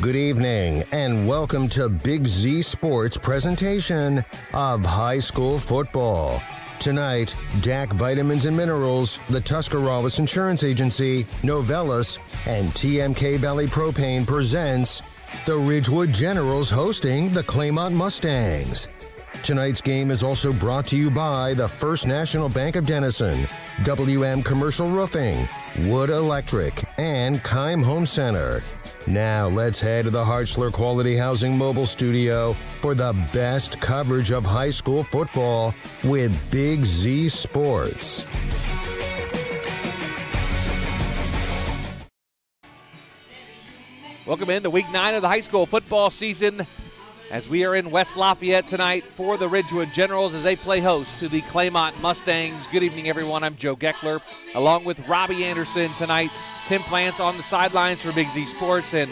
Good evening, and welcome to BIG Z Sports presentation of high school football. Tonight, DAC Vitamins and Minerals, the Tuscarawas Insurance Agency, Novellus, and TMK Valley Propane presents the Ridgewood Generals hosting the Claymont Mustangs. Tonight's game is also brought to you by the First National Bank of Denison, WM Commercial Roofing, Wood Electric, and Keim Home Center. Now let's head to the Hartzler Quality Housing Mobile Studio for the best coverage of high school football with BIG Z Sports. Welcome into Week 9 of the high school football season as we are in West Lafayette tonight for the Ridgewood Generals as they play host to the Claymont Mustangs. Good evening, everyone. I'm Joe Geckler, along with Robbie Anderson tonight. Tim Plants on the sidelines for BIG Z Sports, and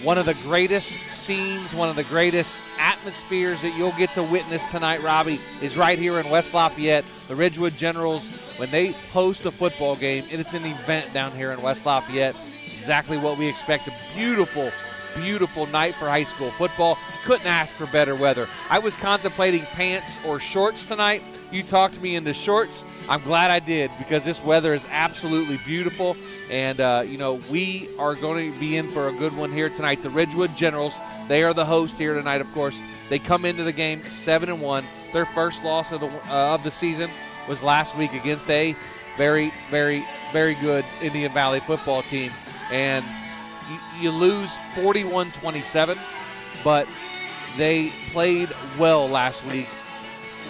one of the greatest scenes, one of the greatest atmospheres that you'll get to witness tonight, Robbie, is right here in West Lafayette. The Ridgewood Generals, when they host a football game, it's an event down here in West Lafayette. It's exactly what we expect. A beautiful, beautiful night for high school football. Couldn't ask for better weather. I was contemplating pants or shorts tonight. You talked me into shorts. I'm glad I did because this weather is absolutely beautiful. And, we are going to be in for a good one here tonight. The Ridgewood Generals, they are the host here tonight, of course. They come into the game 7-1. Their first loss of the season was last week against a very, very, very good Indian Valley football team. And you lose 41-27, but they played well last week.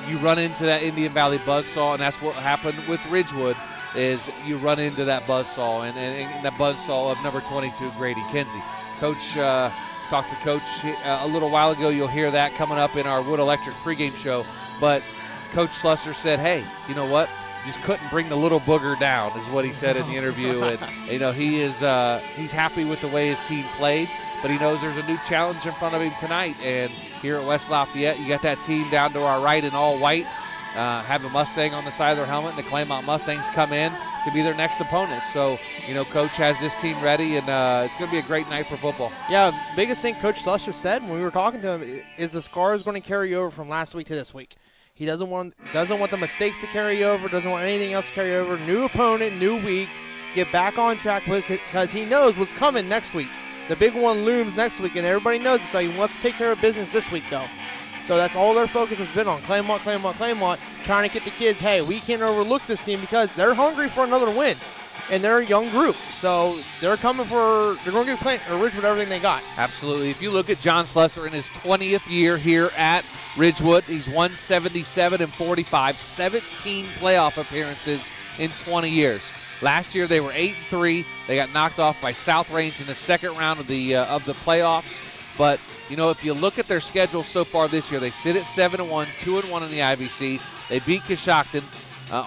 You run into that Indian Valley buzzsaw, and that's what happened with Ridgewood. Is you run into that buzzsaw, and that buzzsaw of number 22, Grady Kinsey. Coach talked to Coach a little while ago. You'll hear that coming up in our Wood Electric pregame show. But Coach Slusser said, hey, you know what? Just couldn't bring the little booger down, is what he said in the interview. And, he's happy with the way his team played, but he knows there's a new challenge in front of him tonight. And here at West Lafayette, you got that team down to our right in all white. Have a Mustang on the side of their helmet, and the Claymont Mustangs come in to be their next opponent. So, Coach has this team ready, and it's going to be a great night for football. Yeah, biggest thing Coach Slusher said when we were talking to him is the scar is going to carry over from last week to this week. He doesn't want the mistakes to carry over, doesn't want anything else to carry over. New opponent, new week, get back on track with it because he knows what's coming next week. The big one looms next week, and everybody knows it, so he wants to take care of business this week, though. So that's all their focus has been on, Claymont, trying to get the kids, hey, we can't overlook this team because they're hungry for another win, and they're a young group. So they're going to give Ridgewood everything they got. Absolutely. If you look at John Slusser in his 20th year here at Ridgewood, he's won 77-45, 17 playoff appearances in 20 years. Last year they were 8-3. They got knocked off by South Range in the second round of the playoffs. But, if you look at their schedule so far this year, they sit at 7-1, 2-1 in the IVC. They beat Coshocton,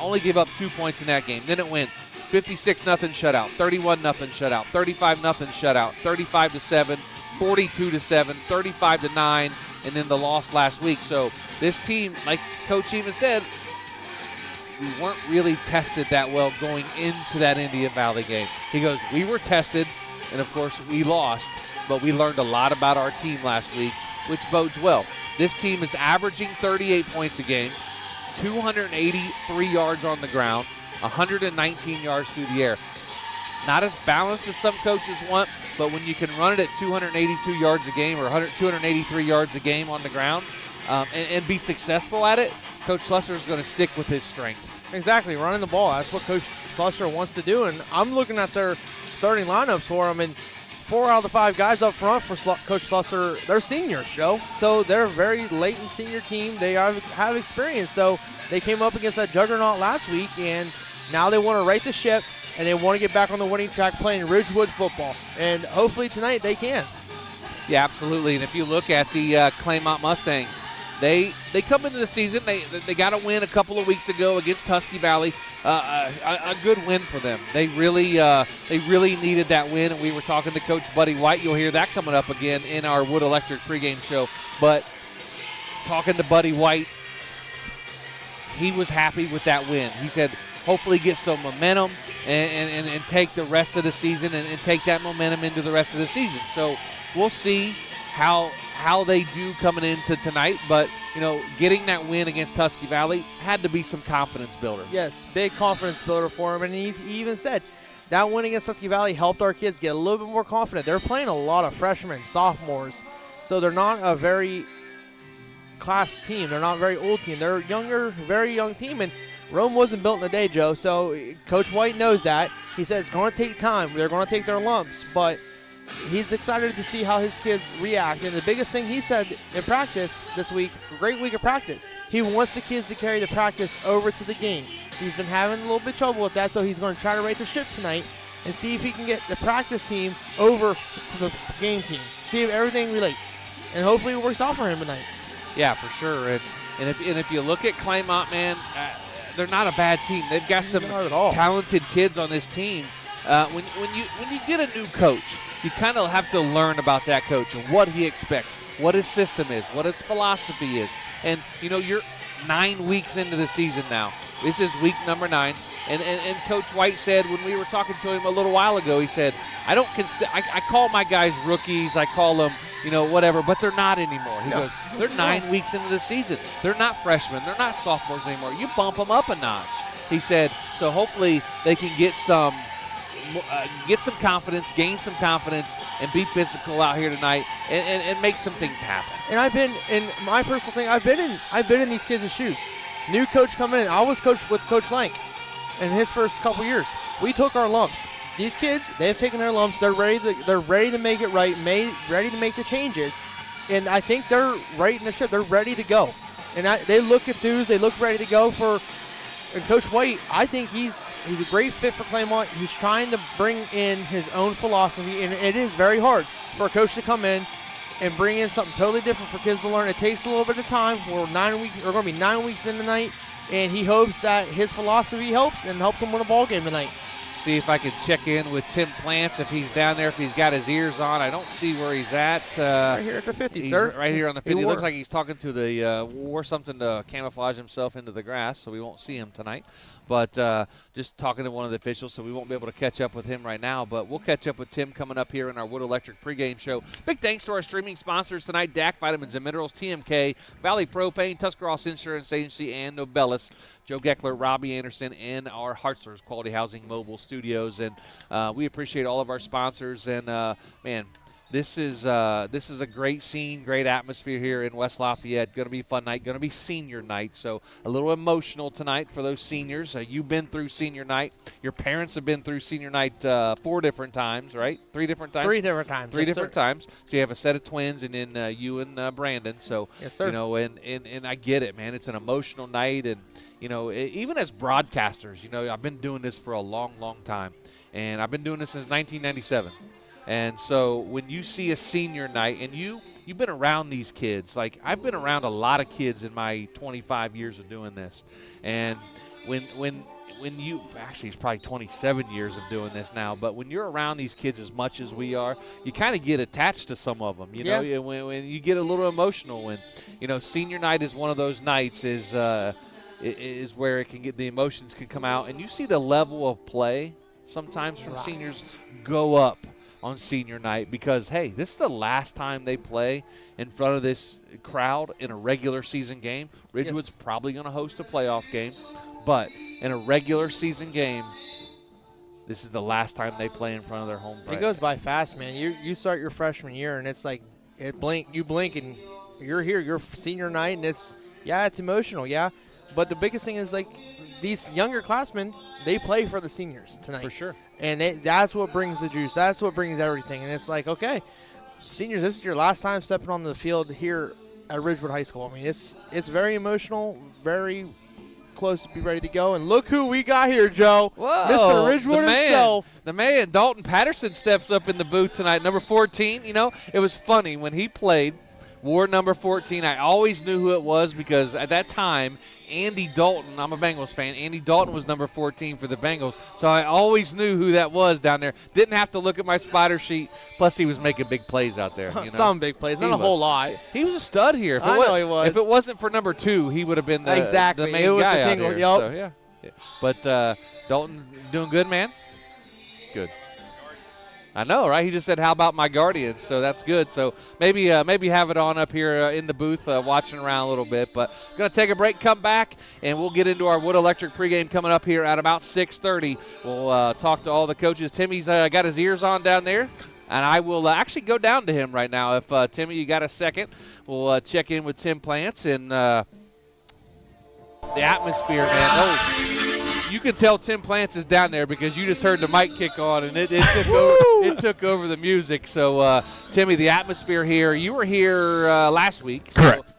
only gave up 2 points in that game. Then it went 56-0 shutout, 31-0 shutout, 35-0 shutout, 35-7, 42-7, 35-9, and then the loss last week. So this team, like Coach even said, we weren't really tested that well going into that Indian Valley game. He goes, we were tested, and of course we lost. But we learned a lot about our team last week, which bodes well. This team is averaging 38 points a game, 283 yards on the ground, 119 yards through the air. Not as balanced as some coaches want, but when you can run it at 282 yards a game or 283 yards a game on the ground and be successful at it, Coach Slusser is going to stick with his strength. Exactly, running the ball. That's what Coach Slusser wants to do. And I'm looking at their starting lineups for him, and 4 out of the 5 guys up front for Coach Slusser, they're seniors, Joe. So they're a very latent senior team. They have experience. So they came up against that juggernaut last week, and now they want to right the ship, and they want to get back on the winning track playing Ridgewood football. And hopefully tonight they can. Yeah, absolutely. And if you look at the Claymont Mustangs, they come into the season. They got a win a couple of weeks ago against Husky Valley. A good win for them. They really needed that win, and we were talking to Coach Buddy White. You'll hear that coming up again in our Wood Electric pregame show. But talking to Buddy White, he was happy with that win. He said, hopefully get some momentum and take the rest of the season and take that momentum into the rest of the season. So we'll see how they do coming into tonight. But, getting that win against Tusky Valley had to be some confidence builder. Yes, big confidence builder for him. And he even said that win against Tusky Valley helped our kids get a little bit more confident. They're playing a lot of freshmen, sophomores, so they're not a very class team. They're not a very old team. They're a younger, very young team. And Rome wasn't built in a day, Joe. So Coach White knows that. He says it's going to take time. They're going to take their lumps. But he's excited to see how his kids react. And the biggest thing he said in practice this week, great week of practice, he wants the kids to carry the practice over to the game. He's been having a little bit of trouble with that, so he's going to try to right the ship tonight and see if he can get the practice team over to the game team. See if everything relates. And hopefully it works out for him tonight. Yeah, for sure. And if you look at Claymont, man, they're not a bad team. They've got some talented kids on this team. When you get a new coach, you kind of have to learn about that coach and what he expects, what his system is, what his philosophy is. And, you're 9 weeks into the season now. This is week number 9. And Coach White said when we were talking to him a little while ago, he said, I call my guys rookies, I call them, whatever, but they're not anymore. He goes, they're 9 weeks into the season. They're not freshmen. They're not sophomores anymore. You bump them up a notch. He said, so hopefully they can get some confidence, gain some confidence, and be physical out here tonight and make some things happen. And I've been, in my personal thing, I've been in these kids' shoes. New coach coming in. I was coached with Coach Lank in his first couple years. We took our lumps. These kids, they've taken their lumps. They're ready to make it right, ready to make the changes. And I think they're right in the ship. They're ready to go. And they look enthused. They look ready to go for. And Coach White, I think he's a great fit for Claymont. He's trying to bring in his own philosophy, and it is very hard for a coach to come in and bring in something totally different for kids to learn. It takes a little bit of time. We're going to be 9 weeks in tonight, and he hopes that his philosophy helps and helps him win a ball game tonight. See if I can check in with Tim Plants if he's down there, if he's got his ears on. I don't see where he's at. Right here at the 50, sir. Right here on the 50. It looks like he's talking to the wore something to camouflage himself into the grass, so we won't see him tonight. But just talking to one of the officials, so we won't be able to catch up with him right now. But we'll catch up with Tim coming up here in our Wood Electric pregame show. Big thanks to our streaming sponsors tonight, DAC Vitamins and Minerals, TMK, Valley Propane, Tuscarawas Insurance Agency, and Novellus. Joe Geckler, Robbie Anderson, and our Hartzler's Quality Housing Mobile Studios. And we appreciate all of our sponsors. And, man, this is a great scene, great atmosphere here in West Lafayette. Going to be a fun night. Going to be senior night, so a little emotional tonight for those seniors. You've been through senior night. Your parents have been through senior night 4 different times, right? 3 different times? 3 different times. Three different times. So you have a set of twins, and then you and Brandon. So, yes, sir. And I get it, man. It's an emotional night, and even as broadcasters, I've been doing this for a long, long time, and I've been doing this since 1997. And so when you see a senior night, and you've been around these kids, like I've been around a lot of kids in my 25 years of doing this, and when you actually it's probably 27 years of doing this now, but when you're around these kids as much as we are, you kind of get attached to some of them. Yeah. When you get a little emotional, when senior night is one of those nights is where it can get the emotions can come out, and you see the level of play sometimes from seniors go up on senior night because, hey, this is the last time they play in front of this crowd in a regular season game. Ridgewood's probably going to host a playoff game, but in a regular season game, this is the last time they play in front of their home crowd. It goes by fast, man. You start your freshman year, and it's like you blink, and you're here. Your senior night, and it's emotional, yeah. But the biggest thing is, like, these younger classmen, they play for the seniors tonight. For sure. And that's what brings the juice. That's what brings everything. And it's like, okay, seniors, this is your last time stepping on the field here at Ridgewood High School. I mean, it's very emotional, very close to be ready to go. And look who we got here, Joe. Whoa, Mr. Ridgewood himself. The man, Dalton Patterson, steps up in the booth tonight, number 14. It was funny when he played, wore number 14. I always knew who it was because at that time, Andy Dalton, I'm a Bengals fan, Andy Dalton was number 14 for the Bengals, so I always knew who that was down there. Didn't have to look at my spider sheet, plus he was making big plays out there. Some big plays, not a whole lot. He was a stud here. I know he was. If it wasn't for number 2, he would have been the main it was guy the out tingle, here. yep. So, yeah. But Dalton doing good, man? Good. I know, right? He just said, "How about my Guardians?" So that's good. So maybe have it on up here in the booth, watching around a little bit. But going to take a break, come back, and we'll get into our Wood Electric pregame coming up here at about 6:30. We'll talk to all the coaches. Timmy's got his ears on down there, and I will actually go down to him right now. If Timmy, you got a second, we'll check in with Tim Plants and the atmosphere, man. Oh. You can tell Tim Plants is down there because you just heard the mic kick on, and it took over the music. So, Timmy, the atmosphere here. You were here last week. Correct. So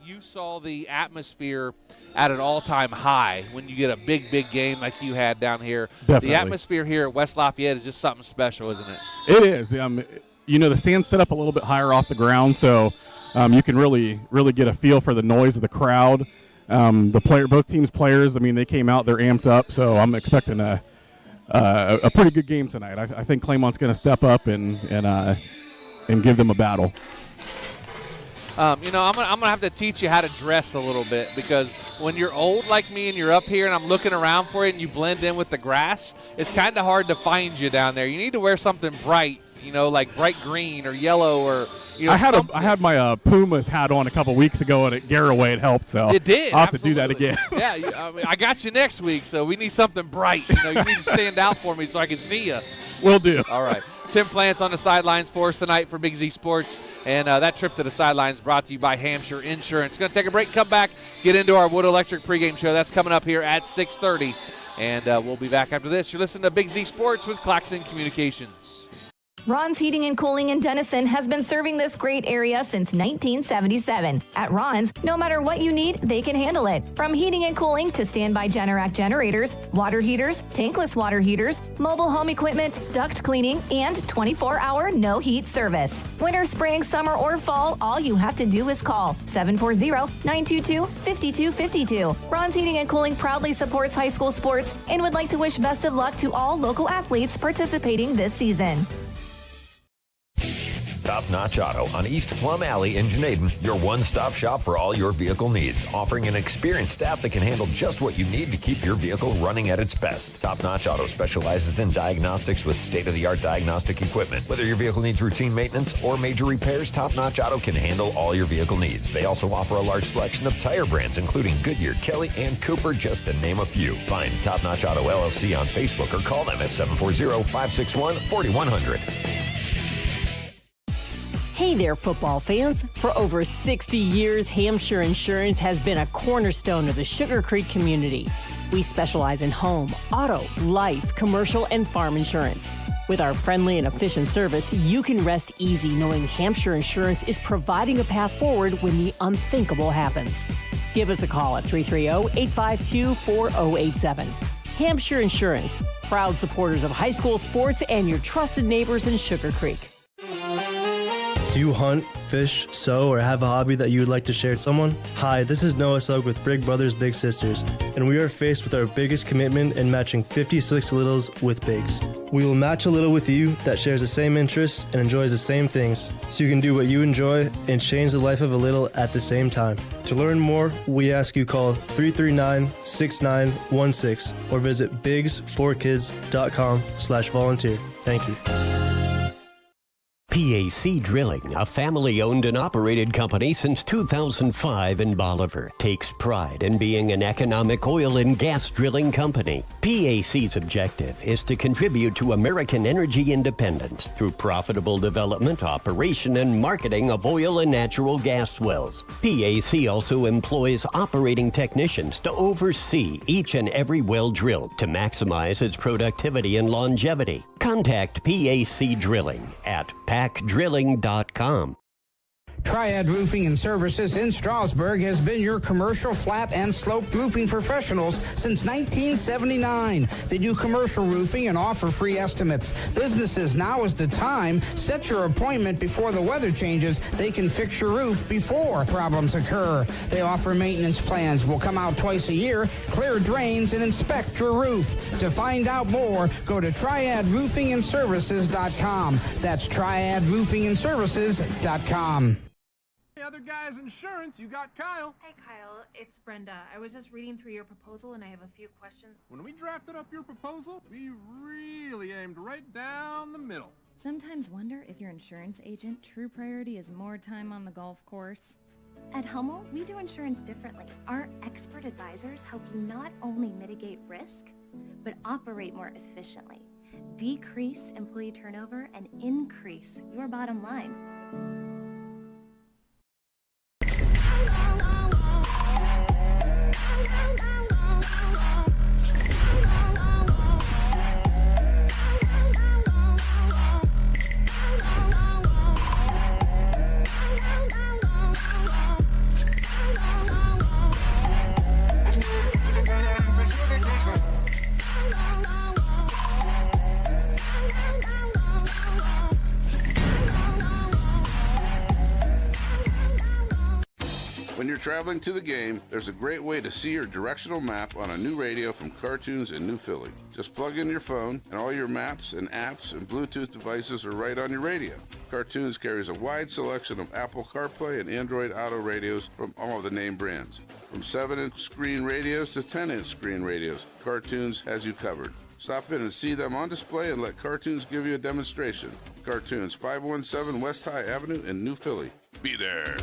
you saw the atmosphere at an all-time high when you get a big game like you had down here. Definitely. The atmosphere here at West Lafayette is just something special, isn't it? It is. The stand's set up a little bit higher off the ground, so you can really get a feel for the noise of the crowd. Both teams' players, they came out, they're amped up, so I'm expecting a pretty good game tonight. I think Claymont's going to step up and give them a battle. I'm gonna have to teach you how to dress a little bit, because when you're old like me and you're up here and I'm looking around for you and you blend in with the grass, it's kind of hard to find you down there. You need to wear something bright, like bright green or yellow or. I had my Pumas hat on a couple weeks ago, and at Garraway it helped. So it did. I'll have to do that again. Yeah, I got you next week, so we need something bright. You need to stand out for me so I can see you. Will do. All right. Tim Plants on the sidelines for us tonight for Big Z Sports, and that trip to the sidelines brought to you by Hampshire Insurance. Going to take a break, come back, get into our Wood Electric pregame show. That's coming up here at 6:30, and we'll be back after this. You're listening to Big Z Sports with Claxon Communications. Ron's Heating and Cooling in Denison has been serving this great area since 1977. At Ron's, no matter what you need, they can handle it. From heating and cooling to standby Generac generators, water heaters, tankless water heaters, mobile home equipment, duct cleaning, and 24-hour no-heat service. Winter, spring, summer, or fall, all you have to do is call 740-922-5252. Ron's Heating and Cooling proudly supports high school sports and would like to wish best of luck to all local athletes participating this season. Top Notch Auto on East Plum Alley in Janaden, your one-stop shop for all your vehicle needs, offering an experienced staff that can handle just what you need to keep your vehicle running at its best. Top Notch Auto specializes in diagnostics with state-of-the-art diagnostic equipment. Whether your vehicle needs routine maintenance or major repairs, Top Notch Auto can handle all your vehicle needs. They also offer a large selection of tire brands, including Goodyear, Kelly, and Cooper, just to name a few. Find Top Notch Auto LLC on Facebook or call them at 740-561-4100. Hey there, football fans. For over 60 years, Hampshire Insurance has been a cornerstone of the Sugar Creek community. We specialize in home, auto, life, commercial, and farm insurance. With our friendly and efficient service, you can rest easy knowing Hampshire Insurance is providing a path forward when the unthinkable happens. Give us a call at 330-852-4087. Hampshire Insurance, proud supporters of high school sports and your trusted neighbors in Sugar Creek. Do you hunt, fish, sew, or have a hobby that you would like to share with someone? Hi, this is Noah Sugg with Big Brothers Big Sisters, and we are faced with our biggest commitment in matching 56 littles with bigs. We will match a little with you that shares the same interests and enjoys the same things, so you can do what you enjoy and change the life of a little at the same time. To learn more, we ask you call 339-6916 or visit bigs4kids.com/volunteer. Thank you. PAC Drilling, a family-owned and operated company since 2005 in Bolivar, takes pride in being an economic oil and gas drilling company. PAC's objective is to contribute to American energy independence through profitable development, operation, and marketing of oil and natural gas wells. PAC also employs operating technicians to oversee each and every well drilled to maximize its productivity and longevity. Contact PAC Drilling at pacdrilling.com. Triad Roofing and Services in Strasburg has been your commercial flat and sloped roofing professionals since 1979. They do commercial roofing and offer free estimates. Businesses, now is the time. Set your appointment before the weather changes. They can fix your roof before problems occur. They offer maintenance plans. Will come out twice a year, clear drains, and inspect your roof. To find out more, go to triadroofingandservices.com. That's triadroofingandservices.com. Other guys insurance, you got Kyle. Hey Kyle, it's Brenda. I was just reading through your proposal and I have a few questions. When we drafted up your proposal, we really aimed right down the middle. Sometimes wonder if your insurance agent true priority is more time on the golf course. At Hummel, we do insurance differently. Our expert advisors help you not only mitigate risk, but operate more efficiently, decrease employee turnover, and increase your bottom line. When you're traveling to the game, there's a great way to see your directional map on a new radio from Cartoons in New Philly. Just plug in your phone, and all your maps and apps and Bluetooth devices are right on your radio. Cartoons carries a wide selection of Apple CarPlay and Android Auto radios from all of the name brands. From 7-inch screen radios to 10-inch screen radios, Cartoons has you covered. Stop in and see them on display and let Cartoons give you a demonstration. Cartoons, 517 West High Avenue in New Philly. Be there.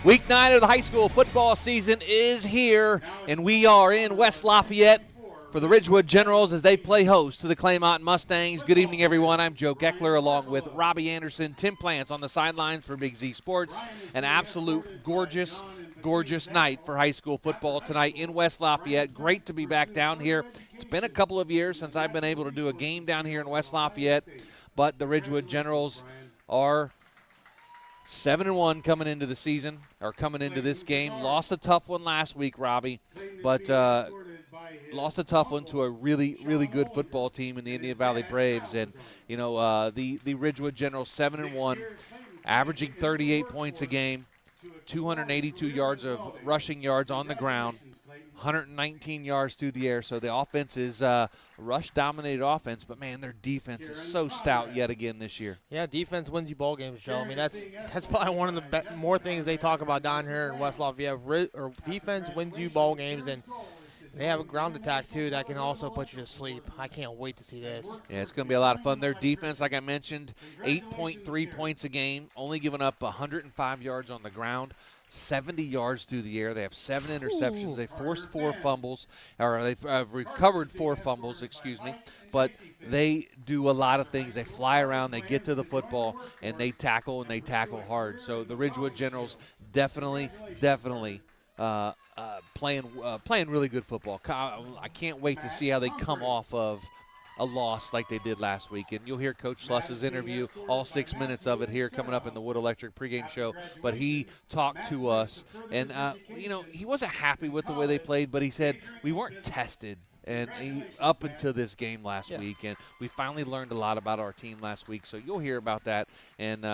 Week 9 of the high school football season is here, and we are in West Lafayette for the Ridgewood Generals as they play host to the Claymont Mustangs. Good evening, everyone. I'm Joe Geckler along with Robbie Anderson, Tim Plants on the sidelines for Big Z Sports. An absolute gorgeous night for high school football tonight in West Lafayette. Great to be back down here. It's been a couple of years since I've been able to do a game down here in West Lafayette, but the Ridgewood Generals are 7-1 coming into the season, or coming into this game. Lost a tough one last week, Robbie, but lost a tough one to a really, really good football team in the Indian Valley Braves. And, you know, the Ridgewood Generals 7-1, averaging 38 points a game, 282 yards of rushing yards on the ground, 119 yards through the air. So the offense is a rush-dominated offense, but, man, their defense is so stout yet again this year. Yeah, defense wins you ball games, Joe. I mean, that's probably one of the more things they talk about down here in West Lafayette. Defense wins you ball games, and they have a ground attack, too, that can also put you to sleep. I can't wait to see this. Yeah, it's going to be a lot of fun. Their defense, like I mentioned, 8.3 points a game, only giving up 105 yards on the ground, 70 yards through the air. They have 7 interceptions. They forced 4 fumbles, or they've recovered 4 fumbles, excuse me. But they do a lot of things. They fly around, they get to the football, and they tackle hard. So the Ridgewood Generals definitely playing really good football. I can't wait to see how they come off of a loss like they did last week. And you'll hear Coach Schluss's interview, all 6 minutes of it here coming up in the Wood Electric pregame show. But he talked to us, and, he wasn't happy with the way they played, but he said we weren't tested. And up until this game last week, and we finally learned a lot about our team last week. So you'll hear about that, and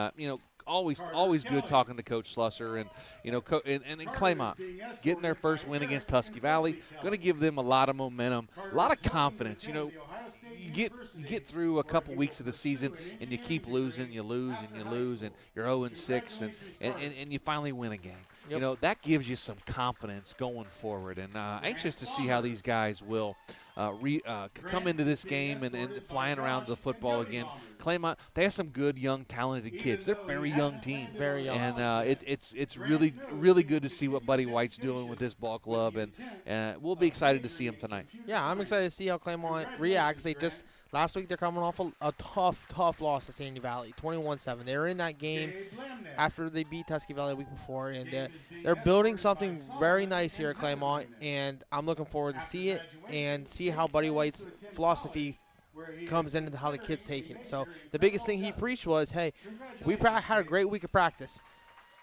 always good talking to Coach Schlusser, and and Claymont getting their first win against Tusky Valley, going to give them a lot of momentum, a lot of confidence. You get through a couple weeks of the season and you keep losing, you lose, and you're 0-6, and you finally win a game. Yep. That gives you some confidence going forward, and anxious to see how these guys will come into this game and flying around the football again. Claymont, they have some good, young, talented kids. They're a very young team. Very young. And it's really, really good to see what Buddy White's doing with this ball club, and we'll be excited to see him tonight. Yeah, I'm excited to see how Claymont reacts. Last week they're coming off a tough loss to Sandy Valley, 21-7. They were in that game after they beat Tusky Valley the week before, and they're building something very nice here at Claymont, and I'm looking forward to see it and see how Buddy White's philosophy comes into how the kids take it. So the biggest thing he preached was, hey, we had a great week of practice.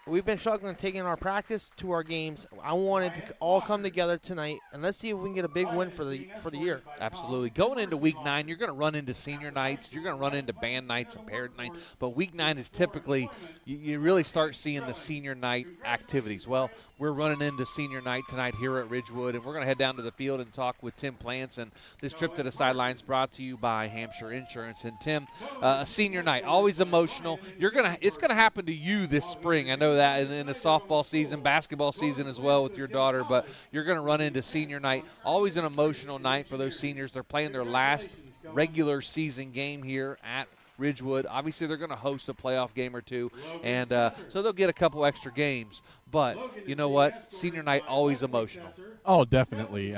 We've been struggling taking our practice to our games. I wanted to all come together tonight, and let's see if we can get a big win for the year. Absolutely. Going into Week 9, you're going to run into senior nights. You're going to run into band nights and parent nights. But Week 9 is typically, you really start seeing the senior night activities. Well, we're running into senior night tonight here at Ridgewood, and we're going to head down to the field and talk with Tim Plants. And this trip to the sidelines brought to you by Hampshire Insurance. And Tim, a senior night, always emotional. It's going to happen to you this spring. I know that in the softball season, basketball season as well with your daughter, but you're going to run into senior night. Always an emotional night for those seniors. They're playing their last regular season game here at Ridgewood. Obviously, they're going to host a playoff game or two, and so they'll get a couple extra games. But you know what? Senior night, always emotional. Oh, definitely.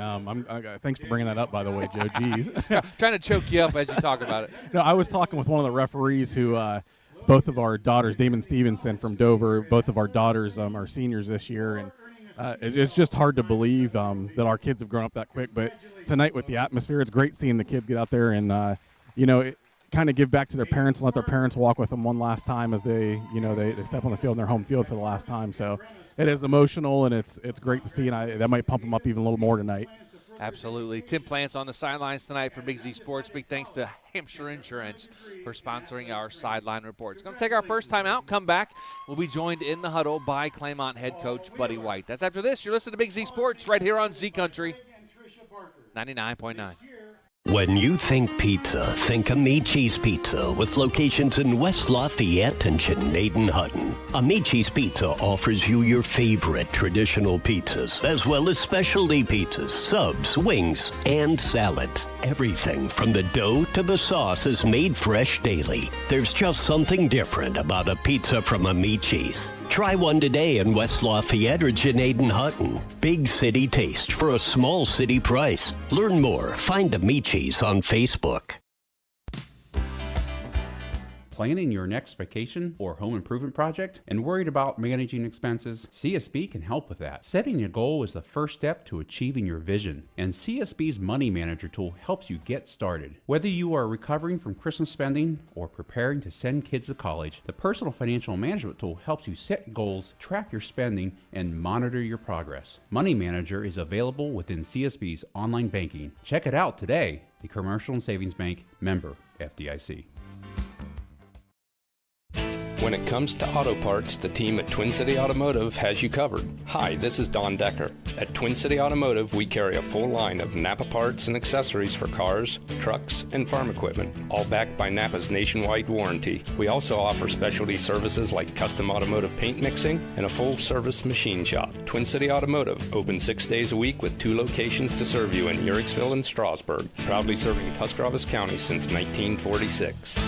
Thanks for bringing that up, by the way, Joe. Jeez. Trying to choke you up as you talk about it. No, I was talking with one of the referees who both of our daughters, Damon Stevenson from Dover, both of our daughters are seniors this year, and it's just hard to believe that our kids have grown up that quick. But tonight with the atmosphere, it's great seeing the kids get out there and, kind of give back to their parents and let their parents walk with them one last time as they step on the field in their home field for the last time. So it is emotional, and it's great to see, and that might pump them up even a little more tonight. Absolutely. Tim Plants on the sidelines tonight for Big Z Sports. Big thanks to Hampshire Insurance for sponsoring our sideline report. It's going to take our first time out. Come back. We'll be joined in the huddle by Claymont head coach Buddy White. That's after this. You're listening to Big Z Sports right here on Z Country 99.9. When you think pizza, think Amici's Pizza with locations in West Lafayette and Chenaden-Hutton. Amici's Pizza offers you your favorite traditional pizzas, as well as specialty pizzas, subs, wings, and salads. Everything from the dough to the sauce is made fresh daily. There's just something different about a pizza from Amici's. Try one today in West Lafayette or Chenaden-Hutton. Big city taste for a small city price. Learn more. Find Amici's on Facebook. Planning your next vacation or home improvement project and worried about managing expenses? CSB can help with that. Setting a goal is the first step to achieving your vision, and CSB's Money Manager tool helps you get started. Whether you are recovering from Christmas spending or preparing to send kids to college, the Personal Financial Management tool helps you set goals, track your spending, and monitor your progress. Money Manager is available within CSB's online banking. Check it out today. The Commercial and Savings Bank, member FDIC. When it comes to auto parts, the team at Twin City Automotive has you covered. Hi, this is Don Decker. At Twin City Automotive, we carry a full line of Napa parts and accessories for cars, trucks, and farm equipment, all backed by Napa's nationwide warranty. We also offer specialty services like custom automotive paint mixing and a full-service machine shop. Twin City Automotive, open 6 days a week with 2 locations to serve you in Uricksville and Strasburg, proudly serving Tuscarawas County since 1946.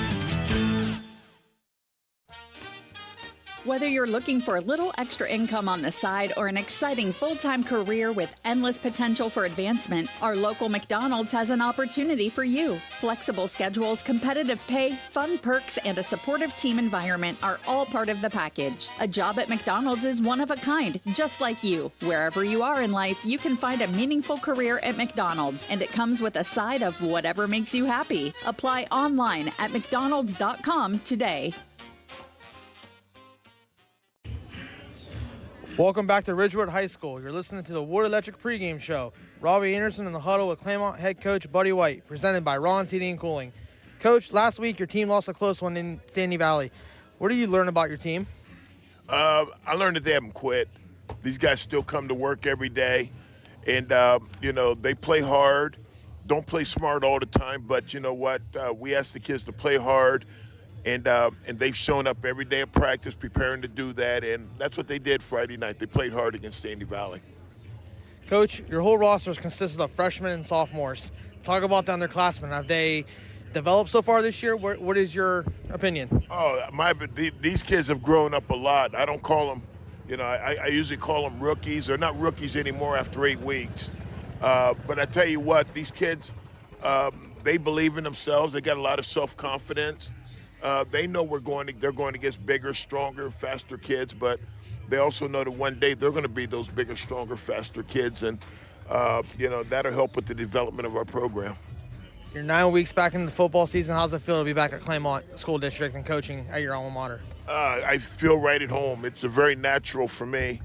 Whether you're looking for a little extra income on the side or an exciting full-time career with endless potential for advancement, our local McDonald's has an opportunity for you. Flexible schedules, competitive pay, fun perks, and a supportive team environment are all part of the package. A job at McDonald's is one of a kind, just like you. Wherever you are in life, you can find a meaningful career at McDonald's, and it comes with a side of whatever makes you happy. Apply online at mcdonalds.com today. Welcome back to Ridgewood High School. You're listening to the Wood Electric pregame show. Robbie Anderson in the huddle with Claymont head coach Buddy White, presented by Ron's Heating and Cooling. Coach, last week your team lost a close one in Sandy Valley. What did you learn about your team? I learned that they haven't quit. These guys still come to work every day, and they play hard. Don't play smart all the time, but you know what? We ask the kids to play hard. And they've shown up every day at practice preparing to do that, and that's what they did Friday night. They played hard against Sandy Valley. Coach, your whole roster consists of freshmen and sophomores. Talk about the underclassmen. Have they developed so far this year? What is your opinion? These kids have grown up a lot. I don't call them, I usually call them rookies. They're not rookies anymore after 8 weeks. But I tell you what, these kids, they believe in themselves. They got a lot of self-confidence. They know they're going against bigger, stronger, faster kids, but they also know that one day they're going to be those bigger, stronger, faster kids, and that'll help with the development of our program. You're 9 weeks back into the football season. How's it feel to be back at Claymont School District and coaching at your alma mater? I feel right at home. It's very natural for me.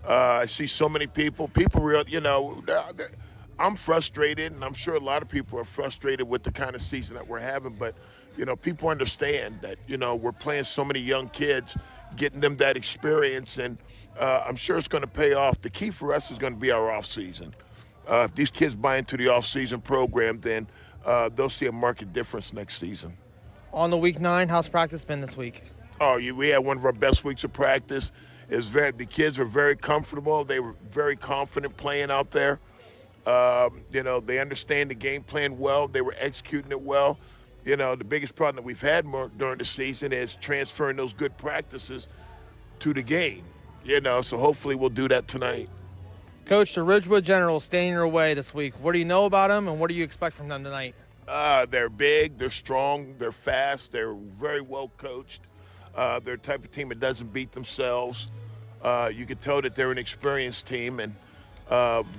I see so many people. I'm frustrated, and I'm sure a lot of people are frustrated with the kind of season that we're having, but people understand that, we're playing so many young kids, getting them that experience, and I'm sure it's going to pay off. The key for us is going to be our off-season. If these kids buy into the off-season program, then they'll see a marked difference next season. On the week 9, how's practice been this week? We had one of our best weeks of practice. The kids were very comfortable. They were very confident playing out there. They understand the game plan well. They were executing it well. The biggest problem that we've had during the season is transferring those good practices to the game. So hopefully we'll do that tonight. Coach, the Ridgewood Generals staying your way this week. What do you know about them, and what do you expect from them tonight? They're big, they're strong, they're fast, they're very well coached. They're the type of team that doesn't beat themselves. You can tell that they're an experienced team, and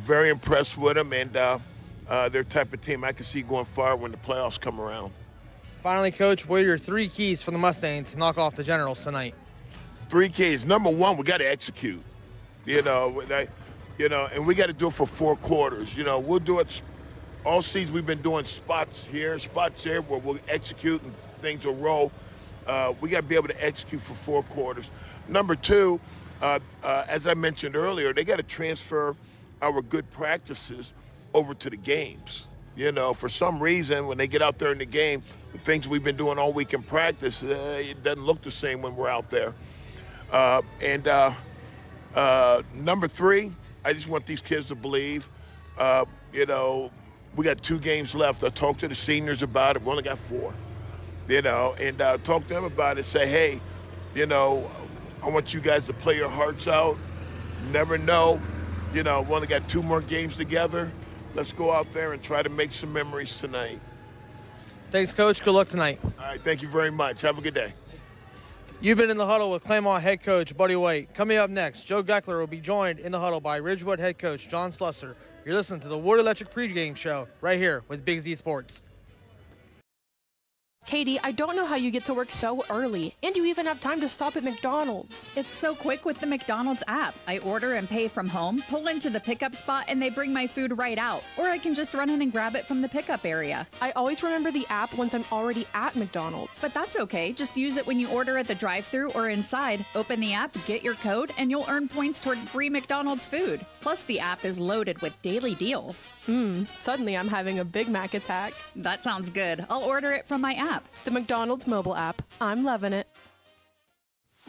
very impressed with them, and they're the type of team I can see going far when the playoffs come around. Finally, Coach, what are your 3 keys for the Mustangs to knock off the Generals tonight? 3 keys. Number 1, we got to execute. And we got to do it for 4 quarters. We'll do it all season. We've been doing spots here, spots there, where we'll execute and things will roll. We got to be able to execute for 4 quarters. Number 2, as I mentioned earlier, they got to transfer our good practices over to the games. For some reason, when they get out there in the game, the things we've been doing all week in practice, it doesn't look the same when we're out there. Number 3, I just want these kids to believe. We got 2 games left. I talked to the seniors about it. We only got 4. And talk to them about it. Say, hey, I want you guys to play your hearts out. Never know. We only got 2 more games together. Let's go out there and try to make some memories tonight. Thanks, Coach. Good luck tonight. All right, thank you very much. Have a good day. You've been in the huddle with Claymont head coach Buddy White. Coming up next, Joe Geckler will be joined in the huddle by Ridgewood head coach John Slusser. You're listening to the Wood Electric pregame show right here with Big Z Sports. Katie, I don't know how you get to work so early, and you even have time to stop at McDonald's. It's so quick with the McDonald's app. I order and pay from home, pull into the pickup spot, and they bring my food right out. Or I can just run in and grab it from the pickup area. I always remember the app once I'm already at McDonald's. But that's okay. Just use it when you order at the drive-thru or inside. Open the app, get your code, and you'll earn points toward free McDonald's food. Plus, the app is loaded with daily deals. Suddenly I'm having a Big Mac attack. That sounds good. I'll order it from my app. The McDonald's mobile app. I'm loving it.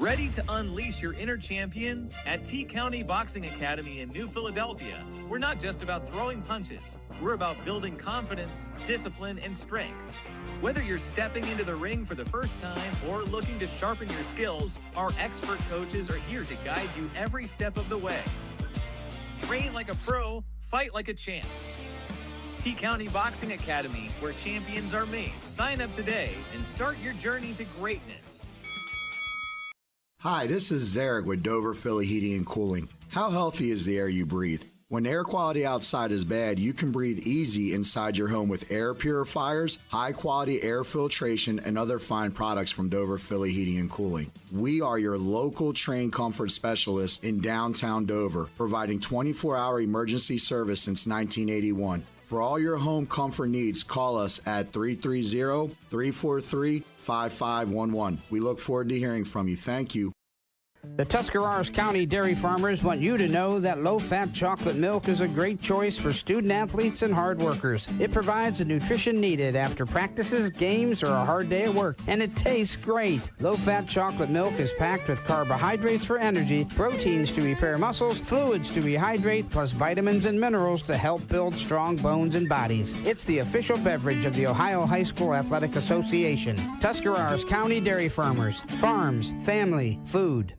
Ready to unleash your inner champion? At T County Boxing Academy in New Philadelphia, we're not just about throwing punches. We're about building confidence, discipline, and strength. Whether you're stepping into the ring for the first time or looking to sharpen your skills, our expert coaches are here to guide you every step of the way. Train like a pro, fight like a champ. T County Boxing Academy, where champions are made. Sign up today and start your journey to greatness. Hi, this is Zarek with Dover Philly Heating and Cooling. How healthy is the air you breathe? When air quality outside is bad, you can breathe easy inside your home with air purifiers, high-quality air filtration, and other fine products from Dover Philly Heating and Cooling. We are your local trained comfort specialists in downtown Dover, providing 24-hour emergency service since 1981. For all your home comfort needs, call us at 330-343-5511. We look forward to hearing from you. Thank you. The Tuscarawas County dairy farmers want you to know that low-fat chocolate milk is a great choice for student athletes and hard workers. It provides the nutrition needed after practices, games, or a hard day at work, and it tastes great. Low-fat chocolate milk is packed with carbohydrates for energy, proteins to repair muscles, fluids to rehydrate, plus vitamins and minerals to help build strong bones and bodies. It's the official beverage of the Ohio High School Athletic Association. Tuscarawas County Dairy Farmers. Farms, family, food.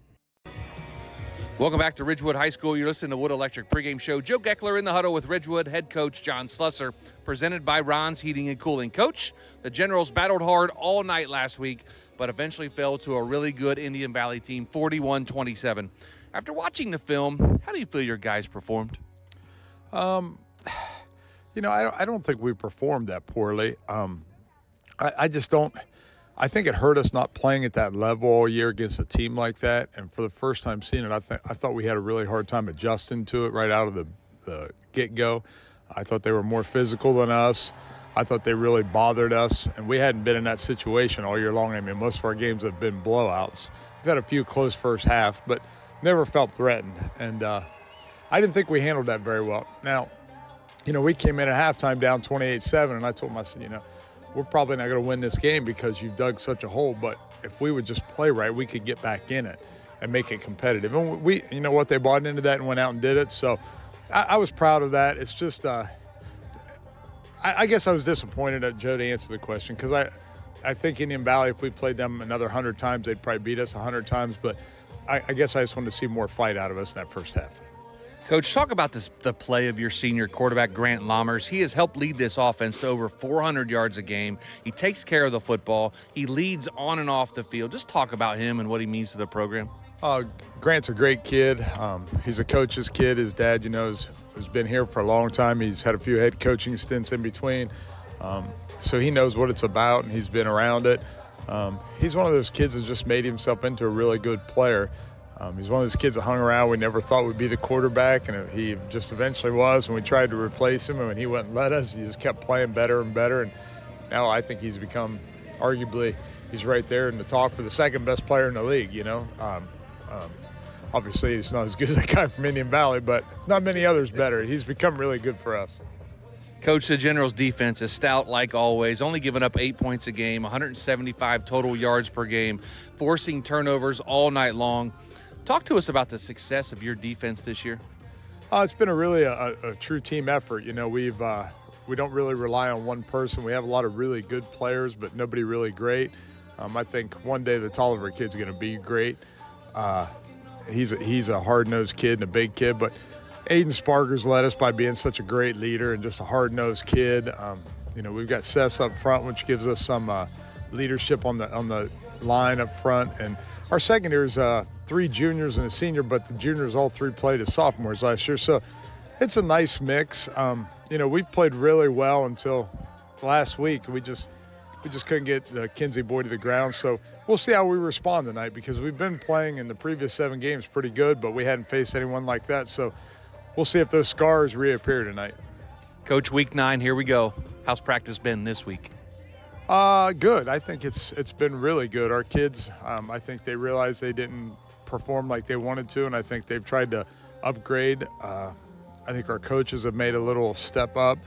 Welcome back to Ridgewood High School. You're listening to Wood Electric Pregame Show. Joe Geckler in the huddle with Ridgewood head coach John Slusser, presented by Ron's Heating and Cooling. Coach, the Generals battled hard all night last week, but eventually fell to a really good Indian Valley team, 41-27. After watching the film, how do you feel your guys performed? I don't think we performed that poorly. I just don't. I think it hurt us not playing at that level all year against a team like that. And for the first time seeing it, I thought we had a really hard time adjusting to it right out of the get-go. I thought they were more physical than us. I thought they really bothered us. And we hadn't been in that situation all year long. I mean, most of our games have been blowouts. We've had a few close first half, but never felt threatened. And I didn't think we handled that very well. Now, we came in at halftime down 28-7, and I told them, I said, we're probably not going to win this game because you've dug such a hole. But if we would just play right, we could get back in it and make it competitive. And we, they bought into that and went out and did it. So I was proud of that. It's just, I guess I was disappointed at Joe to answer the question because I think Indian Valley, if we played them another 100 times, they'd probably beat us 100 times. But I guess I just wanted to see more fight out of us in that first half. Coach, talk about the play of your senior quarterback, Grant Lammers. He has helped lead this offense to over 400 yards a game. He takes care of the football. He leads on and off the field. Just talk about him and what he means to the program. Grant's a great kid. He's a coach's kid. His dad, has been here for a long time. He's had a few head coaching stints in between. So he knows what it's about, and he's been around it. He's one of those kids that's just made himself into a really good player. He's one of those kids that hung around. We never thought would be the quarterback, and he just eventually was. And we tried to replace him, and when he wouldn't let us, he just kept playing better and better. And now I think he's become, arguably, he's right there in the talk for the second best player in the league. Obviously, he's not as good as that guy from Indian Valley, but not many others better. He's become really good for us. Coach, the Generals' defense is stout like always, only giving up 8 points a game, 175 total yards per game, forcing turnovers all night long. Talk to us about the success of your defense this year. It's been a true team effort. We don't really rely on one person. We have a lot of really good players, but nobody really great. I think one day the Tolliver kid's going to be great. He's a hard-nosed kid and a big kid, but Aiden Sparger's led us by being such a great leader and just a hard-nosed kid. We've got Sess up front, which gives us some leadership on the line up front, and our secondary's 3 juniors and a senior, but the juniors all 3 played as sophomores last year, so it's a nice mix. We played really well until last week. We just couldn't get Kinsey Boyd to the ground, so we'll see how we respond tonight because we've been playing in the previous 7 games pretty good, but we hadn't faced anyone like that, so we'll see if those scars reappear tonight. Coach, week 9, here we go. How's practice been this week? Good. I think it's been really good. Our kids, I think they realized they didn't perform like they wanted to, and I think they've tried to upgrade. I think our coaches have made a little step up.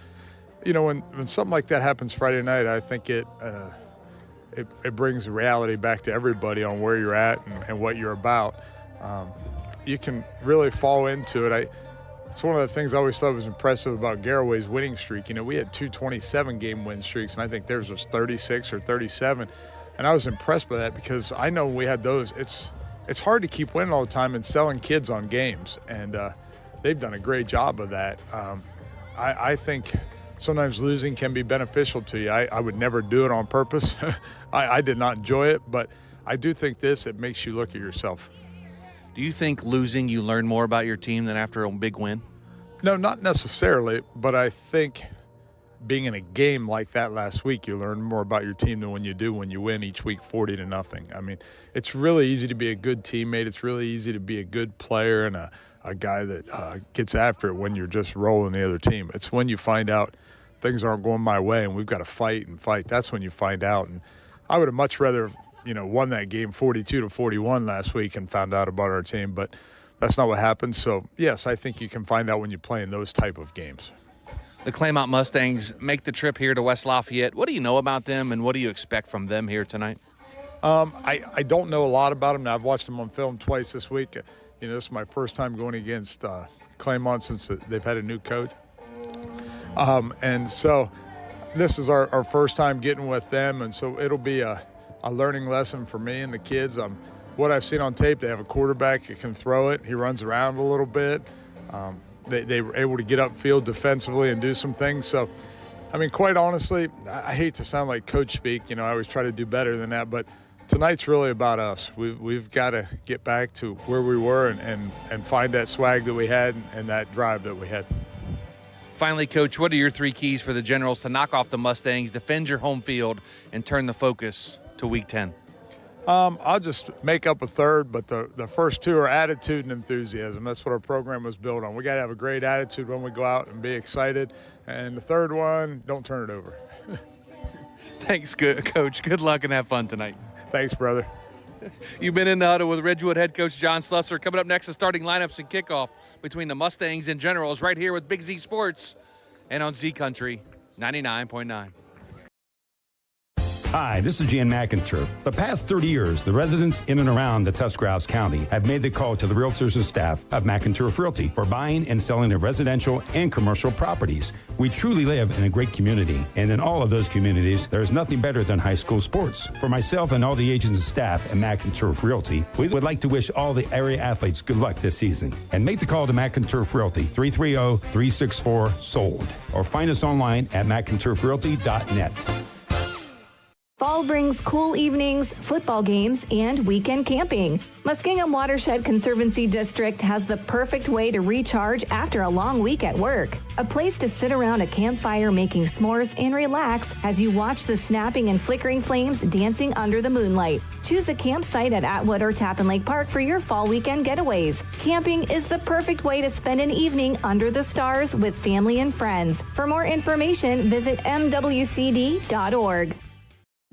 When something like that happens Friday night, I think it brings reality back to everybody on where you're at and what you're about. You can really fall into it. It's one of the things I always thought was impressive about Garraway's winning streak. You know, we had 2 27-game win streaks, and I think theirs was 36 or 37. And I was impressed by that because I know we had those. It's hard to keep winning all the time and selling kids on games, and they've done a great job of that. I think sometimes losing can be beneficial to you. I would never do it on purpose. I did not enjoy it, but I do think it makes you look at yourself. Do you think losing you learn more about your team than after a big win? No, not necessarily, but I think being in a game like that last week, you learn more about your team than when you win each week 40-0. I mean, it's really easy to be a good teammate. It's really easy to be a good player and a guy that gets after it when you're just rolling the other team. It's when you find out things aren't going my way and we've got to fight. That's when you find out. And I would have much rather won that game 42-41 last week and found out about our team, but that's not what happened. So, yes, I think you can find out when you play in those type of games. The Claymont Mustangs make the trip here to West Lafayette. What do you know about them, and what do you expect from them here tonight? I don't know a lot about them. Now, I've watched them on film twice this week. This is my first time going against Claymont since they've had a new coach. And so this is our first time getting with them, and so it'll be a learning lesson for me and the kids. What I've seen on tape, they have a quarterback that can throw it. He runs around a little bit. They were able to get upfield defensively and do some things. So, I mean, quite honestly, I hate to sound like coach speak. I always try to do better than that. But tonight's really about us. We've got to get back to where we were and find that swag that we had and that drive that we had. Finally, Coach, what are your 3 keys for the Generals to knock off the Mustangs, defend your home field, and turn the focus to Week 10? I'll just make up a third, but the first 2 are attitude and enthusiasm. That's what our program was built on. We got to have a great attitude when we go out and be excited. And the third one, don't turn it over. Thanks, Coach. Good luck and have fun tonight. Thanks, brother. You've been in the huddle with Ridgewood head coach John Slusser. Coming up next, the starting lineups and kickoff between the Mustangs and Generals right here with Big Z Sports and on Z Country 99.9. Hi, this is Jan McInturf. The past 30 years, the residents in and around the Tuscarawas County have made the call to the realtors and staff of McInturf Realty for buying and selling of residential and commercial properties. We truly live in a great community, and in all of those communities, there is nothing better than high school sports. For myself and all the agents and staff at McInturf Realty, we would like to wish all the area athletes good luck this season. And make the call to McInturf Realty, 330-364-SOLD, or find us online at McInturfRealty.net. Fall brings cool evenings, football games, and weekend camping. Muskingum Watershed Conservancy District has the perfect way to recharge after a long week at work. A place to sit around a campfire making s'mores and relax as you watch the snapping and flickering flames dancing under the moonlight. Choose a campsite at Atwood or Tappan Lake Park for your fall weekend getaways. Camping is the perfect way to spend an evening under the stars with family and friends. For more information, visit mwcd.org.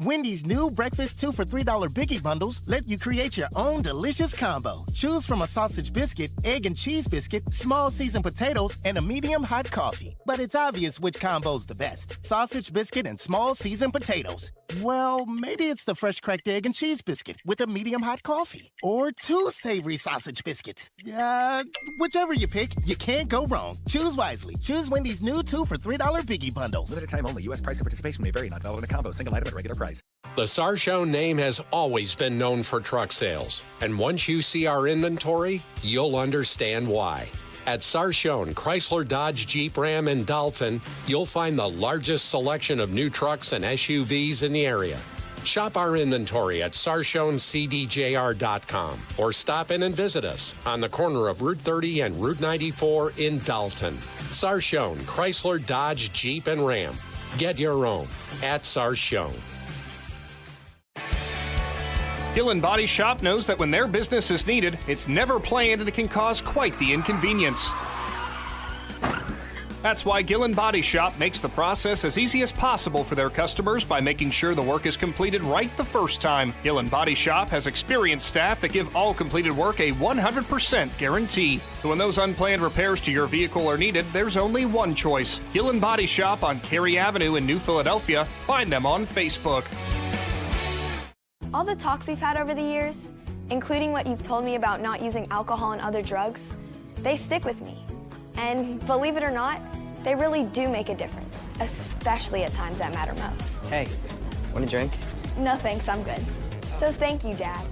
Wendy's new breakfast 2 for $3 Biggie bundles let you create your own delicious combo. Choose from a sausage biscuit, egg and cheese biscuit, small seasoned potatoes, and a medium hot coffee. But it's obvious which combo's the best. Sausage biscuit and small seasoned potatoes. Well, maybe it's the fresh cracked egg and cheese biscuit with a medium hot coffee. Or 2 savory sausage biscuits. Whichever you pick, you can't go wrong. Choose wisely. Choose Wendy's new 2 for $3 Biggie bundles. Limited time only. U.S. price and participation may vary. Not valid in a combo. Single item at regular price. The Sarchone name has always been known for truck sales. And once you see our inventory, you'll understand why. At Sarchone, Chrysler, Dodge, Jeep, Ram, and Dalton, you'll find the largest selection of new trucks and SUVs in the area. Shop our inventory at SarchoneCDJR.com or stop in and visit us on the corner of Route 30 and Route 94 in Dalton. Sarchone, Chrysler, Dodge, Jeep, and Ram. Get your own at Sarchone. Gillen Body Shop knows that when their business is needed, it's never planned and it can cause quite the inconvenience. That's why Gillen Body Shop makes the process as easy as possible for their customers by making sure the work is completed right the first time. Gillen Body Shop has experienced staff that give all completed work a 100% guarantee. So when those unplanned repairs to your vehicle are needed, there's only one choice. Gillen Body Shop on Cary Avenue in New Philadelphia. Find them on Facebook. All the talks we've had over the years, including what you've told me about not using alcohol and other drugs, they stick with me. And believe it or not, they really do make a difference, especially at times that matter most. Hey, want a drink? No thanks, I'm good. So thank you, Dad,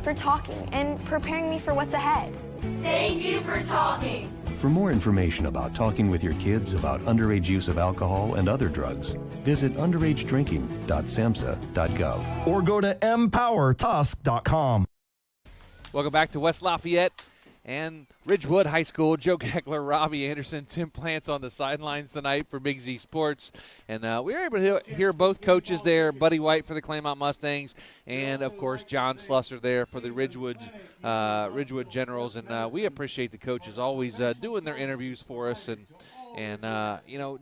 for talking and preparing me for what's ahead. Thank you for talking. For more information about talking with your kids about underage use of alcohol and other drugs, visit underagedrinking.samhsa.gov or go to empowertusk.com. Welcome back to West Lafayette and Ridgewood High School. Joe Geckler, Robbie Anderson, Tim Plants on the sidelines tonight for Big Z Sports. And we were able to hear both coaches there, Buddy White for the Claymont Mustangs, and, of course, John Slusser there for the Ridgewood Generals. And we appreciate the coaches always doing their interviews for us and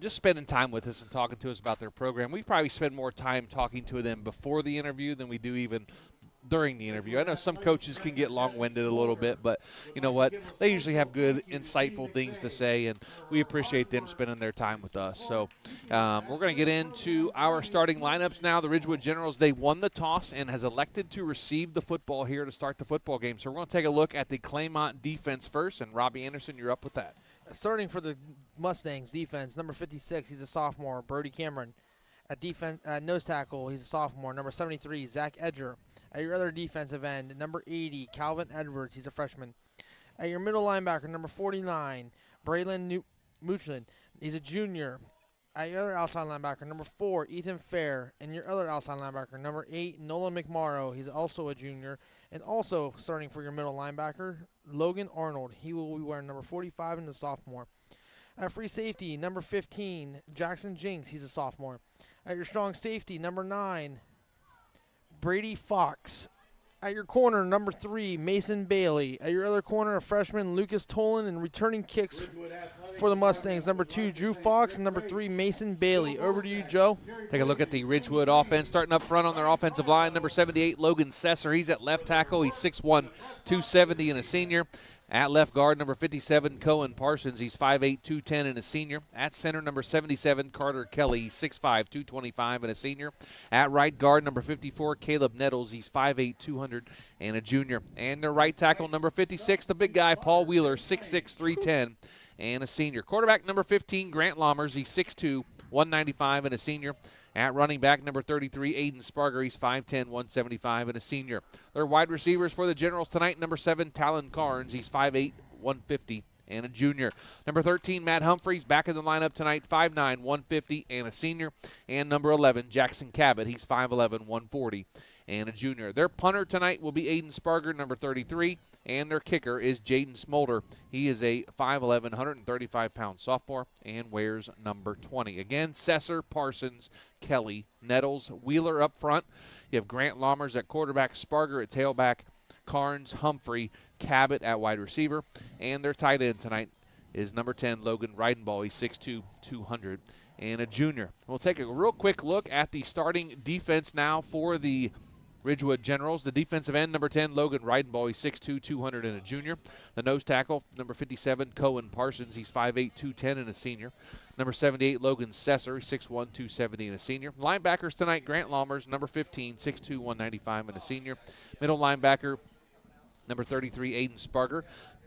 just spending time with us and talking to us about their program. We probably spend more time talking to them before the interview than we do even during the interview. I know some coaches can get long-winded a little bit, but you know what? They usually have good, insightful things to say, and we appreciate them spending their time with us. So we're going to get into our starting lineups now. The Ridgewood Generals, they won the toss and has elected to receive the football here to start the football game. So we're going to take a look at the Claymont defense first, and Robbie Anderson, you're up with that. Starting for the Mustangs defense, number 56, he's a sophomore, Brody Cameron. At defense, nose tackle, he's a sophomore, number 73, Zach Edger. At your other defensive end, number 80, Calvin Edwards, he's a freshman. At your middle linebacker, number 49, Braylon Muchlin, he's a junior. At your other outside linebacker, number 4, Ethan Fair. And your other outside linebacker, number 8, Nolan McMorrow, he's also a junior. And also starting for your middle linebacker, Logan Arnold, he will be wearing number 45 and the sophomore. At free safety, number 15, Jackson Jinks, he's a sophomore. At your strong safety, number 9, Brady Fox. At your corner, number 3, Mason Bailey. At your other corner, a freshman, Lucas Tolan, and returning kicks for the Mustangs, number 2, Drew Fox, and number 3, Mason Bailey. Over to you, Joe. Take a look at the Ridgewood offense. Starting up front on their offensive line, number 78, Logan Sesser. He's at left tackle. He's 6'1", 270, and a senior. At left guard, number 57, Cohen Parsons. He's 5'8", 210, and a senior. At center, number 77, Carter Kelly. He's 6'5", 225, and a senior. At right guard, number 54, Caleb Nettles. He's 5'8", 200, and a junior. And their right tackle, number 56, the big guy, Paul Wheeler, 6'6", 310, and a senior. Quarterback, number 15, Grant Lammers. He's 6'2", 195, and a senior. At running back, number 33, Aiden Sparger. He's 5'10", 175, and a senior. Their wide receivers for the Generals tonight, number 7, Talon Carnes. He's 5'8", 150, and a junior. Number 13, Matt Humphreys, back in the lineup tonight, 5'9", 150, and a senior. And number 11, Jackson Cabot. He's 5'11", 140, and a junior. Their punter tonight will be Aiden Sparger, number 33, and their kicker is Jaden Smolder. He is a 5'11", 135-pound sophomore and wears number 20. Again, Sesser, Parsons, Kelly, Nettles, Wheeler up front. You have Grant Lammers at quarterback, Sparger at tailback, Carnes, Humphrey, Cabot at wide receiver, and their tight end tonight is number 10, Logan Reidenball. He's 6'2", 200, and a junior. We'll take a real quick look at the starting defense now for the Ridgewood Generals. The defensive end, number 10, Logan Reidenball. He's 6'2", 200, and a junior. The nose tackle, number 57, Cohen Parsons. He's 5'8", 210, and a senior. Number 78, Logan Sesser. 6'1", 270, and a senior. Linebackers tonight, Grant Lammers, number 15, 6'2", 195, and a senior. Middle linebacker, number 33, Aiden Sparger.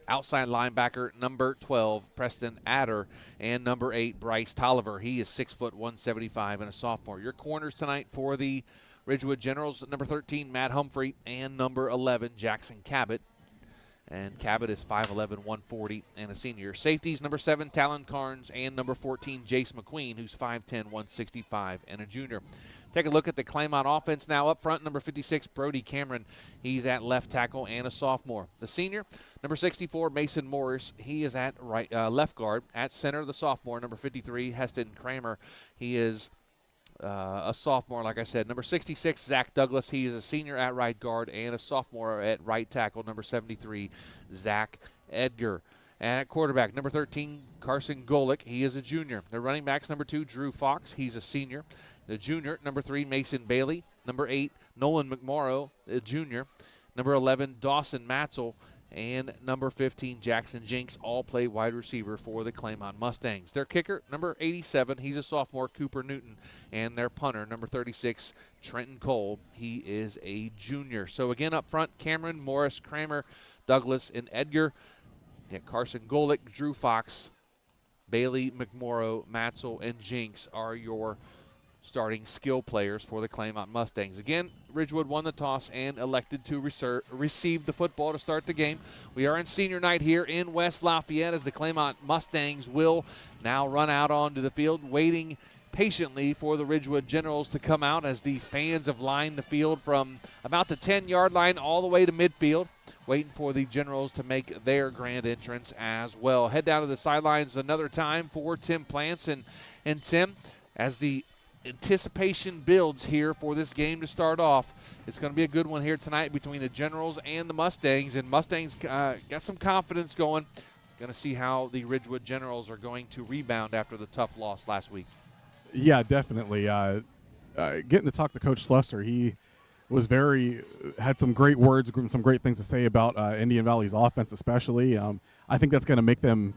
Outside linebacker, number 12, Preston Aber, and number 8, Bryce Tolliver. He is 6', 175, and a sophomore. Your corners tonight for the Ridgewood Generals, number 13, Matt Humphrey, and number 11, Jackson Cabot. And Cabot is 5'11", 140, and a senior. Safeties, number 7, Talon Carnes, and number 14, Jace McQueen, who's 5'10", 165, and a junior. Take a look at the Claymont offense now. Up front, number 56, Brody Cameron. He's at left tackle and a sophomore. The senior, number 64, Mason Morris. He is at left guard. At center, the sophomore, number 53, Heston Kramer. He is a sophomore, like I said. Number 66, Zach Douglas. He is a senior at right guard and a sophomore at right tackle. Number 73, Zach Edgar. And at quarterback, number 13, Carson Golick. He is a junior. The running backs, number 2, Drew Fox. He's a senior. The junior, number 3, Mason Bailey. Number 8, Nolan McMorrow, a junior. Number 11, Dawson Matzel. and number 15, Jackson Jinks, all play wide receiver for the Claymont Mustangs. Their kicker, number 87, he's a sophomore, Cooper Newton. And their punter, number 36, Trenton Cole, he is a junior. So again, up front, Cameron, Morris, Kramer, Douglas, and Edgar. Carson Golick, Drew Fox, Bailey, McMorrow, Matzel, and Jinks are your starting skill players for the Claymont Mustangs. Again, Ridgewood won the toss and elected to receive the football to start the game. We are in senior night here in West Lafayette as the Claymont Mustangs will now run out onto the field, waiting patiently for the Ridgewood Generals to come out as the fans have lined the field from about the 10-yard line all the way to midfield, waiting for the Generals to make their grand entrance as well. Head down to the sidelines another time for Tim Plants. And Tim, as the anticipation builds here for this game to start off, it's going to be a good one here tonight between the Generals and the Mustangs. And Mustangs got some confidence going. Going to see how the Ridgewood Generals are going to rebound after the tough loss last week. Yeah, definitely. Getting to talk to Coach Slusser, he was had some great words, some great things to say about Indian Valley's offense especially. I think that's going to make them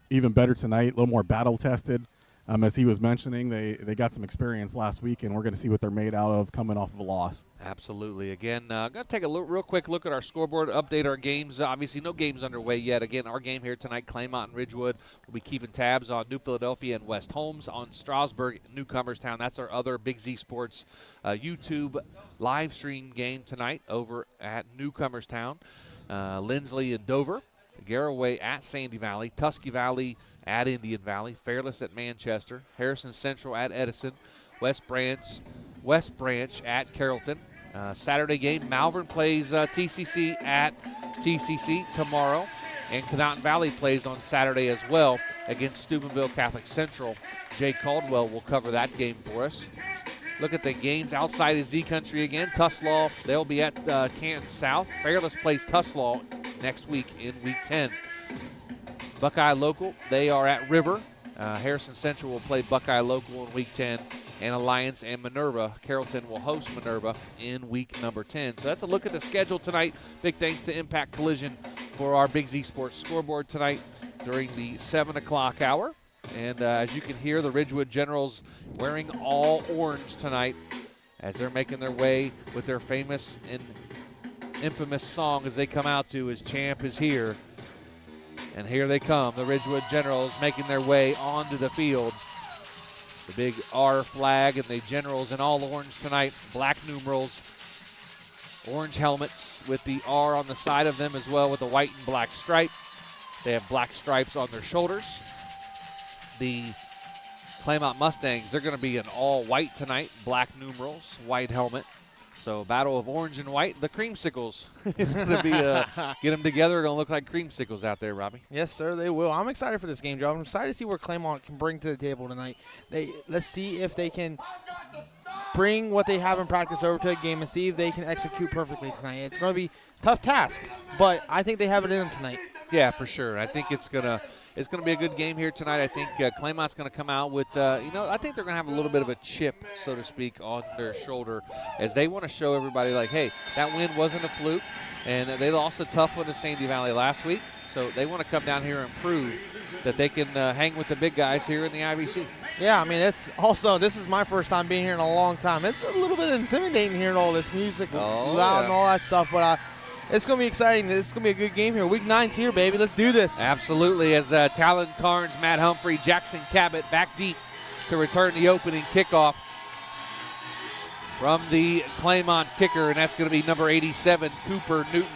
even better tonight, a little more battle-tested. As he was mentioning, they got some experience last week, and we're going to see what they're made out of coming off of a loss. Absolutely. Again, going to take a real quick look at our scoreboard, update our games. Obviously, no games underway yet. Again, our game here tonight, Claymont and Ridgewood. We'll be keeping tabs on New Philadelphia and West Holmes, on Strasburg, Newcomerstown. That's our other Big Z Sports YouTube live stream game tonight over at Newcomerstown. Lindsley and Dover, Garraway at Sandy Valley, Tusky Valley at Indian Valley, Fairless at Manchester, Harrison Central at Edison, West Branch at Carrollton. Saturday game, Malvern plays TCC at TCC tomorrow, and Conotton Valley plays on Saturday as well against Steubenville Catholic Central. Jay Caldwell will cover that game for us. Look at the games outside of Z Country again. Tuslaw, they'll be at Canton South. Fairless plays Tuslaw next week in Week 10. Buckeye Local, they are at River. Harrison Central will play Buckeye Local in Week 10. And Alliance and Minerva, Carrollton will host Minerva in Week number 10. So that's a look at the schedule tonight. Big thanks to Impact Collision for our Big Z Sports scoreboard tonight during the 7 o'clock hour. And as you can hear, the Ridgewood Generals wearing all orange tonight as they're making their way with their famous and infamous song as they come out to as Champ is Here. And here they come, the Ridgewood Generals making their way onto the field. The big R flag and the Generals in all orange tonight. Black numerals, orange helmets with the R on the side of them as well with a white and black stripe. They have black stripes on their shoulders. The Claymont Mustangs, they're going to be in all white tonight. Black numerals, white helmet. So battle of orange and white. The creamsicles is going to be get them together. They're going to look like creamsicles out there, Robbie. Yes, sir, they will. I'm excited for this game, Joe. I'm excited to see what Claymont can bring to the table tonight. Let's see if they can bring what they have in practice over to a game and see if they can execute perfectly tonight. It's going to be a tough task, but I think they have it in them tonight. Yeah, for sure. I think it's going to be a good game here tonight. I think Claymont's going to come out with, I think they're going to have a little bit of a chip, so to speak, on their shoulder as they want to show everybody, like, hey, that win wasn't a fluke, and they lost a tough one to Sandy Valley last week, so they want to come down here and prove that they can hang with the big guys here in the IVC. Yeah, I mean, this is my first time being here in a long time. It's a little bit intimidating hearing all this music loud and all that stuff, but it's going to be exciting. This is going to be a good game here. Week 9's here, baby. Let's do this. Absolutely. As Talon Carnes, Matt Humphrey, Jackson Cabot back deep to return the opening kickoff from the Claymont kicker, and that's going to be number 87, Cooper Newton.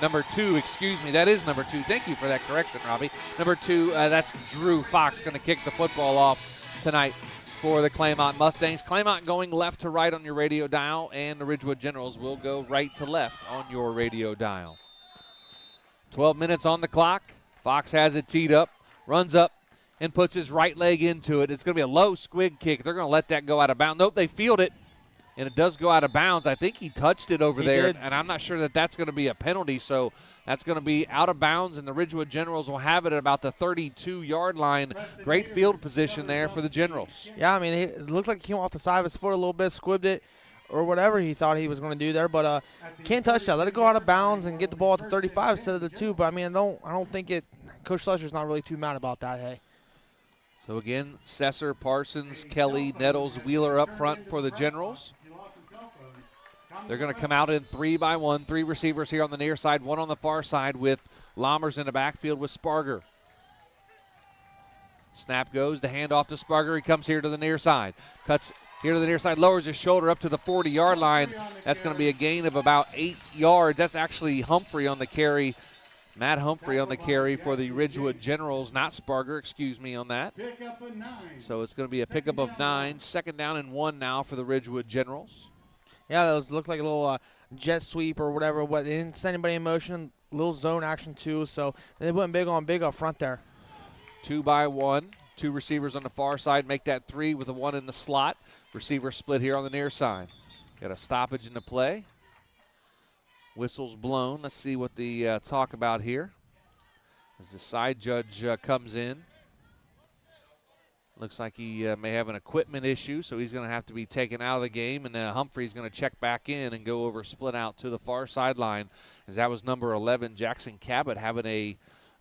Number 2, excuse me, that is number 2. Thank you for that correction, Robbie. Number 2, that's Drew Fox going to kick the football off tonight for the Claymont Mustangs. Claymont going left to right on your radio dial, and the Ridgewood Generals will go right to left on your radio dial. 12 minutes on the clock. Fox has it teed up, runs up, and puts his right leg into it. It's going to be a low squig kick. They're going to let that go out of bounds. Nope, they field it, and it does go out of bounds. I think he touched it over there, and I'm not sure that that's going to be a penalty, so that's going to be out of bounds, and the Ridgewood Generals will have it at about the 32-yard line. Great field position there for the Generals. Yeah, I mean, it looked like he came off the side of his foot a little bit, squibbed it or whatever he thought he was going to do there, but can't touch that. Let it go out of bounds and get the ball at the 35 instead of the 2. But I mean, I don't think Coach Slusher's not really too mad about that. Hey. So again, Sesser, Parsons, Kelly, Nettles, Wheeler up front for the Generals. They're going to come out in 3-by-1. 3 receivers here on the near side, 1 on the far side with Lammers in the backfield with Sparger. Snap goes, the handoff to Sparger. He comes here to the near side. Cuts here to the near side, lowers his shoulder up to the 40-yard line. That's going to be a gain of about 8 yards. That's actually Humphrey on the carry. Matt Humphrey on the carry for the Ridgewood Generals, not Sparger, excuse me on that. So it's going to be a pickup of 9. 2nd down and 1 now for the Ridgewood Generals. Yeah, those looked like a little jet sweep or whatever. But they didn't send anybody in motion. Little zone action too. So they went big on big up front there. 2-by-1. 2 receivers on the far side. Make that 3 with a 1 in the slot. Receiver split here on the near side. Got a stoppage in the play. Whistle's blown. Let's see what the talk about here as the side judge comes in. Looks like he may have an equipment issue, so he's going to have to be taken out of the game, and Humphrey's going to check back in and go over split out to the far sideline, as that was number 11, Jackson Cabot, having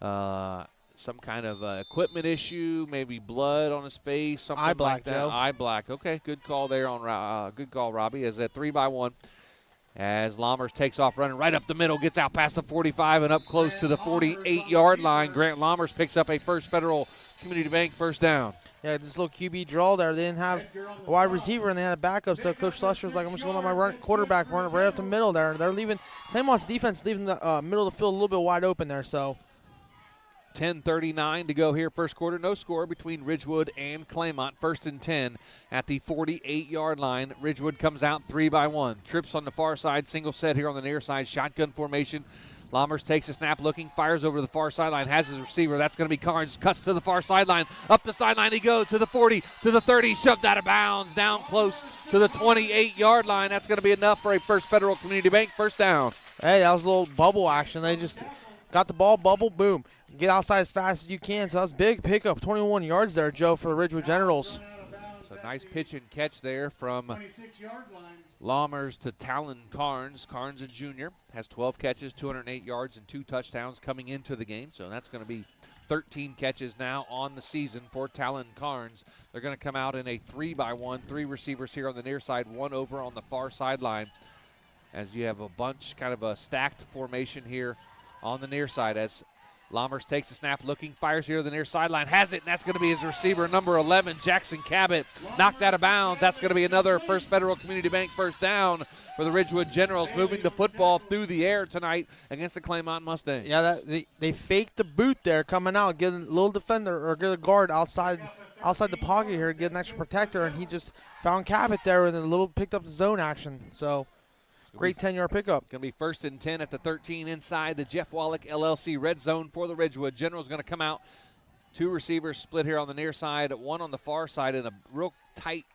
a some kind of equipment issue, maybe blood on his face, something eye black, like that. Joe. Eye black. Okay, good call there on good call, Robbie. As a 3-by-1, as Lammers takes off running right up the middle, gets out past the 45 and up close to the 48-yard line. Grant Lammers picks up a First Federal Community Bank first down. Yeah, this little QB draw there. They didn't have a wide receiver, and they had a backup, so Coach Slusher was like, I'm just going to let my quarterback run right up the middle there. They're leaving – Claymont's defense leaving the middle of the field a little bit wide open there, so – 10:39 to go here, first quarter. No score between Ridgewood and Claymont. 1st and 10 at the 48-yard line. Ridgewood comes out 3-by-1. Trips on the far side, single set here on the near side. Shotgun formation. Lammers takes a snap looking, fires over to the far sideline, has his receiver. That's going to be Carnes. Cuts to the far sideline. Up the sideline he goes to the 40, to the 30, shoved out of bounds, down close to the 28-yard line. That's going to be enough for a First Federal Community Bank first down. Hey, that was a little bubble action. They just got the ball, bubble, boom. Get outside as fast as you can. So that's big pickup, 21 yards there, Joe, for the Ridgewood Generals. So nice pitch and catch there from Lammers to Talon Carnes. Carnes, a junior, has 12 catches, 208 yards, and 2 touchdowns coming into the game. So that's going to be 13 catches now on the season for Talon Carnes. They're going to come out in a 3-by-1. 3 receivers here on the near side, 1 over on the far sideline, as you have a bunch, kind of a stacked formation here on the near side as Lammers takes a snap looking, fires here to the near sideline, has it, and that's going to be his receiver, number 11, Jackson Cabot, knocked out of bounds. That's going to be another First Federal Community Bank first down for the Ridgewood Generals, moving the football through the air tonight against the Claymont Mustangs. Yeah, they faked the boot there coming out, getting a little defender or get a guard outside the pocket here, get an extra protector, and he just found Cabot there and then picked up the zone action. So great 10-yard pickup. Going to be 1st and 10 at the 13 inside the Jeff Wallach LLC red zone for the Ridgewood. General's going to come out. 2 receivers split here on the near side, 1 on the far side in a real tight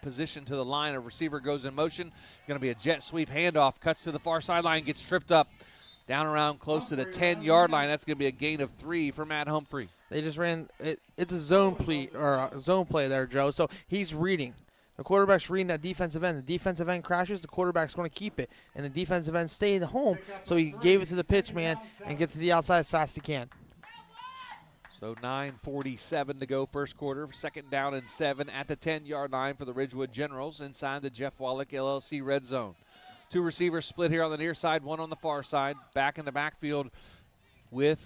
position to the line. A receiver goes in motion. Going to be a jet sweep handoff. Cuts to the far sideline, gets tripped up down around close to the 10-yard line. That's going to be a gain of 3 for Matt Humphrey. They just ran it. It's a zone play there, Joe. So he's reading. The quarterback's reading that defensive end. The defensive end crashes. The quarterback's going to keep it. And the defensive end stayed home, so he gave it to the pitch man and get to the outside as fast as he can. So 9:47 to go first quarter. 2nd down and 7 at the 10-yard line for the Ridgewood Generals inside the Jeff Wallach LLC red zone. 2 receivers split here on the near side, 1 on the far side. Back in the backfield with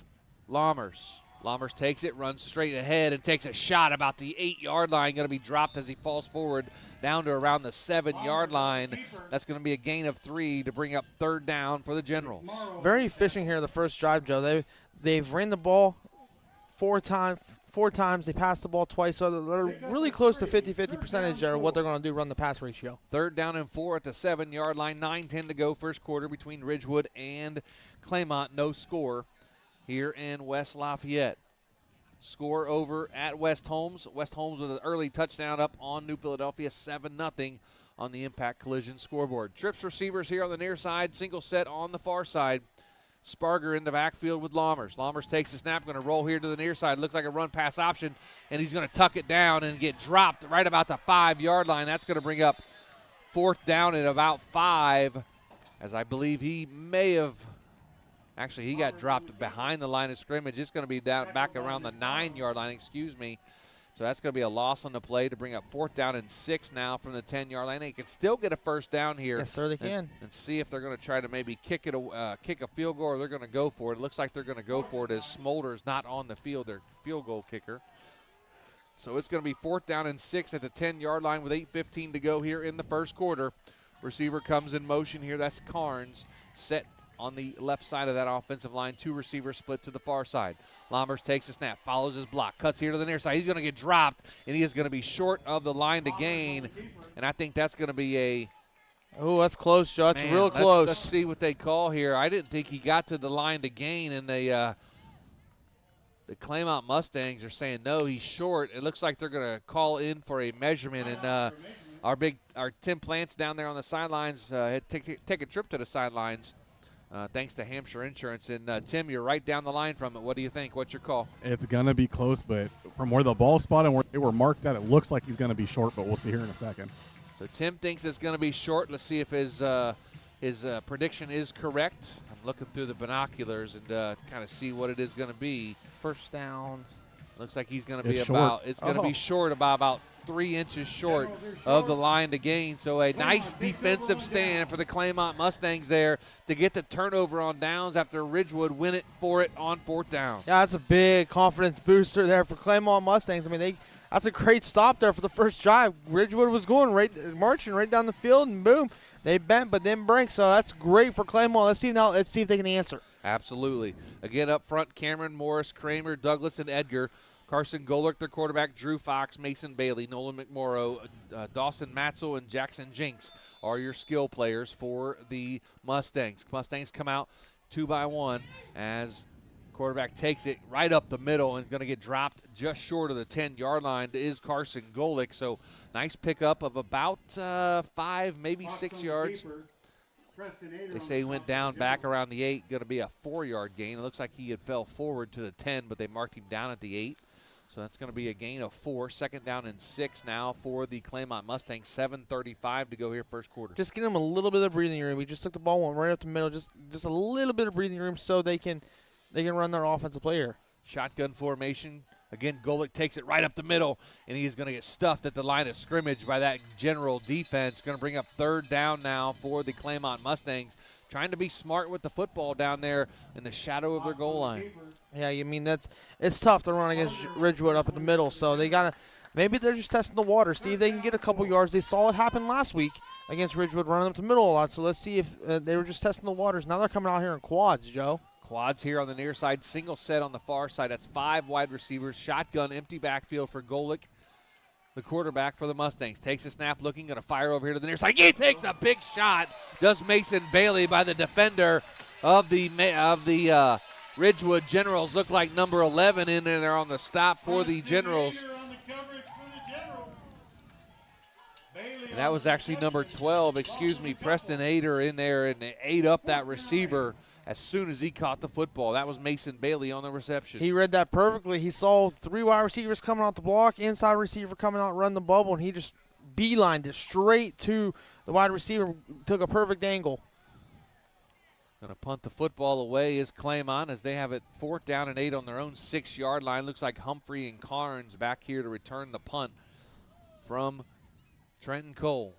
Lammers. Lammers takes it, runs straight ahead, and takes a shot about the 8-yard line. Going to be dropped as he falls forward down to around the 7-yard line. That's going to be a gain of 3 to bring up 3rd down for the Generals. Very efficient here the first drive, Joe. They've ran the ball 4 times. 4 times. They passed the ball twice, so they're really close to 50-50 percentage there what they're going to do, run the pass ratio. 3rd down and 4 at the 7-yard line. 9:10 to go first quarter between Ridgewood and Claymont. No score here in West Lafayette. Score over at West Holmes. West Holmes with an early touchdown up on New Philadelphia, 7-0 on the Impact Collision scoreboard. Trips receivers here on the near side, single set on the far side. Sparger in the backfield with Lammers. Lammers takes a snap, going to roll here to the near side. Looks like a run-pass option, and he's going to tuck it down and get dropped right about the 5-yard line. That's going to bring up 4th down and about 5, as I believe he may have – actually, he got dropped behind the line of scrimmage. It's going to be down back around the 9-yard line, So that's going to be a loss on the play to bring up 4th down and 6 now from the 10-yard line. They can still get a first down here. Yes, sir, they can. And see if they're going to try to maybe kick a field goal, or they're going to go for it. It looks like they're going to go for it as Smolder's not on the field, their field goal kicker. So it's going to be 4th down and 6 at the 10-yard line with 8:15 to go here in the first quarter. Receiver comes in motion here. That's Carnes set on the left side of that offensive line. 2 receivers split to the far side. Lombers takes a snap, follows his block, cuts here to the near side. He's going to get dropped, and he is going to be short of the line to gain. And I think that's going to be a – oh, that's close, Joe. That's real close. Let's see what they call here. I didn't think he got to the line to gain, and the Claymont Mustangs are saying, no, he's short. It looks like they're going to call in for a measurement. And our Tim Plants down there on the sidelines had take a trip to the sidelines. Thanks to Hampshire Insurance. And, Tim, you're right down the line from it. What do you think? What's your call? It's going to be close, but from where the ball spot and where they were marked at, it looks like he's going to be short, but we'll see here in a second. So Tim thinks it's going to be short. Let's see if his prediction is correct. I'm looking through the binoculars and kind of see what it is going to be. First down. Looks like he's going to be it's going to be short by about 3 inches short of the line to gain. So a nice defensive stand for the Claymont Mustangs there to get the turnover on downs after Ridgewood win it for it on 4th down. Yeah, that's a big confidence booster there for Claymont Mustangs. I mean, that's a great stop there for the first drive. Ridgewood was marching right down the field, and boom, they bent but didn't break. So that's great for Claymont. Let's see if they can answer. Absolutely. Again, up front, Cameron, Morris, Kramer, Douglas, and Edgar. Carson Golick, their quarterback, Drew Fox, Mason Bailey, Nolan McMorrow, Dawson Matzel, and Jackson Jinks are your skill players for the Mustangs. Mustangs come out 2 by 1 as quarterback takes it right up the middle and going to get dropped just short of the 10-yard line is Carson Golick. So nice pickup of about 5, maybe 6 yards. They say he went down back around the 8, going to be a 4-yard gain. It looks like he had fell forward to the 10, but they marked him down at the 8. So that's going to be a gain of 4. 2nd down and 6 now for the Claymont Mustangs. 7:35 to go here first quarter. Just give them a little bit of breathing room. We just took the ball one right up the middle. Just a little bit of breathing room so they can run their offensive play here. Shotgun formation. Again, Golick takes it right up the middle, and he's going to get stuffed at the line of scrimmage by that general defense. Going to bring up 3rd down now for the Claymont Mustangs, trying to be smart with the football down there in the shadow of their goal line. Yeah, I mean, it's tough to run against Ridgewood up in the middle, so maybe they're just testing the water. See if they can get a couple yards. They saw it happen last week against Ridgewood running up the middle a lot, so let's see if they were just testing the waters. Now they're coming out here in quads, Joe. Quads here on the near side, single set on the far side. That's 5 wide receivers. Shotgun, empty backfield for Golick, the quarterback for the Mustangs. Takes a snap, looking, going to fire over here to the near side. He takes a big shot. Does Mason Bailey by the defender of the Ridgewood Generals. Look like number 11 in there on the stop for the Generals. And that was actually number 12, Preston Ader in there, and they ate up that receiver as soon as he caught the football. That was Mason Bailey on the reception. He read that perfectly. He saw 3 wide receivers coming out the block, inside receiver coming out, run the bubble, and he just beelined it straight to the wide receiver, took a perfect angle. Going to punt the football away is Claymont as they have it 4th down and 8 on their own 6-yard line. Looks like Humphrey and Carnes back here to return the punt from Trenton Cole.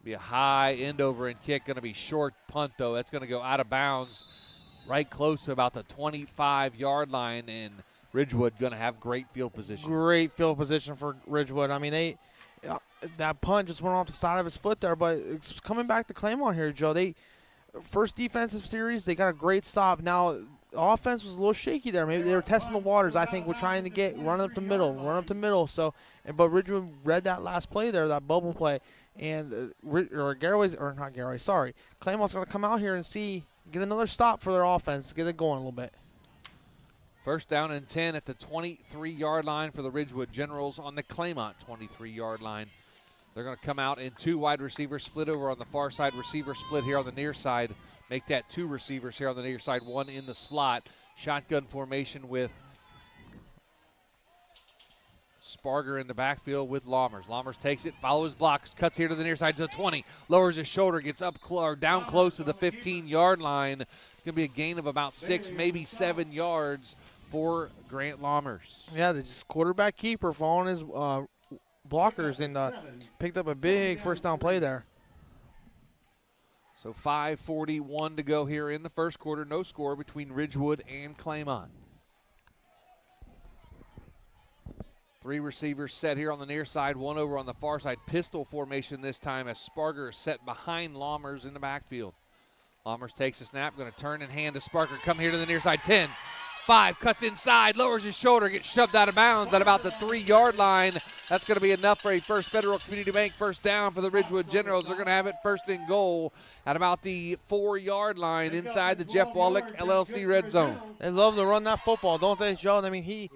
Be a high end over and kick. Going to be short punt, though. That's going to go out of bounds right close to about the 25-yard line, and Ridgewood going to have great field position. Great field position for Ridgewood. I mean, that punt just went off the side of his foot there, but it's coming back to Claymont here, Joe. First defensive series, they got a great stop. Now, the offense was a little shaky there. Maybe they were testing the waters. I think we're trying to run up the middle. So, but Ridgewood read that last play there, that bubble play. And Claymont going to come out here and get another stop for their offense, get it going a little bit. 1st down and 10 at the 23-yard line for the Ridgewood Generals on the Claymont 23-yard line. They're going to come out in 2 wide receivers split over on the far side, receiver split here on the near side. Make that 2 receivers here on the near side, 1 in the slot. Shotgun formation with Sparger in the backfield with Lammers. Lammers takes it, follows blocks, cuts here to the near side to the 20, lowers his shoulder, gets up down close to the 15-yard line. It's going to be a gain of about 6, maybe 7 yards for Grant Lammers. Yeah, the quarterback keeper following his blockers and picked up a big first down play there. So 5:41 to go here in the first quarter. No score between Ridgewood and Claymont. 3 receivers set here on the near side, 1 over on the far side. Pistol formation this time as Sparger is set behind Lammers in the backfield. Lammers takes a snap, going to turn and hand to Sparger. Come here to the near side, 10, 5, cuts inside, lowers his shoulder, gets shoved out of bounds at about the 3-yard line. That's going to be enough for a First Federal Community Bank first down for the Ridgewood Generals. They're going to have it first and goal at about the 4-yard line inside the Jeff Wallach LLC red zone. They love to run that football, don't they, Joe? I mean, he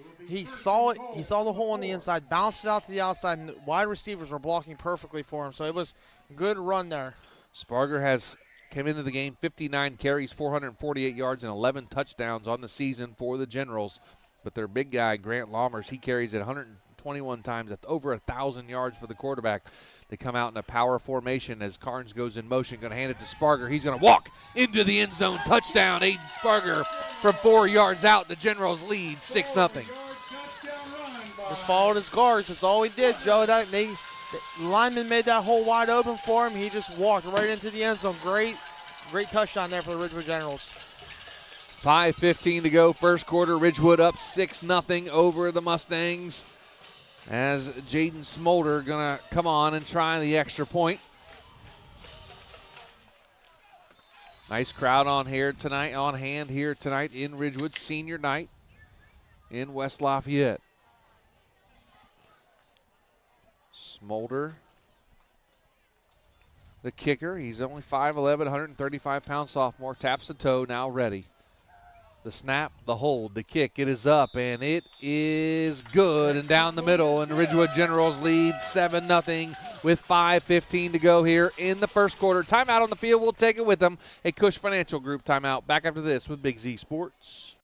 saw it. He saw the hole on the inside, bounced it out to the outside, and the wide receivers were blocking perfectly for him. So it was a good run there. Sparger has came into the game 59 carries, 448 yards, and 11 touchdowns on the season for the Generals. But their big guy, Grant Lammers, he carries it 121 times at over 1,000 yards for the quarterback. They come out in a power formation as Carnes goes in motion, going to hand it to Sparger. He's going to walk into the end zone. Touchdown, Aiden Sparger from 4 yards out. The Generals lead 6-0. Just followed his guards. That's all he did, Joe. The lineman made that hole wide open for him. He just walked right into the end zone. Great touchdown there for the Ridgewood Generals. 5:15 to go, first quarter. Ridgewood up 6-0 over the Mustangs as Jaden Smolder going to come on and try the extra point. Nice crowd on hand here tonight in Ridgewood, senior night in West Lafayette. Smolder, the kicker. He's only 5'11", 135-pound sophomore. Taps the toe, now ready. The snap, the hold, the kick. It is up, and it is good and down the middle. And the Ridgewood Generals lead 7-0 with 5:15 to go here in the first quarter. Timeout on the field. We'll take it with them. A Cush Financial Group timeout. Back after this with Big Z Sports.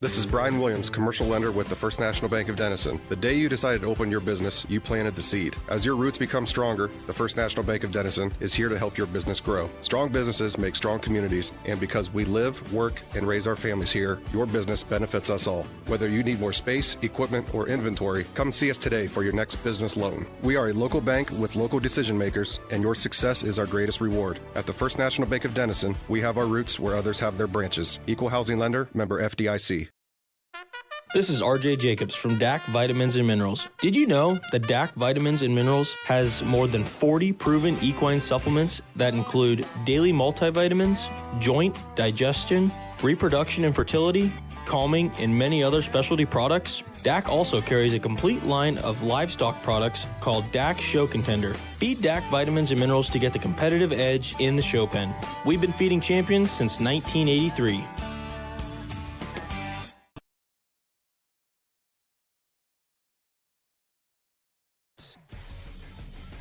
This is Brian Williams, commercial lender with the First National Bank of Denison. The day you decided to open your business, you planted the seed. As your roots become stronger, the First National Bank of Denison is here to help your business grow. Strong businesses make strong communities, and because we live, work, and raise our families here, your business benefits us all. Whether you need more space, equipment, or inventory, come see us today for your next business loan. We are a local bank with local decision makers, and your success is our greatest reward. At the First National Bank of Denison, we have our roots where others have their branches. Equal housing lender, member FDIC. This is RJ Jacobs from DAC Vitamins and Minerals. Did you know that DAC Vitamins and Minerals has more than 40 proven equine supplements that include daily multivitamins, joint, digestion, reproduction and fertility, calming, and many other specialty products? DAC also carries a complete line of livestock products called DAC Show Contender. Feed DAC Vitamins and Minerals to get the competitive edge in the show pen. We've been feeding champions since 1983.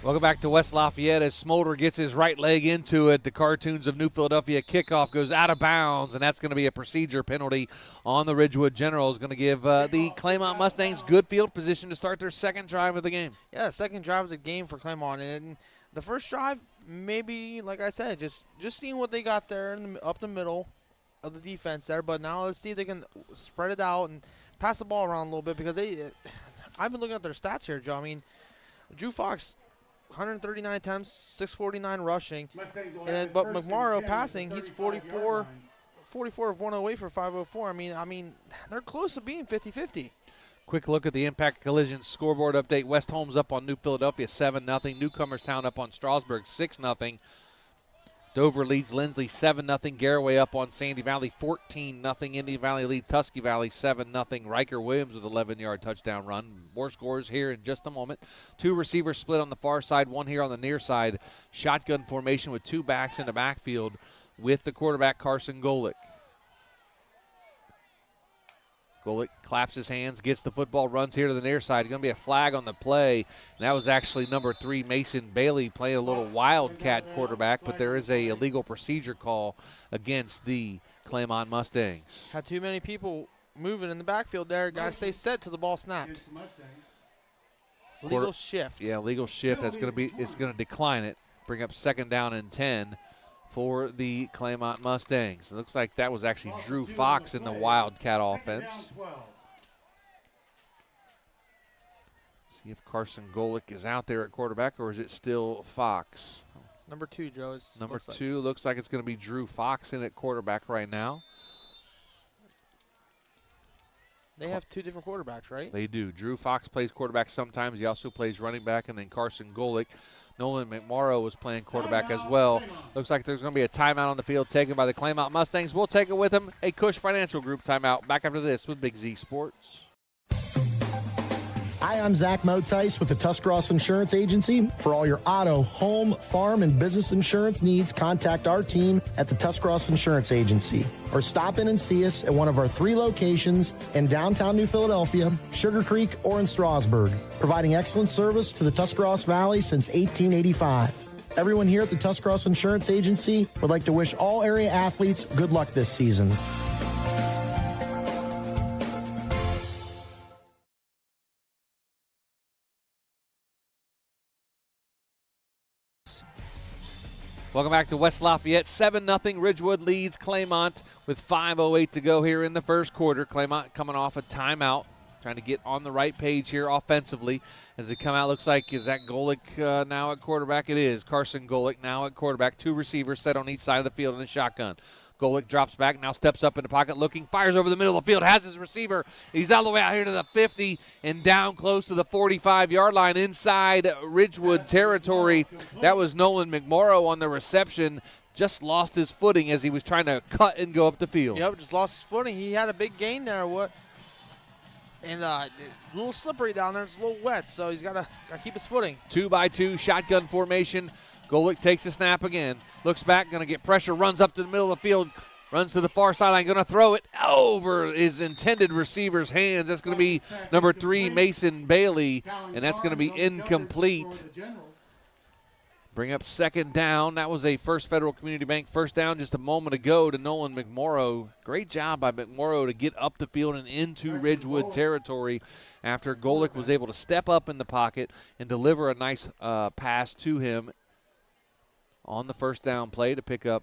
Welcome back to West Lafayette as Smolder gets his right leg into it. The cartoons of New Philadelphia kickoff goes out of bounds, and that's going to be a procedure penalty on the Ridgewood Generals. Going to give the Claymont Mustangs good field position to start their second drive of the game. Yeah, second drive of the game for Claymont. And the first drive, maybe, like I said, just seeing what they got there up the middle of the defense there. But now let's see if they can spread it out and pass the ball around a little bit because I've been looking at their stats here, Joe. I mean, Drew Fox, 139 attempts, 649 rushing, but McMorrow passing, he's 44 of 108 for 504. I mean, they're close to being 50-50. Quick look at the Impact Collision scoreboard update. West Holmes up on New Philadelphia 7-0. Newcomerstown up on Strasburg 6-0. Dover leads Lindsley 7-0. Garraway up on Sandy Valley 14-0. Indian Valley leads Tusky Valley 7-0. Riker Williams with 11-yard touchdown run. More scores here in just a moment. 2 receivers split on the far side, 1 here on the near side. Shotgun formation with 2 backs in the backfield with the quarterback Carson Golick. Golick claps his hands, gets the football, runs here to the near side. Going to be a flag on the play, and that was actually number 3, Mason Bailey, playing a little wildcat quarterback, but there is a illegal procedure call against the Claymont Mustangs. Had too many people moving in the backfield there. Got to stay set till the ball snapped. Legal shift. Yeah, legal shift. It's going to decline it. Bring up 2nd down and 10 for the Claymont Mustangs. It looks like that was actually Drew Fox in the Wildcat offense. See if Carson Golick is out there at quarterback, or is it still Fox? Number 2, Joe. Number 2 looks like it's going to be Drew Fox in at quarterback right now. They have 2 different quarterbacks, right? They do. Drew Fox plays quarterback sometimes. He also plays running back, and then Carson Golick. Nolan McMorrow was playing quarterback as well. Looks like there's going to be a timeout on the field taken by the Claymont Mustangs. We'll take it with them. A Cush Financial Group timeout. Back after this with Big Z Sports. Hi, I'm Zach Motice with the Tuscarawas Insurance Agency. For all your auto, home, farm, and business insurance needs, contact our team at the Tuscarawas Insurance Agency. Or stop in and see us at one of our 3 locations in downtown New Philadelphia, Sugar Creek, or in Strasburg, providing excellent service to the Tuscarawas Valley since 1885. Everyone here at the Tuscarawas Insurance Agency would like to wish all area athletes good luck this season. Welcome back to West Lafayette. 7-0 Ridgewood leads Claymont with 5:08 to go here in the first quarter. Claymont coming off a timeout, trying to get on the right page here offensively. As they come out, looks like, is that Golick now at quarterback? It is. Carson Golick now at quarterback. 2 receivers set on each side of the field in a shotgun. Golick drops back, now steps up in the pocket, looking, fires over the middle of the field, has his receiver. He's all the way out here to the 50 and down close to the 45-yard line inside Ridgewood territory. That was Nolan McMorrow on the reception. Just lost his footing as he was trying to cut and go up the field. Yep, just lost his footing. He had a big gain there. And a little slippery down there. It's a little wet, so he's got to keep his footing. 2-by-2 shotgun formation. Golick takes a snap again. Looks back, going to get pressure, runs up to the middle of the field, runs to the far sideline, going to throw it over his intended receiver's hands. That's going to be number 3, Mason Bailey, and that's going to be incomplete. Bring up 2nd down. That was a First Federal Community Bank first down just a moment ago to Nolan McMorrow. Great job by McMorrow to get up the field and into Ridgewood territory after Golick was able to step up in the pocket and deliver a nice pass to him on the first down play to pick up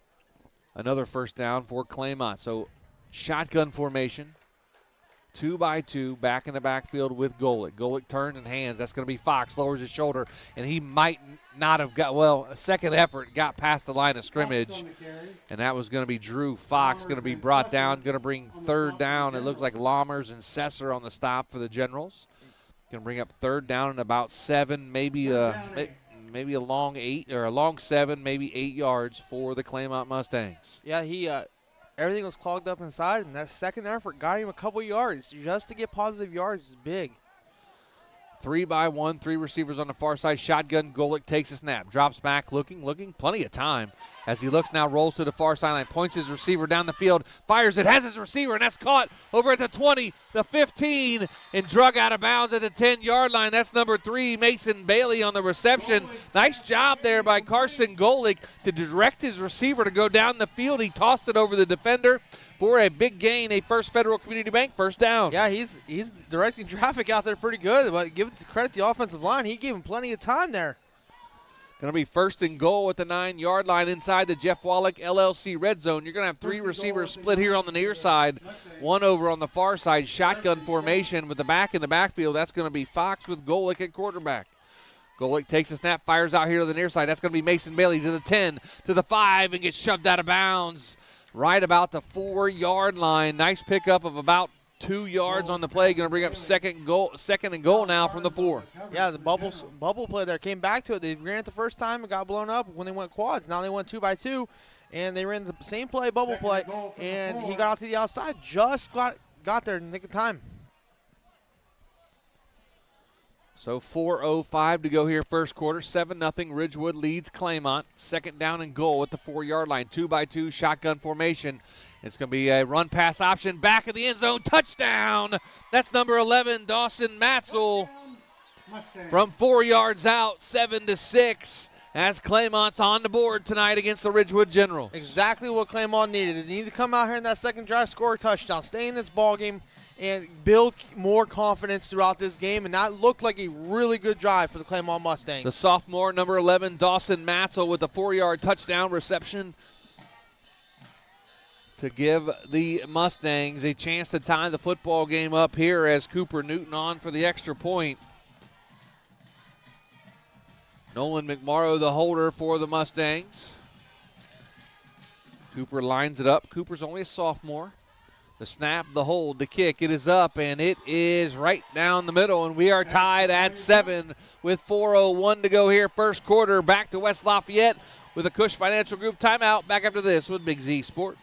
another first down for Claymont. So shotgun formation, 2-by-2, back in the backfield with Golick. Golick turned and hands. That's going to be Fox, lowers his shoulder, and he might not have got, well, a second effort, got past the line of scrimmage, and that was going to be Drew Fox, going to be brought down, going to bring 3rd down. It looks like Lammers and Sesser on the stop for the Generals. Going to bring up 3rd down and about 7, maybe a long 8 or a long 7, maybe 8 yards for the Claymont Mustangs. Yeah, everything was clogged up inside, and that second effort got him a couple yards. Just to get positive yards is big. 3-by-1, 3 receivers on the far side. Shotgun, Golick takes a snap. Drops back, looking, plenty of time. As he looks now, rolls to the far sideline, points his receiver down the field, fires it, has his receiver, and that's caught over at the 20, the 15, and drug out of bounds at the 10-yard line. That's number 3, Mason Bailey on the reception. Nice job there by Carson Golick to direct his receiver to go down the field. He tossed it over the defender for a big gain, a First Federal Community Bank first down. Yeah, he's directing traffic out there pretty good, but give it credit to the offensive line. He gave him plenty of time there. Going to be 1st and goal at the 9-yard line inside the Jeff Wallach LLC red zone. You're going to have 3 receivers split here on the near side, 1 over on the far side. Shotgun formation with the back in the backfield. That's going to be Fox with Golick at quarterback. Golick takes a snap, fires out here to the near side. That's going to be Mason Bailey to the 10, to the 5, and gets shoved out of bounds right about the 4-yard line. Nice pickup of about 2 yards on the play. Going to bring up 2nd and goal now from the 4. Yeah, the bubble play there. Came back to it. They ran it the first time and got blown up when they went quads. Now they went 2-by-2, and they ran the same play, bubble play, and he got out to the outside. Just got there in the nick of time. So 4:05 to go here first quarter. 7-0 Ridgewood leads Claymont. 2nd down and goal at the 4-yard line. 2-by-2 shotgun formation. It's going to be a run pass option. Back of the end zone. Touchdown. That's number 11, Dawson Matzel. From 4 yards out, 7-6. As Claymont's on the board tonight against the Ridgewood Generals. Exactly what Claymont needed. They need to come out here in that second drive, score a touchdown, stay in this ball game, and build more confidence throughout this game, and that looked like a really good drive for the Claymont Mustangs. The sophomore, number 11, Dawson Matzel, with a 4-yard touchdown reception to give the Mustangs a chance to tie the football game up here as Cooper Newton on for the extra point. Nolan McMorrow, the holder for the Mustangs. Cooper lines it up. Cooper's only a sophomore. The snap, the hold, the kick. It is up, and it is right down the middle, and we are tied at 7 with 4:01 to go here. First quarter, back to West Lafayette with a Cush Financial Group timeout. Back after this with Big Z Sports.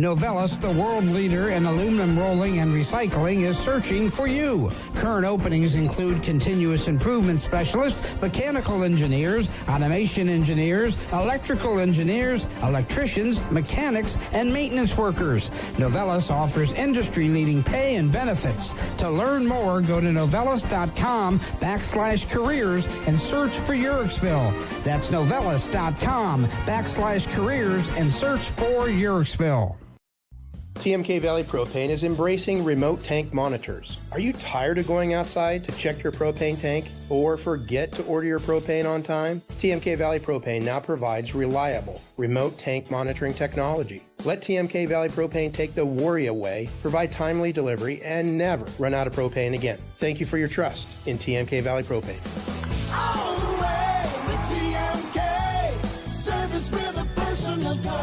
Novellus, the world leader in aluminum rolling and recycling, is searching for you. Current openings include continuous improvement specialists, mechanical engineers, automation engineers, electrical engineers, electricians, mechanics, and maintenance workers. Novellus offers industry-leading pay and benefits. To learn more, go to novellus.com/careers and search for Eurexville. That's novellus.com/careers and search for Eurexville. TMK Valley Propane is embracing remote tank monitors. Are you tired of going outside to check your propane tank or forget to order your propane on time? TMK Valley Propane now provides reliable remote tank monitoring technology. Let TMK Valley Propane take the worry away, provide timely delivery, and never run out of propane again. Thank you for your trust in TMK Valley Propane. All the way with TMK, service with a personal touch.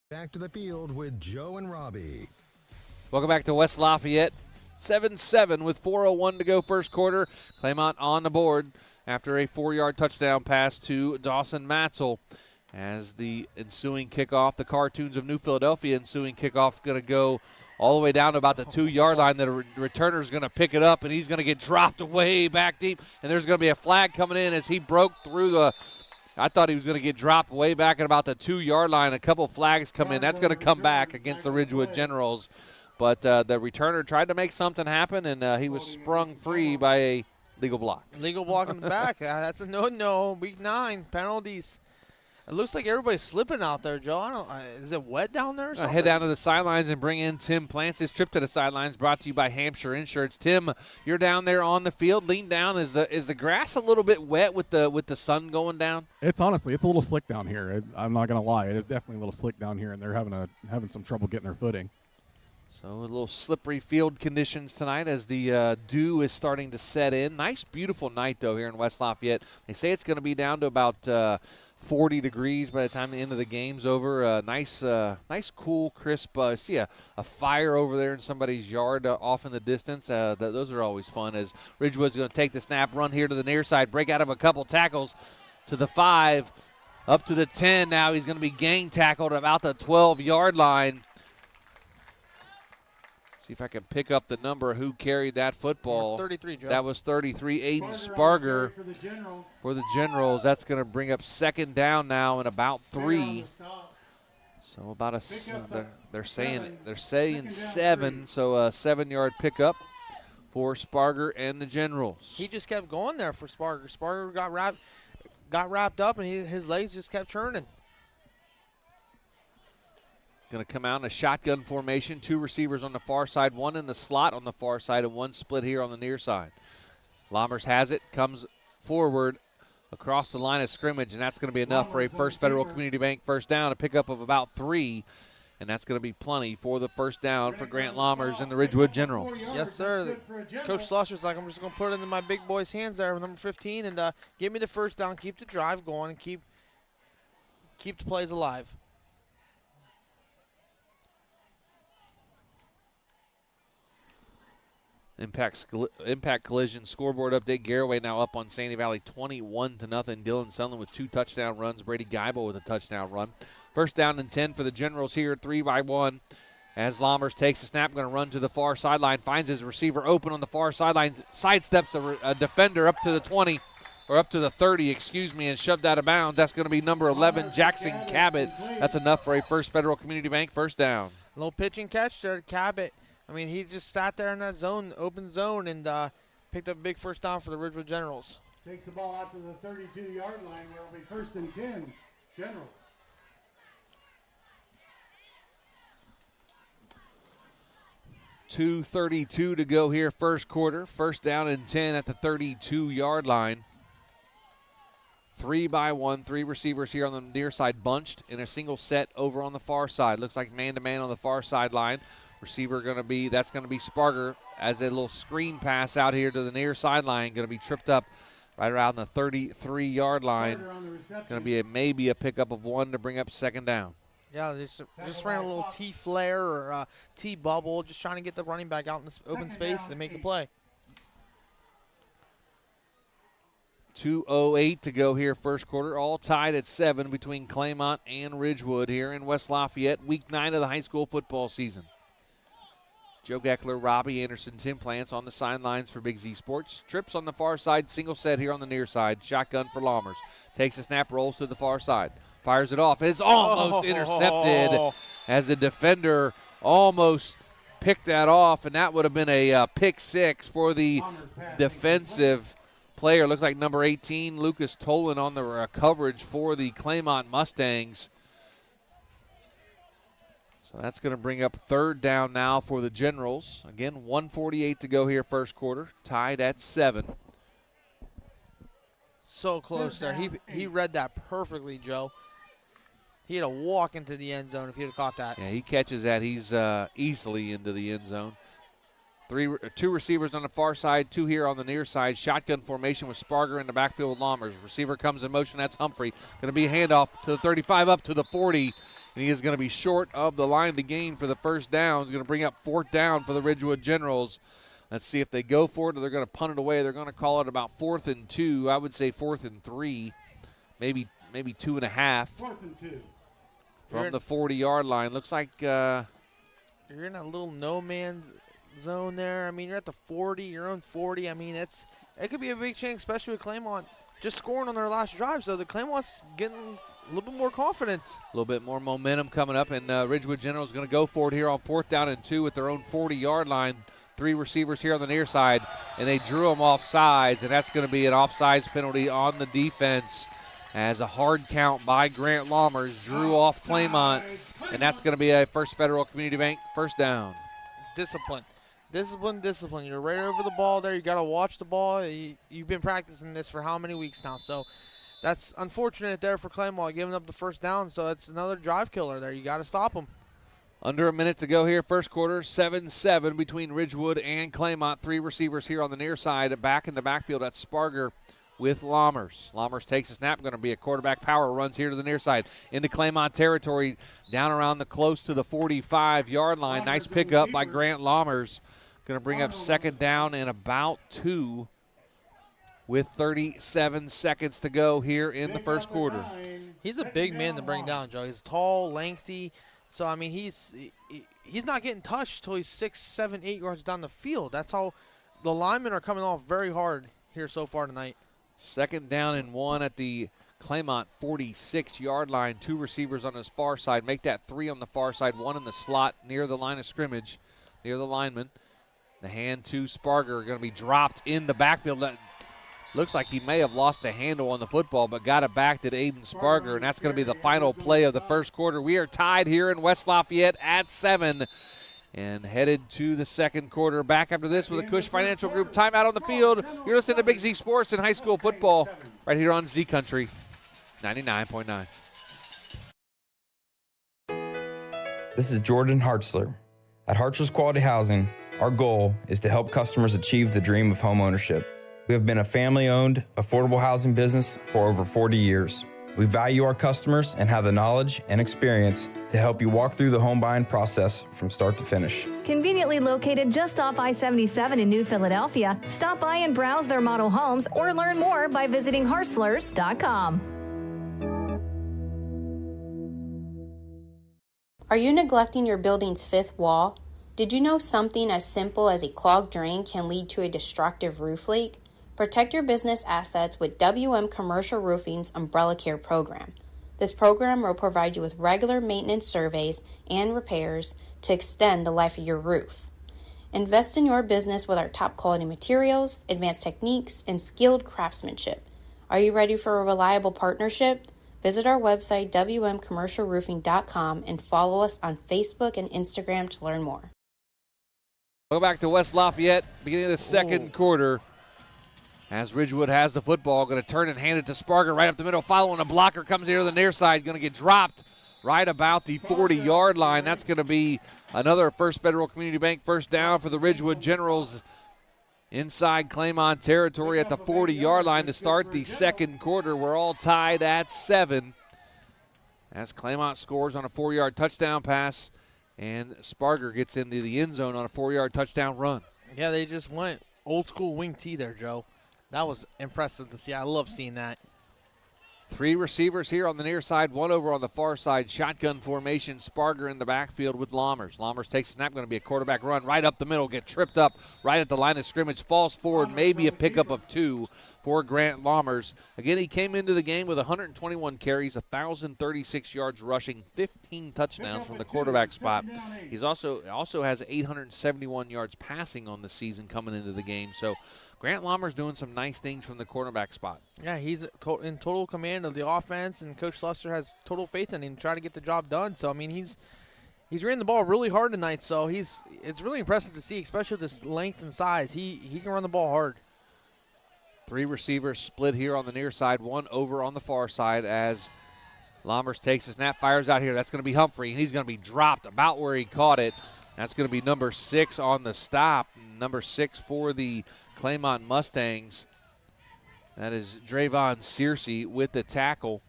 Back to the field with Joe and Robbie. Welcome back to West Lafayette. 7-7 with 4:01 to go first quarter. Claymont on the board after a 4-yard touchdown pass to Dawson Matzel. As the ensuing kickoff, the Cartoons of New Philadelphia ensuing kickoff going to go all the way down to about the 2-yard line. The returner is going to pick it up, and he's going to get dropped way back deep. And there's going to be a flag coming in as he broke through the – I thought he was going to get dropped way back at about the 2-yard line. A couple flags come in. That's going to come back against the Ridgewood Generals. But the returner tried to make something happen, and he was sprung free by a legal block. Legal block in the back. That's a no. Week 9, penalties. It looks like everybody's slipping out there, Joe. I don't. Is it wet down there or something? Head down to the sidelines and bring in Tim Plants. This trip to the sidelines brought to you by Hampshire Insurance. Tim, you're down there on the field. Lean down. Is the grass a little bit wet with the sun going down? It's a little slick down here. I'm not gonna lie. It is definitely a little slick down here, and they're having some trouble getting their footing. So a little slippery field conditions tonight as the dew is starting to set in. Nice, beautiful night though here in West Lafayette. They say it's going to be down to about 40 degrees by the time the end of the game's over. Nice, cool, crisp. See a fire over there in somebody's yard off in the distance. Those are always fun as Ridgewood's going to take the snap, run here to the near side, break out of a couple tackles to the 5, up to the 10. Now he's going to be gang tackled at about the 12-yard line. See if I can pick up the number who carried that football. 33, Joe. That was 33, Aiden Sparger for the Generals. That's going to bring up second down now in about 3. So about they're saying 7. So a 7-yard pickup for Sparger and the Generals. He just kept going there for Sparger. Sparger got wrapped up, and his legs just kept churning. Going to come out in a shotgun formation. 2 receivers on the far side, 1 in the slot on the far side, and 1 split here on the near side. Lammers has it, comes forward across the line of scrimmage, and that's going to be enough for a First Federal Community Bank first down, a pickup of about 3. And that's going to be plenty for the first down for Grant Lammers and the Ridgewood General. Yes, sir. Coach Slusher's like, I'm just going to put it in my big boy's hands there with number 15 and give me the first down, keep the drive going, and keep the plays alive. Impact collision scoreboard update. Garraway now up on Sandy Valley 21-0. Dylan Sunland with 2 touchdown runs. Brady Geibel with a touchdown run. First down and 10 for the Generals here, 3-1. As Lammers takes the snap, going to run to the far sideline, finds his receiver open on the far sideline, sidesteps a defender up to the 20, or up to the 30, and shoved out of bounds. That's going to be number 11, Jackson Cabot. That's enough for a First Federal Community Bank first down. A little pitch and catch there, Cabot. I mean, he just sat there in that zone, open zone, and picked up a big first down for the Ridgewood Generals. Takes the ball out to the 32-yard line where it'll be 1st and 10. General. 2:32 to go here, first quarter. First down and 10 at the 32-yard line. 3-by-1, 3 receivers here on the near side bunched in a single set over on the far side. Looks like man-to-man on the far sideline. Receiver that's going to be Sparger as a little screen pass out here to the near sideline. Going to be tripped up right around the 33-yard line. Going to be maybe a pickup of 1 to bring up second down. Yeah, just ran a little T-flare or T-bubble, just trying to get the running back out in this open space to make the play. 2:08 to go here, first quarter. All tied at 7 between Claymont and Ridgewood here in West Lafayette, week 9 of the high school football season. Joe Geckler, Robbie Anderson, Tim Plants on the sidelines for Big Z Sports. Trips on the far side, single set here on the near side. Shotgun for Laumers. Takes a snap, rolls to the far side. Fires it off. It's almost intercepted as the defender almost picked that off, and that would have been a pick 6 for the defensive player. Looks like number 18, Lucas Tolan, on the coverage for the Claymont Mustangs. So that's going to bring up third down now for the Generals. Again, 1:48 to go here, first quarter. Tied at 7. So close there. He read that perfectly, Joe. He had to walk into the end zone if he had caught that. Yeah, he catches that. He's easily into the end zone. 2 receivers on the far side, 2 here on the near side. Shotgun formation with Sparger in the backfield with Laumers. Receiver comes in motion. That's Humphrey. Going to be a handoff to the 35 up to the 40. And he is going to be short of the line to gain for the first down. He's going to bring up 4th down for the Ridgewood Generals. Let's see if they go for it or they're going to punt it away. They're going to call it about 4th and 2. I would say 4th and 3, maybe 2.5. 4th and 2. From the 40-yard line. Looks like you're in a little no-man's zone there. I mean, you're at the 40, your own 40. I mean, it could be a big change, especially with Claymont just scoring on their last drive. So the Claymont's getting a little bit more confidence. A little bit more momentum coming up, and Ridgewood General is going to go for it here on 4th down and 2 at their own 40-yard line. 3 receivers here on the near side, and they drew them off sides, and that's going to be an offsides penalty on the defense as a hard count by Grant Laumers drew off Claymont, and that's going to be a First Federal Community Bank first down. Discipline. You're right over the ball there. You got to watch the ball. You've been practicing this for how many weeks now? So that's unfortunate there for Claymont, giving up the first down. So it's another drive killer there. You got to stop them. Under a minute to go here, first quarter, 7-7 between Ridgewood and Claymont. 3 receivers here on the near side. Back in the backfield, that's Sparger with Laumers. Laumers takes a snap. Going to be a quarterback power. Runs here to the near side into Claymont territory, down around close to the 45-yard line. Nice pickup by Grant Laumers. Going to bring up second down and about 2 with 37 seconds to go here in the first quarter. He's a big man to bring down, Joe. He's tall, lengthy. So, I mean, he's not getting touched until he's 6, 7, 8 yards down the field. That's how the linemen are coming off very hard here so far tonight. Second down and 1 at the Claymont 46-yard line. 2 receivers on his far side. Make that 3 on the far side, 1 in the slot near the line of scrimmage, near the lineman. The hand to Sparger going to be dropped in the backfield. That looks like he may have lost the handle on the football, but got it back to Aiden Sparger, and that's going to be the final play of the first quarter. We are tied here in West Lafayette at 7 and headed to the second quarter. Back after this with a Cush Financial Group timeout on the field. You're listening to Big Z Sports and high school football right here on Z Country 99.9. This is Jordan Hartzler. At Hartzler's Quality Housing, our goal is to help customers achieve the dream of home ownership. We have been a family-owned, affordable housing business for over 40 years. We value our customers and have the knowledge and experience to help you walk through the home buying process from start to finish. Conveniently located just off I-77 in New Philadelphia, stop by and browse their model homes or learn more by visiting Hartzlers.com. Are you neglecting your building's 5th wall? Did you know something as simple as a clogged drain can lead to a destructive roof leak? Protect your business assets with WM Commercial Roofing's Umbrella Care program. This program will provide you with regular maintenance surveys and repairs to extend the life of your roof. Invest in your business with our top quality materials, advanced techniques, and skilled craftsmanship. Are you ready for a reliable partnership? Visit our website, wmcommercialroofing.com, and follow us on Facebook and Instagram to learn more. Go back to West Lafayette, beginning of the second quarter. As Ridgewood has the football, going to turn and hand it to Sparger right up the middle, following a blocker, comes here to the near side, going to get dropped right about the 40-yard line. That's going to be another First Federal Community Bank first down for the Ridgewood Generals inside Claymont territory at the 40-yard line to start the second quarter. We're all tied at 7 as Claymont scores on a 4-yard touchdown pass, and Sparger gets into the end zone on a 4-yard touchdown run. Yeah, they just went old school wing T there, Joe. That was impressive to see. I love seeing that. 3 receivers here on the near side, 1 over on the far side. Shotgun formation, Sparger in the backfield with Lammers. Lammers takes a snap, going to be a quarterback run right up the middle, get tripped up right at the line of scrimmage, falls forward, maybe a pickup of 2 for Grant Lammers. Again, he came into the game with 121 carries, 1,036 yards rushing, 15 touchdowns from the quarterback spot. He's also has 871 yards passing on the season coming into the game. So Grant Lammers doing some nice things from the cornerback spot. Yeah, he's in total command of the offense, and Coach Lester has total faith in him to try to get the job done. So, I mean, he's ran the ball really hard tonight, so it's really impressive to see, especially with this length and size. He can run the ball hard. 3 receivers split here on the near side, 1 over on the far side as Lammers takes a snap, fires out here. That's going to be Humphrey, and he's going to be dropped about where he caught it. That's going to be number 6 on the stop, number 6 for the Claymont Mustangs. That is Drayvon Searcy with the tackle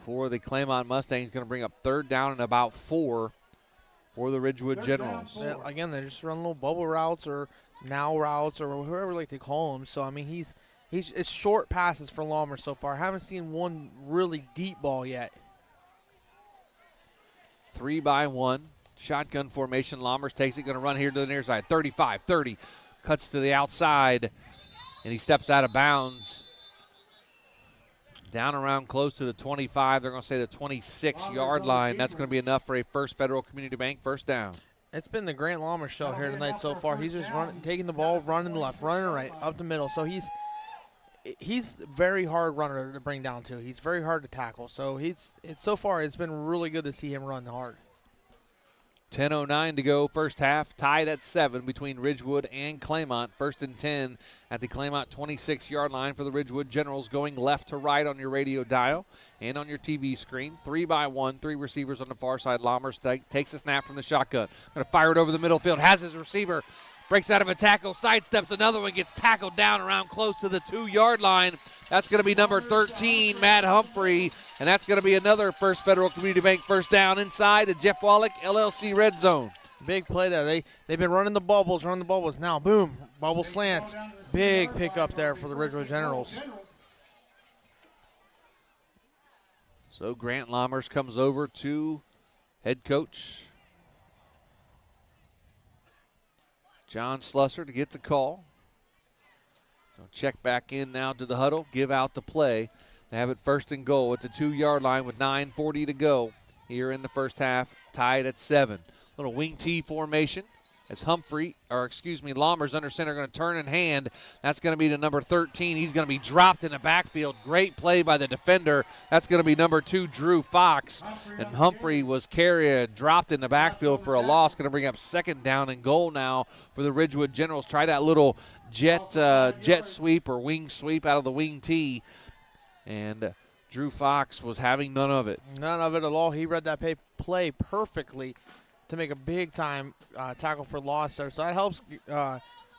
for the Claymont Mustangs. Going to bring up 3rd down and about 4 for the Ridgewood Generals. Yeah, again, they just run little bubble routes or now routes or whoever like they call them. So, I mean, it's short passes for Lammers so far. I haven't seen one really deep ball yet. 3-by-1. Shotgun formation. Lammers takes it, going to run here to the near side. 35, 30. Cuts to the outside, and he steps out of bounds. Down around close to the 25. They're going to say the 26-yard line. That's going to be enough for a First Federal Community Bank first down. It's been the Grant Lammers show here tonight so far. He's just taking the ball, running left, running right, up the middle. So he's a very hard runner to bring down to. He's very hard to tackle. So so far it's been really good to see him run hard. 10:09 to go, first half, tied at 7 between Ridgewood and Claymont. 1st and 10 at the Claymont 26-yard line for the Ridgewood Generals, going left to right on your radio dial and on your TV screen. 3-by-1, 3 receivers on the far side. Lammers takes a snap from the shotgun. Going to fire it over the middle field, has his receiver, breaks out of a tackle, sidesteps another one, gets tackled down around close to the 2-yard line. That's going to be number 13, Matt Humphrey, and that's going to be another First Federal Community Bank first down inside the Jeff Wallach LLC red zone. Big play there. They've been running the bubbles. Now, boom, bubble slants. Big pickup there for the Ridgewood Generals. So Grant Lammers comes over to head coach John Slusser to get the call. So check back in now to the huddle, give out the play. They have it 1st and goal at the 2-yard line with 9:40 to go here in the first half, tied at 7. Little wing T formation as Lammers under center, going to turn and hand. That's going to be to number 13. He's going to be dropped in the backfield. Great play by the defender. That's going to be number 2, Drew Fox. And Humphrey was dropped in the backfield for a loss. Going to bring up 2nd down and goal now for the Ridgewood Generals. Try that little jet sweep or wing sweep out of the wing T. And Drew Fox was having none of it. None of it at all. He read that play perfectly to make a big-time tackle for loss there. So that helps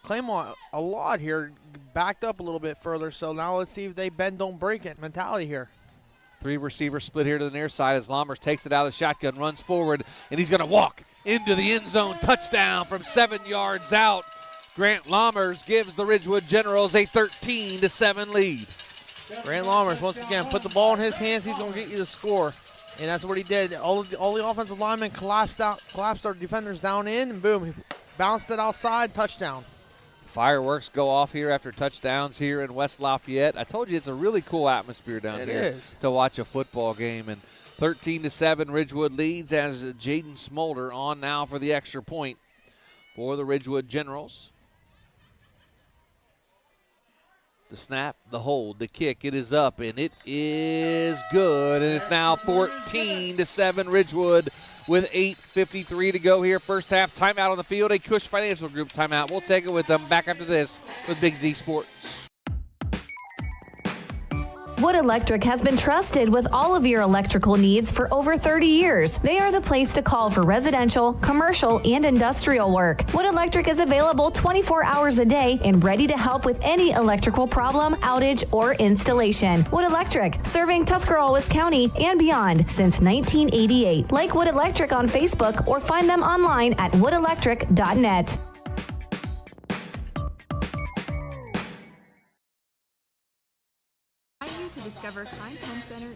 Claymont a lot here, backed up a little bit further. So now let's see if they bend, don't break it mentality here. 3 receivers split here to the near side as Lammers takes it out of the shotgun, runs forward, and he's going to walk into the end zone. Touchdown from 7 yards out. Grant Lammers gives the Ridgewood Generals a 13-7 lead. Grant Lammers, once again, put the ball in his hands. He's going to get you the score. And that's what he did. All the offensive linemen collapsed our defenders down in, and boom, he bounced it outside, touchdown. Fireworks go off here after touchdowns here in West Lafayette. I told you it's a really cool atmosphere down here to watch a football game. And 13-7, Ridgewood leads as Jaden Smolder on now for the extra point for the Ridgewood Generals. The snap, the hold, the kick, it is up, and it is good. And it's now 14-7 Ridgewood with 8:53 to go here. First half, timeout on the field, a Cush Financial Group timeout. We'll take it with them back after this with Big Z Sports. Wood Electric has been trusted with all of your electrical needs for over 30 years. They are the place to call for residential, commercial, and industrial work. Wood Electric is available 24 hours a day and ready to help with any electrical problem, outage, or installation. Wood Electric, serving Tuscarawas County and beyond since 1988. Like Wood Electric on Facebook or find them online at woodelectric.net. To discover Klein Home Center in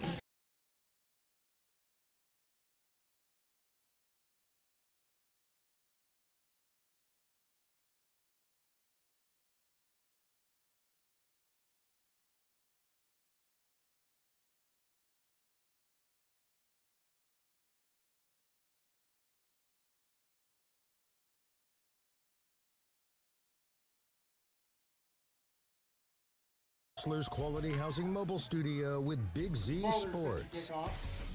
Quality Housing Mobile Studio with Big Z Sports.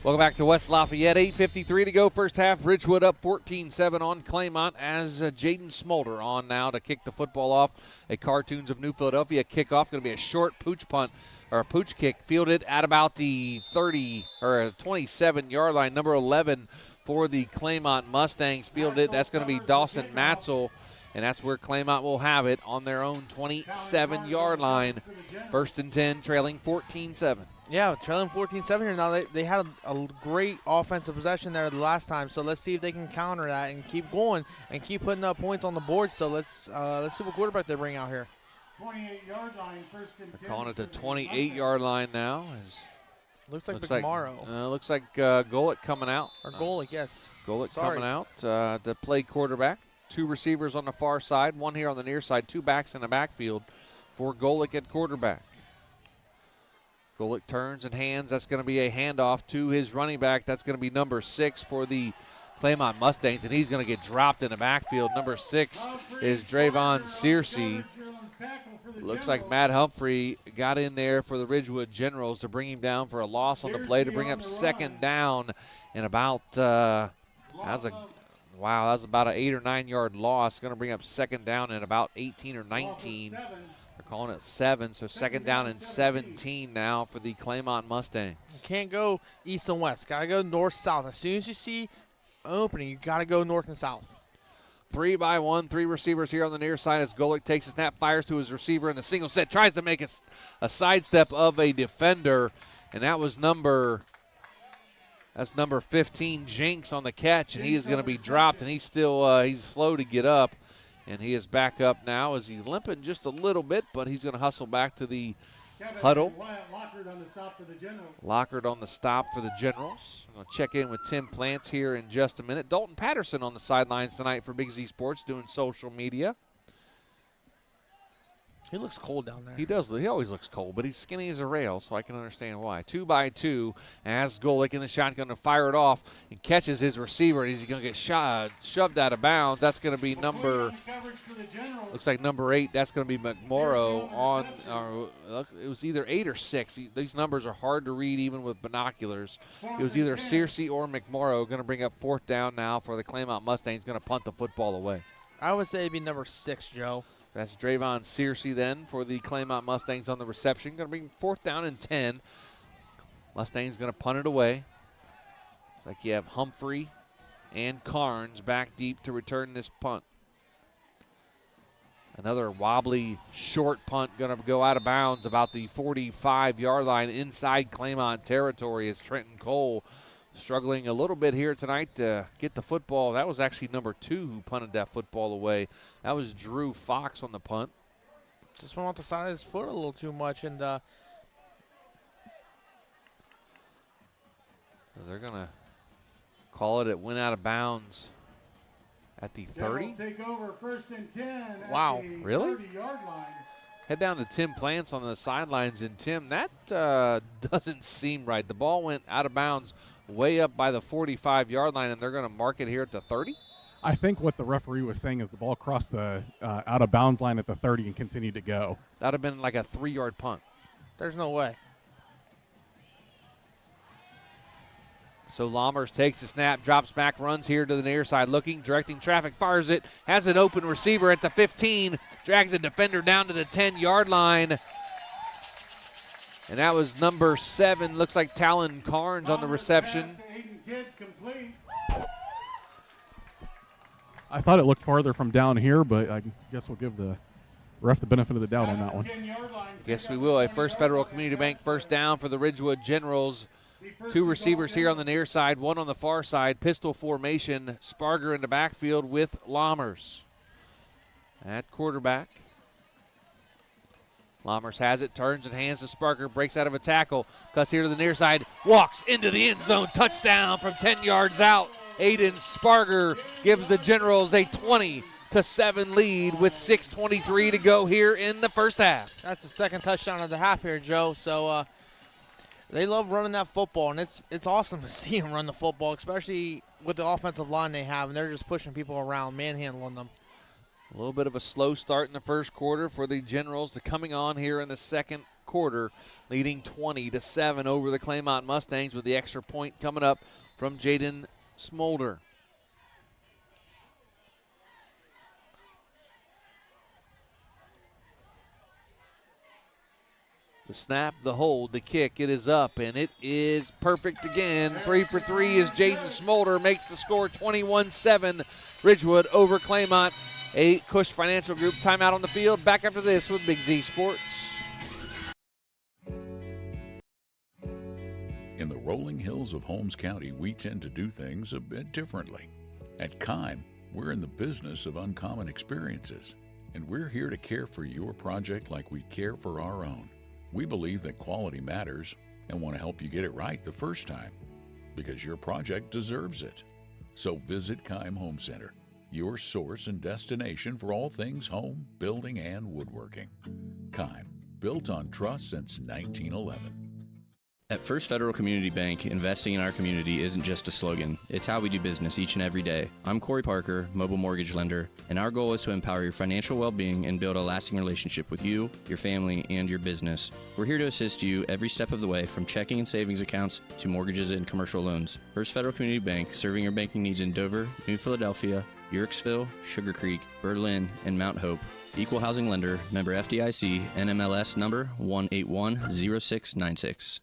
Welcome back to West Lafayette. 8:53 to go. First half. Ridgewood up 14-7 on Claymont as Jaden Smolder on now to kick the football off. A Cartoons of New Philadelphia kickoff. Going to be a short pooch punt or a pooch kick fielded at about the 30 or 27-yard line. Number 11 for the Claymont Mustangs fielded. That's going to be Dawson Matzel. And that's where Claymont will have it on their own 27-yard line. First and 10, trailing 14-7. Yeah, trailing 14-7 here. Now they had a great offensive possession there the last time, so let's see if they can counter that and keep going and keep putting up points on the board. So let's see what quarterback they bring out here. 28-yard line, first and 10. They're calling it the 28-yard line now. Looks like McMorrow. Looks like Golick coming out. Or Golick, yes. Golick coming out to play quarterback. Two receivers on the far side, one here on the near side, two backs in the backfield for Golick at quarterback. Golick turns and hands. That's going to be a handoff to his running back. That's going to be number 6 for the Claymont Mustangs, and he's going to get dropped in the backfield. Number 6 is Drayvon Searcy. Looks like Matt Humphrey got in there for the Ridgewood Generals to bring him down for a loss on the play to bring up second down and about Wow, that's about an 8 or 9 yard loss. Going to bring up second down at about 18 or 19. They're calling it 7, so second down and 17 now for the Claymont Mustangs. You can't go east and west. Got to go north-south. As soon as you see an opening, you got to go north and south. 3-by-1, 3 receivers here on the near side as Golick takes a snap, fires to his receiver in the single set, tries to make a sidestep of a defender, and that was number 15, Jinx, on the catch, and he is going to be dropped, and he's still he's slow to get up, and he is back up now as he's limping just a little bit, but he's going to hustle back to the huddle. Lockard on the stop for the Generals. Lockard on the stop for the Generals. I'm going to check in with Tim Plants here in just a minute. Dalton Patterson on the sidelines tonight for Big Z Sports doing social media. He looks cold down there. He does. He always looks cold, but he's skinny as a rail, so I can understand why. 2-by-2 as Golick in the shotgun to fire it off and catches his receiver. He's going to get shoved out of bounds. That's going to be looks like number 8. That's going to be McMorrow on. It was either 8 or 6. These numbers are hard to read even with binoculars. It was either Searcy or McMorrow. Going to bring up fourth down now for the Claymont Mustangs. Going to punt the football away. I would say it'd be number 6, Joe. That's Drayvon Searcy then for the Claymont Mustangs on the reception. Going to bring fourth down and 10. Mustangs going to punt it away. Looks like you have Humphrey and Carnes back deep to return this punt. Another wobbly short punt going to go out of bounds about the 45-yard line inside Claymont territory as Trenton Cole struggling a little bit here tonight to get the football. That was actually number 2 who punted that football away. That was Drew Fox on the punt. Just went off the side of his foot a little too much, and they're going to call it. It went out of bounds at the 30. Take over first and 10. Wow, really? 30-yard line. Head down to Tim Plants on the sidelines, and Tim, that doesn't seem right. The ball went out of bounds way up by the 45-yard line, and they're going to mark it here at the 30? I think what the referee was saying is the ball crossed the out of bounds line at the 30 and continued to go. That would have been like a 3-yard punt. There's no way. So Lammers takes the snap, drops back, runs here to the near side, looking, directing traffic, fires it, has an open receiver at the 15, drags a defender down to the 10-yard line. And that was number 7, looks like Talon Carnes on the reception. I thought it looked farther from down here, but I guess we'll give the ref the benefit of the doubt on that one. Guess we will. A First Federal Community Bank first down for the Ridgewood Generals. 2 receivers here on the near side, 1 on the far side. Pistol formation. Sparger in the backfield with Lammers. At quarterback. Lammers has it, turns and hands to Sparger, breaks out of a tackle, cuts here to the near side, walks into the end zone, touchdown from 10 yards out. Aiden Sparger gives the Generals a 20-7 lead with 6:23 to go here in the first half. That's the second touchdown of the half here, Joe. So they love running that football, and it's awesome to see them run the football, especially with the offensive line they have, and they're just pushing people around, manhandling them. A little bit of a slow start in the first quarter for the Generals. Coming on here in the second quarter, leading 20-7 over the Claymont Mustangs with the extra point coming up from Jaden Smolder. The snap, the hold, the kick, it is up, and it is perfect again. 3 for 3 as Jaden Smolder makes the score 21-7. Ridgewood over Claymont. A Cush Financial Group timeout on the field. Back after this with Big Z Sports. In the rolling hills of Holmes County, we tend to do things a bit differently. At Kime, we're in the business of uncommon experiences, and we're here to care for your project like we care for our own. We believe that quality matters and want to help you get it right the first time, because your project deserves it. So visit Kime Home Center, your source and destination for all things home, building, and woodworking. Kime, built on trust since 1911. At First Federal Community Bank, investing in our community isn't just a slogan. It's how we do business each and every day. I'm Corey Parker, mobile mortgage lender, and our goal is to empower your financial well-being and build a lasting relationship with you, your family, and your business. We're here to assist you every step of the way, from checking and savings accounts to mortgages and commercial loans. First Federal Community Bank, serving your banking needs in Dover, New Philadelphia, Yorksville, Sugar Creek, Berlin, and Mount Hope. Equal housing lender, member FDIC, NMLS number 1810696.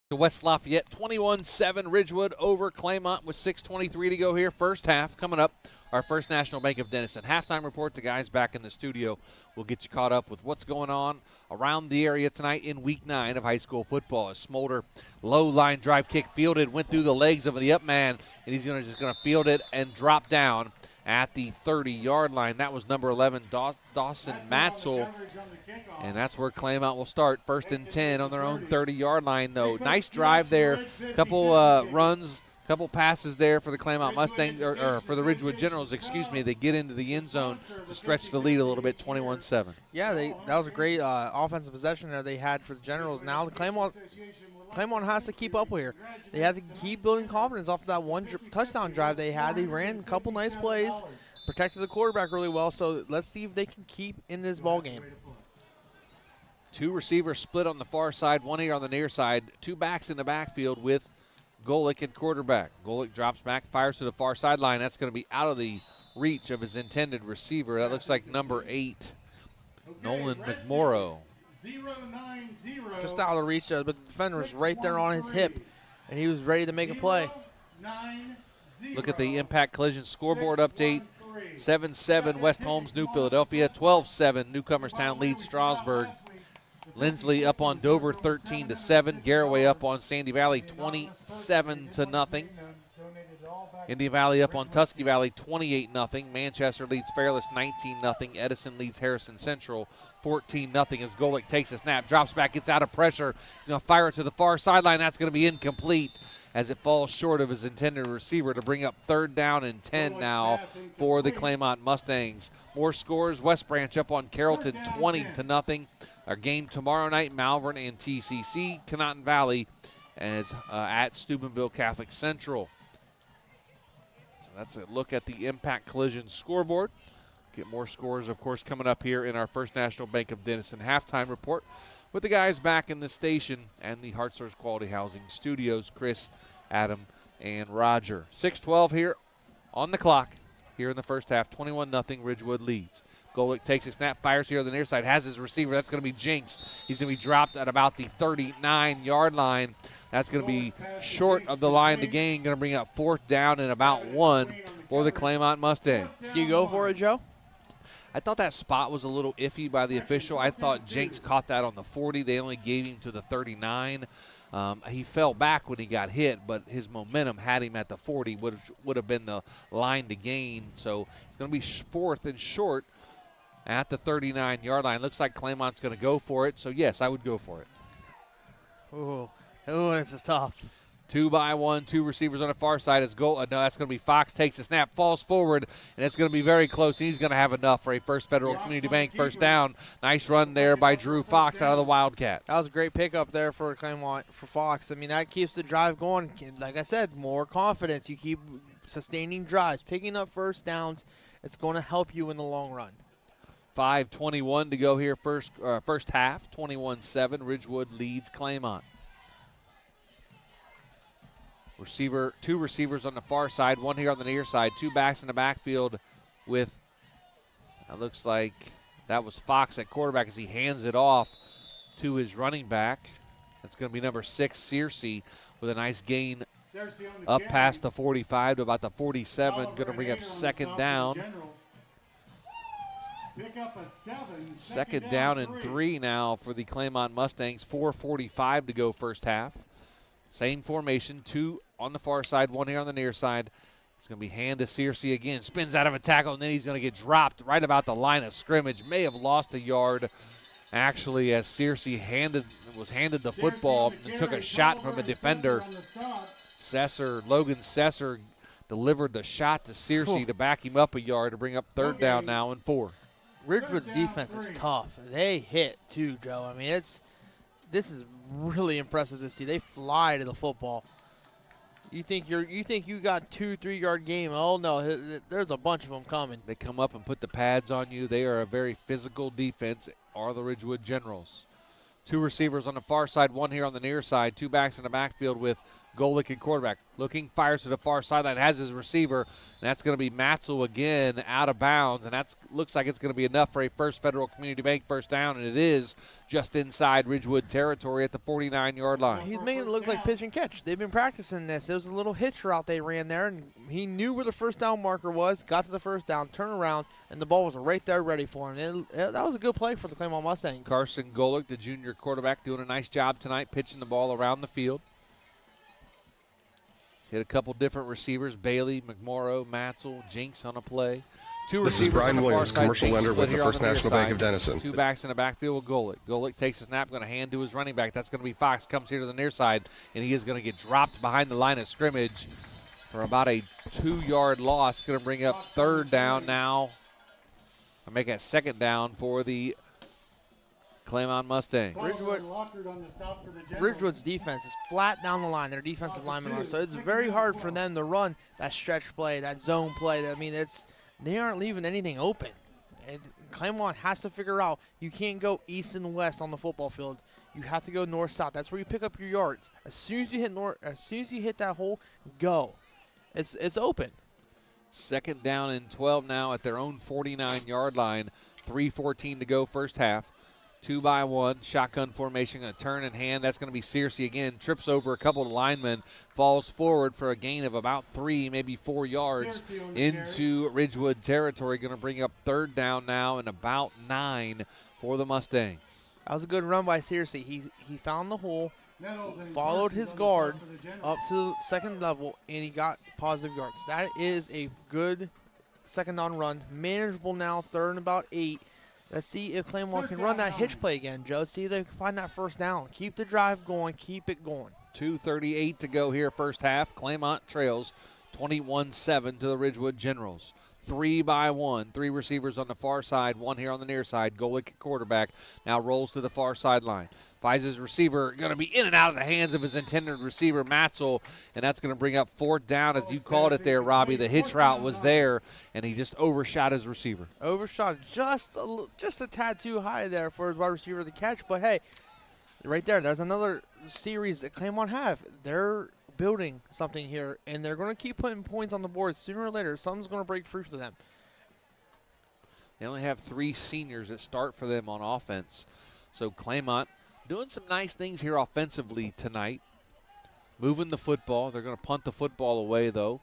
To West Lafayette, 21-7 Ridgewood over Claymont with 6:23 to go here. First half coming up. Our First National Bank of Denison halftime report. The guys back in the studio will get you caught up with what's going on around the area tonight in Week 9 of high school football. As Smolder, low line drive kick fielded, went through the legs of the up man, and he's just going to field it and drop down at the 30-yard line. That was number 11, Dawson Matzel. And that's where Claymont will start. 1st and 10 on their own 30-yard line, though. Nice drive there. Couple runs, couple passes there for the Claymont Mustangs, or for the Ridgewood Generals, excuse me. They get into the end zone to stretch the lead a little bit, 21-7. Yeah, that was a great offensive possession there they had for the Generals. Now the Claymont has to keep up here. They have to keep building confidence off of that one touchdown drive they had. They ran a couple nice plays, protected the quarterback really well, so let's see if they can keep in this ball game. 2 receivers split on the far side, 1 here on the near side. 2 backs in the backfield with Golick at quarterback. Golick drops back, fires to the far sideline. That's going to be out of the reach of his intended receiver. That looks like number 8, Nolan McMorrow. Just out of the reach, but the defender was right there on his hip, and he was ready to make a play. Look at the impact collision scoreboard update. 7-7 West Holmes, New Philadelphia. 12-7 Newcomerstown leads Strasburg. Lindsley up on Dover 13-7. Garraway up on Sandy Valley 27-0. Indian Valley up on Tusky Valley 28-0. Manchester leads Fairless 19-0. Edison leads Harrison Central 14-0 as Golick takes a snap, drops back, gets out of pressure. He's going to fire it to the far sideline. That's going to be incomplete as it falls short of his intended receiver to bring up 3rd down and 10 now for the Claymont Mustangs. More scores. West Branch up on Carrollton 20-0. Our game tomorrow night, Malvern and TCC. Conotton Valley as at Steubenville Catholic Central. So that's a look at the Impact Collision scoreboard. Get more scores, of course, coming up here in our First National Bank of Denison halftime report with the guys back in the station and the Hartzler's Quality Housing Studios, Chris, Adam, and Roger. 6:12 here on the clock here in the first half. 21-0 Ridgewood leads. Golick takes a snap, fires here on the near side, has his receiver. That's going to be Jinks. He's going to be dropped at about the 39-yard line. That's going to be short of the line to gain. Going to bring up 4th down and about 1 for the Claymont Mustangs. Do you go for it, Joe? I thought that spot was a little iffy by the official. I thought Jinks caught that on the 40. They only gave him to the 39. He fell back when he got hit, but his momentum had him at the 40, would have been the line to gain. So it's going to be 4th and short at the 39-yard line. Looks like Claymont's going to go for it. So, yes, I would go for it. Oh, this is tough. 2-by-1, 2 receivers on the far side. As goal. No, that's going to be Fox. Takes the snap, falls forward, and it's going to be very close. He's going to have enough for a First Federal Community Bank first down. Nice run there by Drew Fox out of the Wildcat. That was a great pickup there for Claymont, for Fox. I mean, that keeps the drive going. Like I said, more confidence. You keep sustaining drives, picking up first downs. It's going to help you in the long run. 5:21 to go here first half. 21-7. Ridgewood leads Claymont. Two receivers on the far side, one here on the near side, 2 backs in the backfield with, that looks like that was Fox at quarterback as he hands it off to his running back. That's going to be number 6, Searcy, with a nice gain up past the 45 to about the 47. Going to bring up 2nd down. Second down and 3 now for the Claymont Mustangs. 4:45 to go first half. Same formation, 2 on the far side, 1 here on the near side. It's going to be hand to Searcy again. Spins out of a tackle, and then he's going to get dropped right about the line of scrimmage. May have lost a yard, actually, as Searcy was handed the football and took a shot from a defender. Logan Sesser delivered the shot to Searcy to back him up a yard to bring up 3rd down now and 4. Ridgewood's defense is tough. They hit too, Joe. I mean, this is really impressive to see. They fly to the football. You think you got 2-3 yard game? Oh no, there's a bunch of them coming. They come up and put the pads on you. They are a very physical defense. Are the Ridgewood Generals? 2 receivers on the far side, 1 here on the near side. 2 backs in the backfield with Golick and quarterback. Looking, fires to the far sideline, has his receiver, and that's going to be Matzel again out of bounds, and that looks like it's going to be enough for a First Federal Community Bank first down, and it is just inside Ridgewood territory at the 49-yard line. He's making it look like pitch and catch. They've been practicing this. It was a little hitch route they ran there, and he knew where the first down marker was, got to the first down, turned around, and the ball was right there ready for him. That was a good play for the Claymont Mustangs. Carson Golick, the junior quarterback, doing a nice job tonight, pitching the ball around the field. He's hit a couple different receivers, Bailey, McMorrow, Matzel, Jinks on a play. 2 This is Brian Williams, commercial lender with the First National Bank of Denison. 2 backs in the backfield with Golick. Golick takes a snap, going to hand to his running back. That's going to be Fox, comes here to the near side, and he is going to get dropped behind the line of scrimmage for about a 2-yard loss. Going to bring up 3rd down now. I'll make that 2nd down for the Claymont Mustangs. Ridgewood's defense is flat down the line. Their defensive linemen are. So it's very hard for them to run that stretch play, that zone play. I mean, they aren't leaving anything open. And Claymont has to figure out you can't go east and west on the football field. You have to go north-south. That's where you pick up your yards. As soon as you hit that hole, go. It's open. 2nd down and 12 now at their own 49-yard line. 3:14 to go first half. 2-by-1, shotgun formation, going to turn and hand. That's going to be Searcy again. Trips over a couple of linemen, falls forward for a gain of about 3, maybe 4 yards into Ridgewood territory. Going to bring up 3rd down now and about 9 for the Mustangs. That was a good run by Searcy. He found the hole, followed his guard up to the 2nd level, and he got positive yards. That is a good 2nd down run. Manageable now, 3rd and about 8. Let's see if Claymont can run that hitch play again, Joe. See if they can find that first down. Keep the drive going. Keep it going. 2:38 to go here first half. Claymont trails 21-7 to the Ridgewood Generals. 3-1. 3 receivers on the far side, 1 here on the near side. Golick quarterback now rolls to the far sideline. Finds his receiver, going to be in and out of the hands of his intended receiver, Matzel, and that's going to bring up 4th down, as you called it there, Robbie. The hitch route was there, and he just overshot his receiver. Overshot just a tad too high there for his wide receiver to catch, but hey, right there's another series that Claymont have. They're building something here, and they're going to keep putting points on the board. Sooner or later, something's going to break free for them. They only have 3 seniors that start for them on offense. So Claymont doing some nice things here offensively tonight. Moving the football. They're going to punt the football away, though.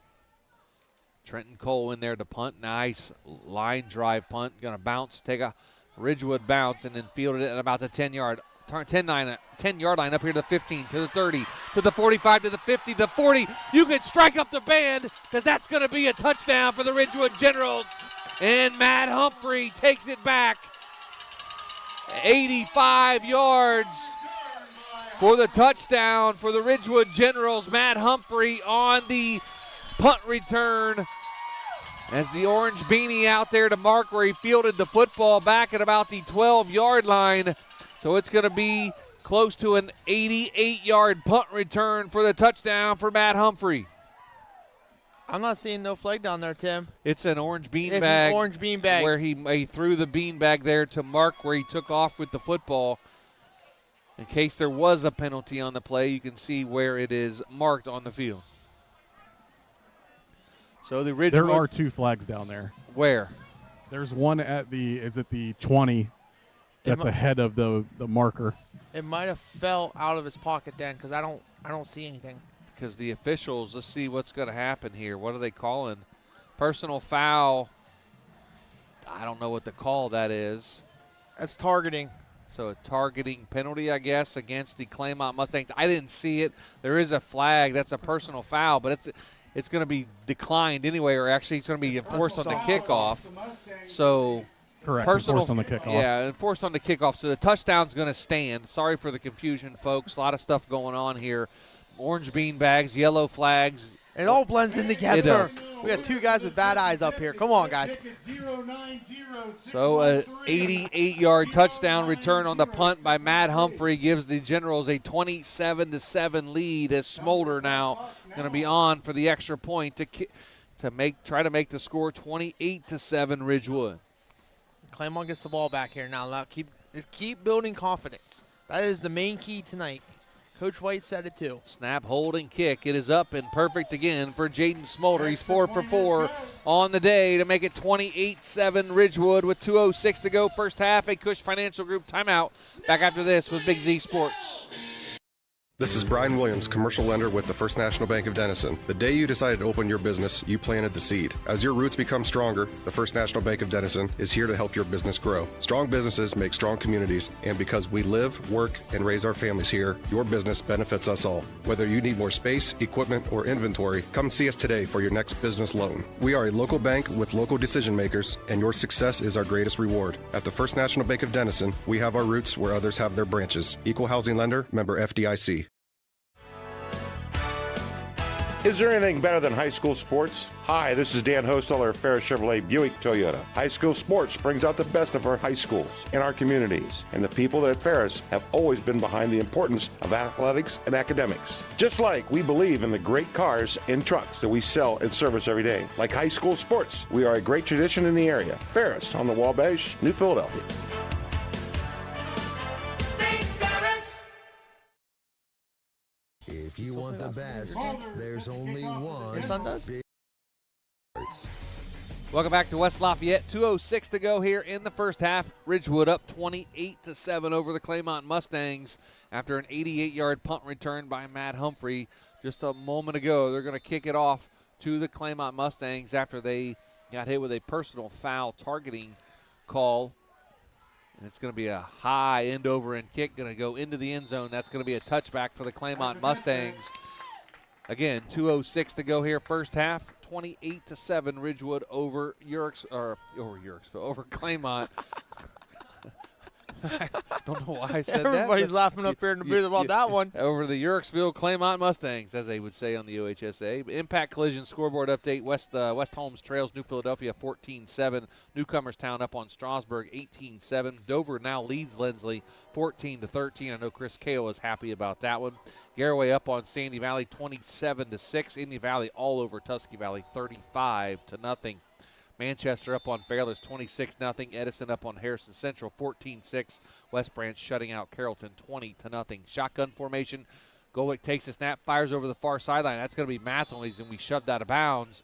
Trenton Cole in there to punt. Nice line drive punt. Going to bounce, take a Ridgewood bounce, and then field it at about the 10-yard 10-yard line up here to the 15, to the 30, to the 45, to the 50, the 40. You can strike up the band because that's going to be a touchdown for the Ridgewood Generals. And Matt Humphrey takes it back 85 yards for the touchdown for the Ridgewood Generals. Matt Humphrey on the punt return as the orange beanie out there to mark where he fielded the football back at about the 12-yard line. So it's going to be close to an 88-yard punt return for the touchdown for Matt Humphrey. I'm not seeing no flag down there, Tim. It's an orange beanbag. It's an orange beanbag. Where he threw the beanbag there to mark where he took off with the football. In case there was a penalty on the play, you can see where it is marked on the field. So the Ridgewood. There are 2 flags down there. Where? There's one at the 20. That's ahead of the marker. It might have fell out of his pocket then, because I don't see anything. Because the officials, let's see what's going to happen here. What are they calling? Personal foul. I don't know what the call that is. That's targeting. So a targeting penalty, I guess, against the Claymont Mustangs. I didn't see it. There is a flag. That's a personal foul, but it's going to be declined anyway, or actually it's going to be enforced on the kickoff. So. Correct. Enforced on the kickoff. Yeah, enforced on the kickoff. So the touchdown's going to stand. Sorry for the confusion, folks. A lot of stuff going on here. Orange bean bags, yellow flags. It all blends in together. It does. We got 2 guys with bad eyes up here. Come on, guys. So a 88-yard touchdown return on the punt by Matt Humphrey gives the Generals a 27-7 lead, as Smolder now going to be on for the extra point to try to make the score 28-7 Ridgewood. Claymont gets the ball back here now. Keep building confidence. That is the main key tonight. Coach White said it too. Snap, hold, and kick. It is up and perfect again for Jaden Smolder. He's 4 for 4 on the day to make it 28-7 Ridgewood with 2:06 to go first half. A Cush Financial Group timeout. Back after this with Big Z Sports. This is Brian Williams, commercial lender with the First National Bank of Denison. The day you decided to open your business, you planted the seed. As your roots become stronger, the First National Bank of Denison is here to help your business grow. Strong businesses make strong communities, and because we live, work, and raise our families here, your business benefits us all. Whether you need more space, equipment, or inventory, come see us today for your next business loan. We are a local bank with local decision makers, and your success is our greatest reward. At the First National Bank of Denison, we have our roots where others have their branches. Equal housing lender, member FDIC. Is there anything better than high school sports? Hi, this is Dan Hosteller of Ferris Chevrolet Buick Toyota. High school sports brings out the best of our high schools and our communities, and the people at Ferris have always been behind the importance of athletics and academics. Just like we believe in the great cars and trucks that we sell and service every day. Like high school sports, we are a great tradition in the area. Ferris on the Wabash, New Philadelphia. If you want the best, there's only one. Your son does? Welcome back to West Lafayette. 2:06 to go here in the first half. Ridgewood up 28-7 over the Claymont Mustangs after an 88-yard punt return by Matt Humphrey just a moment ago. They're going to kick it off to the Claymont Mustangs after they got hit with a personal foul targeting call. And it's going to be a high end over and kick, going to go into the end zone. That's going to be a touchback for the Claymont Mustangs. Again, 2:06 to go here, first half. 28-7 Ridgewood over Claymont. I don't know why I said Everybody's that. laughing up here in the booth about that one. Over the Yerkesville Claymont Mustangs, as they would say on the OHSA. Impact Collision scoreboard update. West Holmes trails New Philadelphia 14-7. Newcomerstown up on Strasburg 18-7. Dover now leads Lindsley 14-13. I know Chris Kale is happy about that one. Garaway up on Sandy Valley 27-6. Indy Valley all over Tusky Valley 35-0. Manchester up on Fairless 26-0. Edison up on Harrison Central 14-6. West Branch shutting out Carrollton 20-0. Shotgun formation. Golick takes a snap, fires over the far sideline. That's going to be Matzel's, and we shoved out of bounds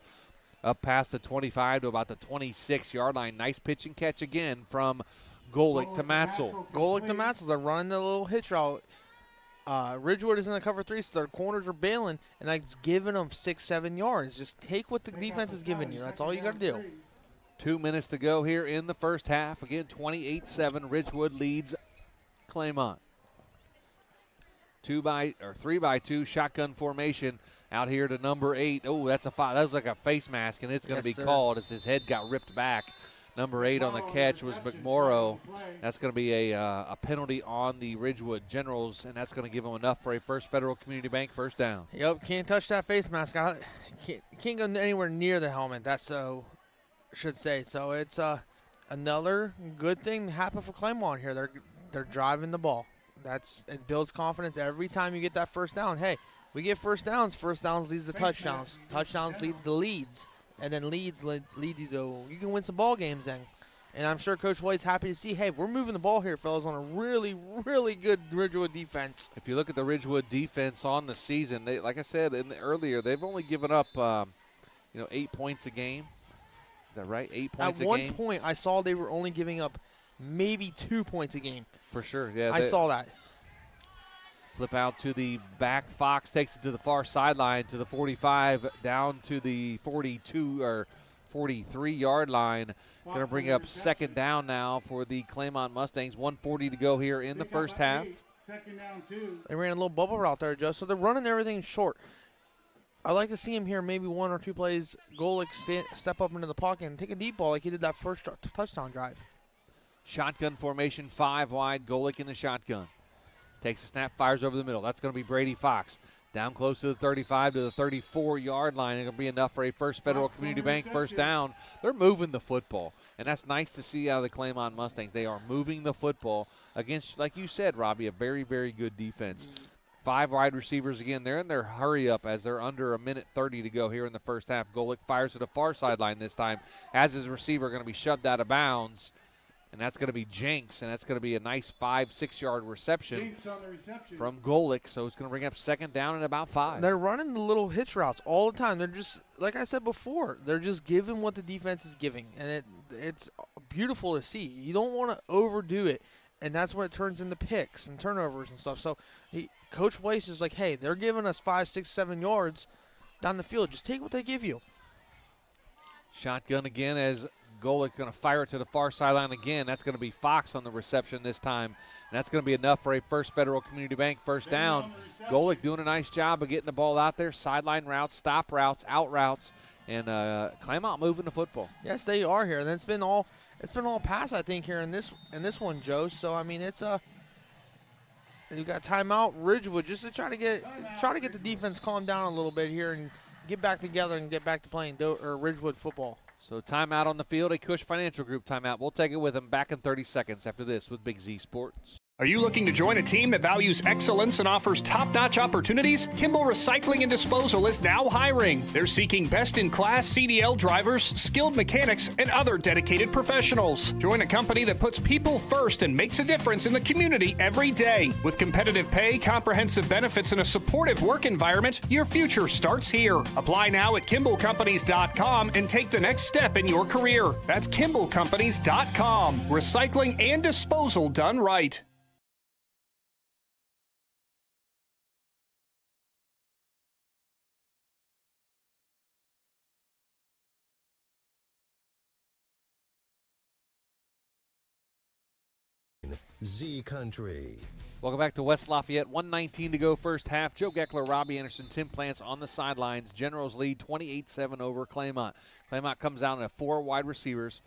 up past the 25 to about the 26-yard line. Nice pitch and catch again from Golick to Matzel. Golick to Matzel. They're running the little hitch route. Ridgewood is in the cover 3, so their corners are bailing, and that's giving them 6-7 yards. Just take what the defense is giving you. That's all you got to do. 2 minutes to go here in the first half. Again, 28-7. Ridgewood leads Claymont. 3-by-2 shotgun formation out here to number 8. Oh, that's a foul. That was like a face mask, and it's going to be called as his head got ripped back. Number 8 on the catch was McMorrow. That's going to be a penalty on the Ridgewood Generals, and that's going to give them enough for a First Federal Community Bank first down. Yep, can't touch that face mask. Can't go anywhere near the helmet. That's so, should say. So it's another good thing to happen for Claymont here. They're driving the ball. It builds confidence every time you get that first down. Hey, we get first downs. First downs leads to touchdowns. Touchdowns lead to leads. And then leads lead you to, you can win some ball games then. And I'm sure Coach White's happy to see, hey, we're moving the ball here, fellas, on a really, really good Ridgewood defense. If you look at the Ridgewood defense on the season, they, like I said earlier, they've only given up 8 points a game. Is that right? 8 points a game? At one point, I saw they were only giving up maybe 2 points a game. For sure, yeah. I saw that. Flip out to the back. Fox takes it to the far sideline to the 45, down to the 42 or 43-yard line. Going to bring up second down now for the Claymont Mustangs. 1:40 to go here in the first half. Second down 2. They ran a little bubble route there, Joe, so they're running everything short. I'd like to see him here maybe 1 or 2 plays. Golick step up into the pocket and take a deep ball like he did that first touchdown drive. Shotgun formation, 5 wide. Golick in the shotgun. Takes a snap, fires over the middle. That's going to be Brady Fox. Down close to the 35 to the 34-yard line. It's going to be enough for a First Federal Community Bank first down. They're moving the football, and that's nice to see out of the Claymont Mustangs. They are moving the football against, like you said, Robbie, a very, very good defense. 5 wide receivers again. They're in their hurry-up as they're under 1:30 to go here in the first half. Golick fires to the far sideline this time. As his receiver going to be shoved out of bounds. And that's going to be Jenks, and that's going to be a nice 5-6 yard reception from Golick. So it's going to bring up second down and about 5. They're running the little hitch routes all the time. They're just, like I said before, they're just giving what the defense is giving. And it's beautiful to see. You don't want to overdo it, and that's when it turns into picks and turnovers and stuff. So Coach Weiss is like, hey, they're giving us 5, 6, 7 yards down the field. Just take what they give you. Shotgun again as Golick going to fire it to the far sideline again. That's going to be Fox on the reception this time. And that's going to be enough for a First Federal Community Bank first down. Golick doing a nice job of getting the ball out there. Sideline routes, stop routes, out routes, and Claymont moving the football. Yes, they are here. And it's been all pass, I think, here in this one, Joe. So I mean, it's you got timeout Ridgewood just to try to get the defense calmed down a little bit here and get back together and get back to playing Ridgewood football. So timeout on the field, a Cush Financial Group timeout. We'll take it with them back in 30 seconds after this with Big Z Sports. Are you looking to join a team that values excellence and offers top-notch opportunities? Kimball Recycling and Disposal is now hiring. They're seeking best-in-class CDL drivers, skilled mechanics, and other dedicated professionals. Join a company that puts people first and makes a difference in the community every day. With competitive pay, comprehensive benefits, and a supportive work environment, your future starts here. Apply now at KimballCompanies.com and take the next step in your career. That's KimballCompanies.com. Recycling and disposal done right. Z Country. Welcome back to West Lafayette. 1:19 to go first half. Joe Geckler, Robbie Anderson, Tim Plants on the sidelines. Generals lead 28-7 over Claymont. Claymont comes out in 4 wide receivers.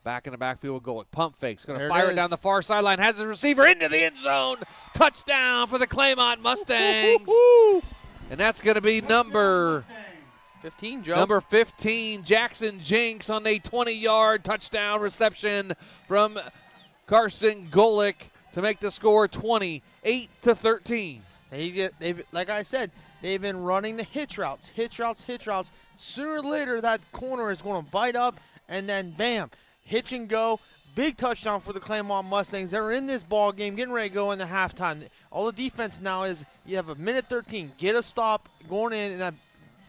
Back in the backfield with Golick. Pump fakes. Going to There it fire it is. down the far sideline. Has the receiver into the end zone. Touchdown for the Claymont Mustangs. And that's going to be number 15, Joe. Number 15, Jackson Jinks on a 20-yard touchdown reception from Carson Golick to make the score 28-13. They've, like I said, they've been running the hitch routes. Sooner or later, that corner is going to bite up, and then bam, hitch and go. Big touchdown for the Claymont Mustangs. They're in this ball game, getting ready to go into halftime. All the defense now is you have a minute 13, get a stop, going in, and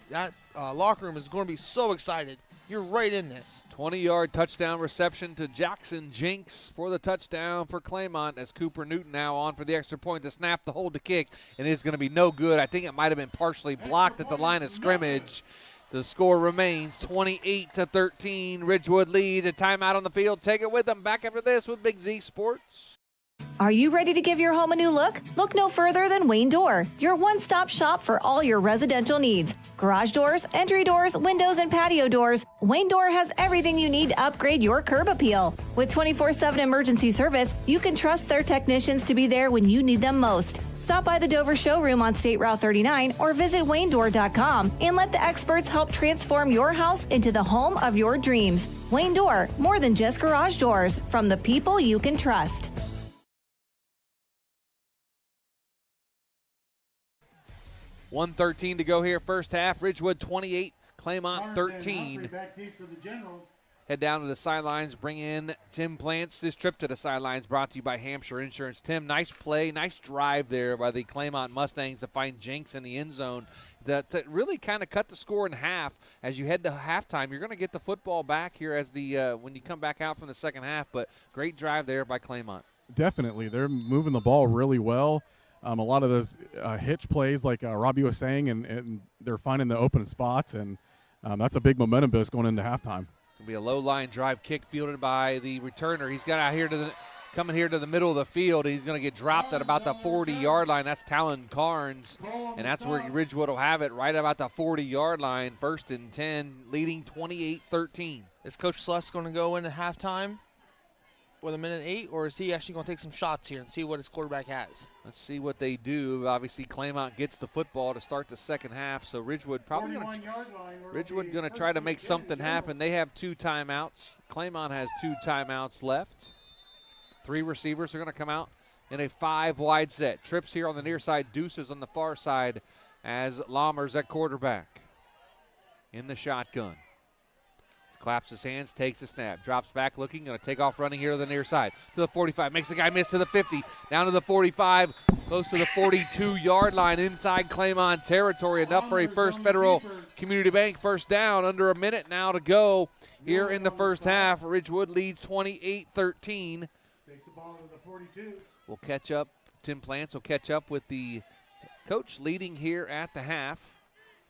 that locker room is going to be so excited. You're right in this. 20-yard touchdown reception to Jackson Jinks for the touchdown for Claymont as Cooper Newton now on for the extra point, the snap, the hold, the kick, and it is going to be no good. I think it might have been partially blocked at the line of scrimmage. The score remains 28-13. Ridgewood leads. A timeout on the field. Take it with them. Back after this with Big Z Sports. Are you ready to give your home a new look? Look no further than Wayne Door, your one-stop shop for all your residential needs. Garage doors, entry doors, windows, and patio doors. Wayne Door has everything you need to upgrade your curb appeal. With 24/7 emergency service, you can trust their technicians to be there when you need them most. Stop by the Dover showroom on State Route 39 or visit WayneDoor.com and let the experts help transform your house into the home of your dreams. Wayne Door, more than just garage doors, from the people you can trust. 1:13 to go here, first half. Ridgewood 28, Claymont 13. Back deep for the Generals. Head down to the sidelines, bring in Tim Plants. This trip to the sidelines brought to you by Hampshire Insurance. Tim, nice play, nice drive there by the Claymont Mustangs to find Jinks in the end zone that really kind of cut the score in half. As you head to halftime, you're going to get the football back here as when you come back out from the second half, but great drive there by Claymont. Definitely. They're moving the ball really well. A lot of those hitch plays, like Robbie was saying, and they're finding the open spots, and that's a big momentum boost going into halftime. It'll be a low-line drive kick fielded by the returner. He's got out here coming here to the middle of the field. He's going to get dropped at about the 40-yard line. That's Talon Carnes, and that's where Ridgewood will have it, right about the 40-yard line. 1st and 10, leading 28-13. Is Coach Sluss going to go into halftime with a minute 8, or is he actually going to take some shots here and see what his quarterback has? Let's see what they do. Obviously, Claymont gets the football to start the second half, so Ridgewood probably going to try to make something happen. They have 2 timeouts. Claymont has 2 timeouts left. 3 receivers are going to come out in a 5-wide set. Trips here on the near side, Deuces on the far side as Lammers at quarterback in the shotgun. Claps his hands, takes a snap, drops back looking, going to take off running here to the near side. To the 45, makes the guy miss to the 50, down to the 45, close to the 42-yard line inside Claymont territory. Enough for a First Federal Community Bank first down. Under a minute now to go here in the first half. Ridgewood leads 28-13. Takes the ball to the 42. We'll catch up. Tim Plants will catch up with the coach leading here at the half.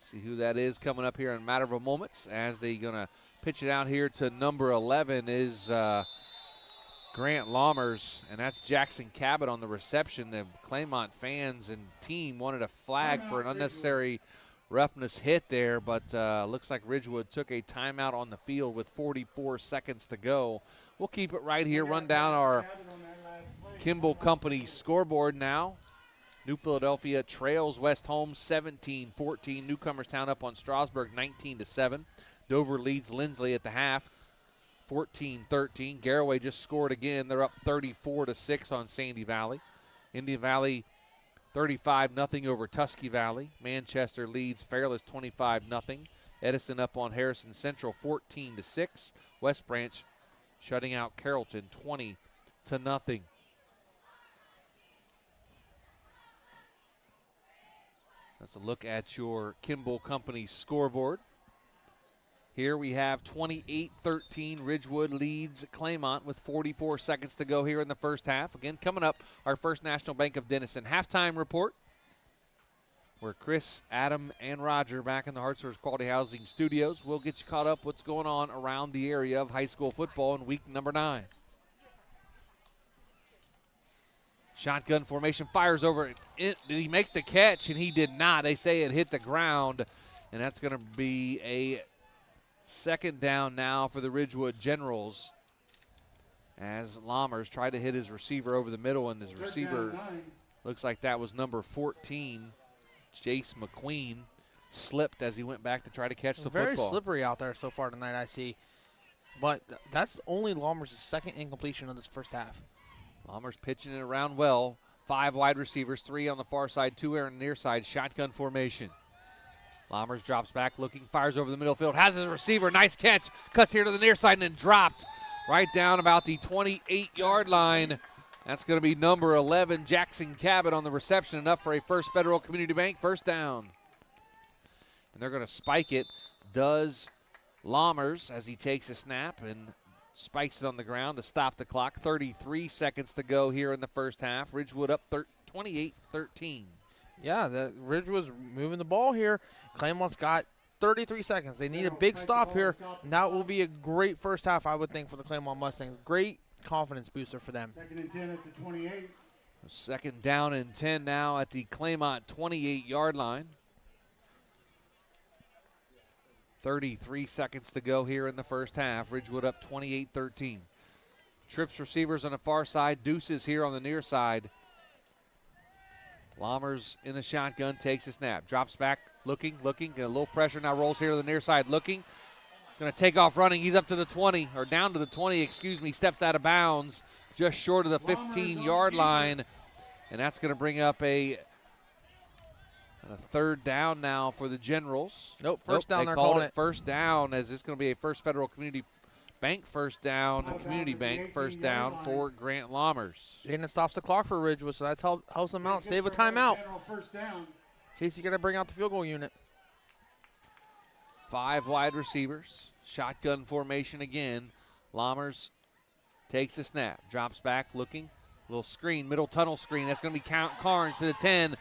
See who that is coming up here in a matter of moments as they're going to pitch it out here to number 11 is Grant Lammers, and that's Jackson Cabot on the reception. The Claymont fans and team wanted a flag for an unnecessary roughness hit there, but looks like Ridgewood took a timeout on the field with 44 seconds to go. We'll keep it right here, run down our Kimball Company scoreboard now. New Philadelphia trails West Holmes 17-14. Newcomerstown up on Strasburg 19-7. Dover leads Lindsley at the half 14-13. Garraway just scored again. They're up 34-6 on Sandy Valley. Indian Valley 35-0 over Tusky Valley. Manchester leads Fairless 25-0. Edison up on Harrison Central 14-6. West Branch shutting out Carrollton 20-0. That's a look at your Kimball Company scoreboard. Here we have 28-13. Ridgewood leads Claymont with 44 seconds to go here in the first half. Again, coming up, our First National Bank of Denison halftime report, where Chris, Adam, and Roger back in the Hartshorse Quality Housing Studios will get you caught up what's going on around the area of high school football in week number 9. Shotgun formation, fires over it. Did he make the catch? And he did not. They say it hit the ground, and that's going to be a second down now for the Ridgewood Generals. as Lammers tried to hit his receiver over the middle, and his receiver looks like that was number 14, Jace McQueen, slipped as he went back to try to catch the Very football. slippery out there so far tonight, I see. But that's only Lammers' second incompletion of this first half. Lammers pitching it around well. 5 wide receivers, 3 on the far side, 2 on the near side, shotgun formation. Lammers drops back, looking, fires over the middle field, has his receiver, nice catch, cuts here to the near side and then dropped right down about the 28-yard line. That's going to be number 11, Jackson Cabot, on the reception, enough for a First Federal Community Bank first down. And they're going to spike it, does Lammers as he takes a snap and spikes it on the ground to stop the clock. 33 seconds to go here in the first half. Ridgewood up 28-13. Yeah, the Ridgewood's moving the ball here. Claymont's got 33 seconds. They need a big stop here, and that will be a great first half, I would think, for the Claymont Mustangs. Great confidence booster for them. 2nd and 10 at the 28. Second down and 10 now at the Claymont 28-yard line. 33 seconds to go here in the first half. Ridgewood up 28-13. Trips receivers on the far side. Deuces here on the near side. Lammers in the shotgun, takes a snap. Drops back, looking, get a little pressure. Now rolls here to the near side, looking. Going to take off running. He's up to the 20, or down to the 20, excuse me. Steps out of bounds just short of the 15-yard line. And that's going to bring up a third down now for the Generals. Nope, first down, they're calling calling it. First down, as it's going to be a First Federal Community Bank first down, Community Bank first down for Grant Lammers. And it stops the clock for Ridgewood, so that helps them out. Save a timeout. First down. In case you got to bring out the field goal unit. 5 wide receivers. Shotgun formation again. Lammers takes a snap. Drops back, looking. Little screen, middle tunnel screen. That's going to be Carnes to the 10.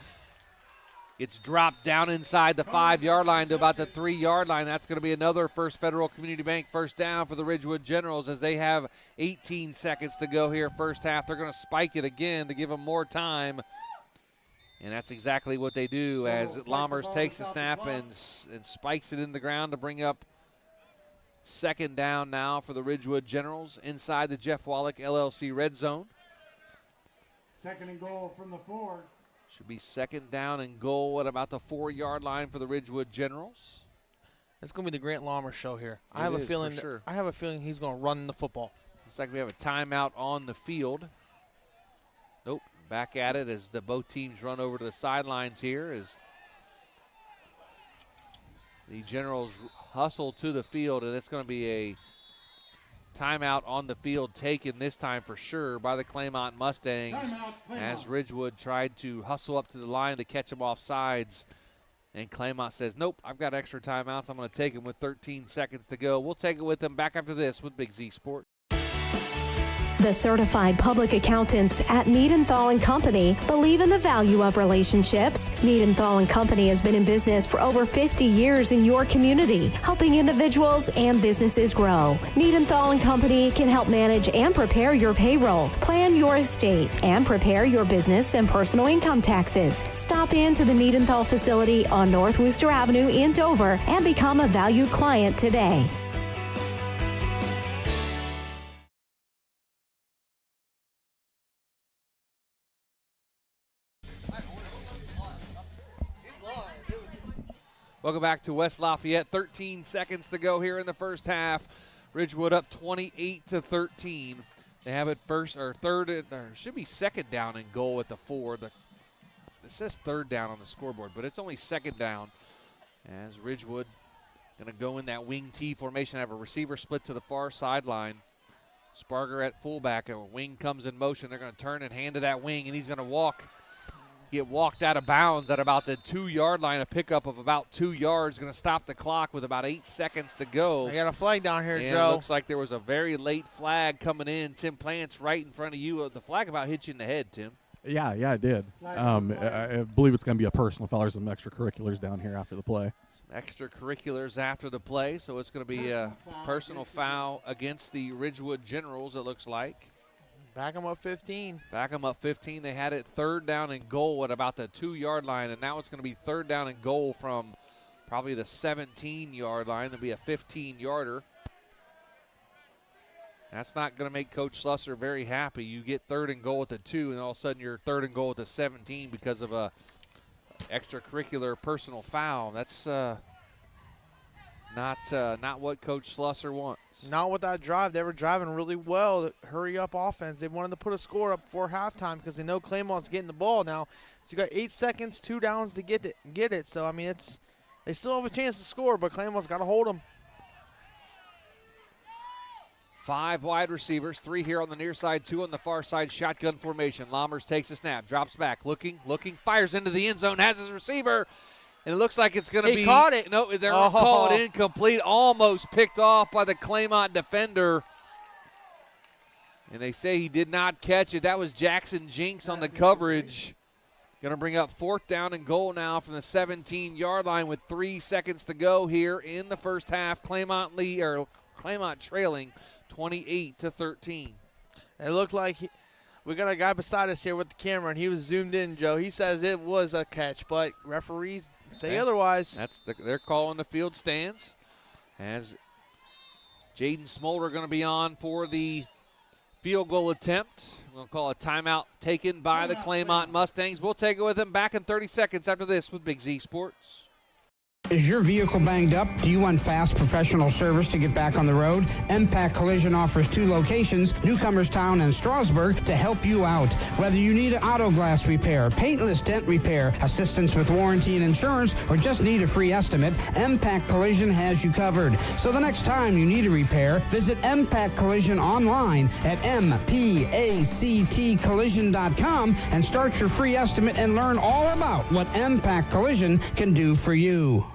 It's dropped down inside the 5-yard line to about the 3-yard line. That's going to be another First Federal Community Bank first down for the Ridgewood Generals as they have 18 seconds to go here first half. They're going to spike it again to give them more time. And that's exactly what they do as Lammers takes a snap and spikes it in the ground to bring up second down now for the Ridgewood Generals inside the Jeff Wallach LLC red zone. 2nd and goal from the 4. Should be second down and goal at about the 4-yard line for the Ridgewood Generals. It's going to be the Grant Lammers show here. I It have a is, feeling. for sure. I have a feeling he's going to run the football. Looks like we have a timeout on the field. Nope, back at it as both teams run over to the sidelines here as the Generals hustle to the field, and it's going to be a timeout on the field taken this time for sure by the Claymont Mustangs as Ridgewood tried to hustle up to the line to catch them off sides. And Claymont says, nope, I've got extra timeouts. I'm going to take them with 13 seconds to go. We'll take it with them back after this with Big Z Sports. The certified public accountants at Niedenthal & Company believe in the value of relationships. Niedenthal & Company has been in business for over 50 years in your community, helping individuals and businesses grow. Niedenthal & Company can help manage and prepare your payroll, plan your estate, and prepare your business and personal income taxes. Stop in to the Niedenthal facility on North Wooster Avenue in Dover and become a valued client today. Welcome back to West Lafayette. 13 seconds to go here in the first half. Ridgewood up 28-13. They have it should be second down and goal at the 4. It says third down on the scoreboard, but it's only second down as Ridgewood going to go in that wing T formation. Have a receiver split to the far sideline. Sparger at fullback. A wing comes in motion. They're going to turn and hand to that wing, and he's going to get walked out of bounds at about the 2-yard line. A pickup of about 2 yards. Going to stop the clock with about 8 seconds to go. I got a flag down here, and Joe. It looks like there was a very late flag coming in. Tim Plant's right in front of you. The flag about hit you in the head, Tim. Yeah, it did. I believe it's going to be a personal foul. There's some extracurriculars down here after the play. Some extracurriculars after the play, so it's going to be a personal foul against the Ridgewood Generals, it looks like. Back them up 15. Back them up 15. They had it third down and goal at about the 2-yard line, and now it's going to be third down and goal from probably the 17-yard line. It'll be a 15-yarder. That's not going to make Coach Slusser very happy. You get 3rd and goal at the 2, and all of a sudden you're 3rd and goal at the 17 because of a extracurricular personal foul. That's not what Coach Slusser wants. Not with that drive. They were driving really well. Hurry up offense. They wanted to put a score up before halftime because they know Claymont's getting the ball now. So you got 8 seconds, 2 downs to get it. So I mean, they still have a chance to score, but Claymont's got to hold them. 5 wide receivers, 3 here on the near side, 2 on the far side, shotgun formation. Lammers takes a snap, drops back, looking, fires into the end zone, has his receiver, and it looks like it's going to be. He caught it. No, they're called incomplete, almost picked off by the Claymont defender. And they say he did not catch it. That was Jackson Jinks on the coverage. Going to bring up 4th down and goal now from the 17-yard line with 3 seconds to go here in the first half. Claymont trailing 28-13. It looked like we got a guy beside us here with the camera, and he was zoomed in, Joe. He says it was a catch, but referees say otherwise. They're calling the field stands. As Jaden Smolder going to be on for the field goal attempt. We're going to call a timeout taken by the Claymont Mustangs. We'll take it with them back in 30 seconds after this with Big Z Sports. Is your vehicle banged up? Do you want fast professional service to get back on the road? MPAC Collision offers 2 locations, Newcomerstown and Strasburg, to help you out. Whether you need an auto glass repair, paintless dent repair, assistance with warranty and insurance, or just need a free estimate, MPAC Collision has you covered. So the next time you need a repair, visit MPAC Collision online at mpactcollision.com and start your free estimate and learn all about what MPAC Collision can do for you.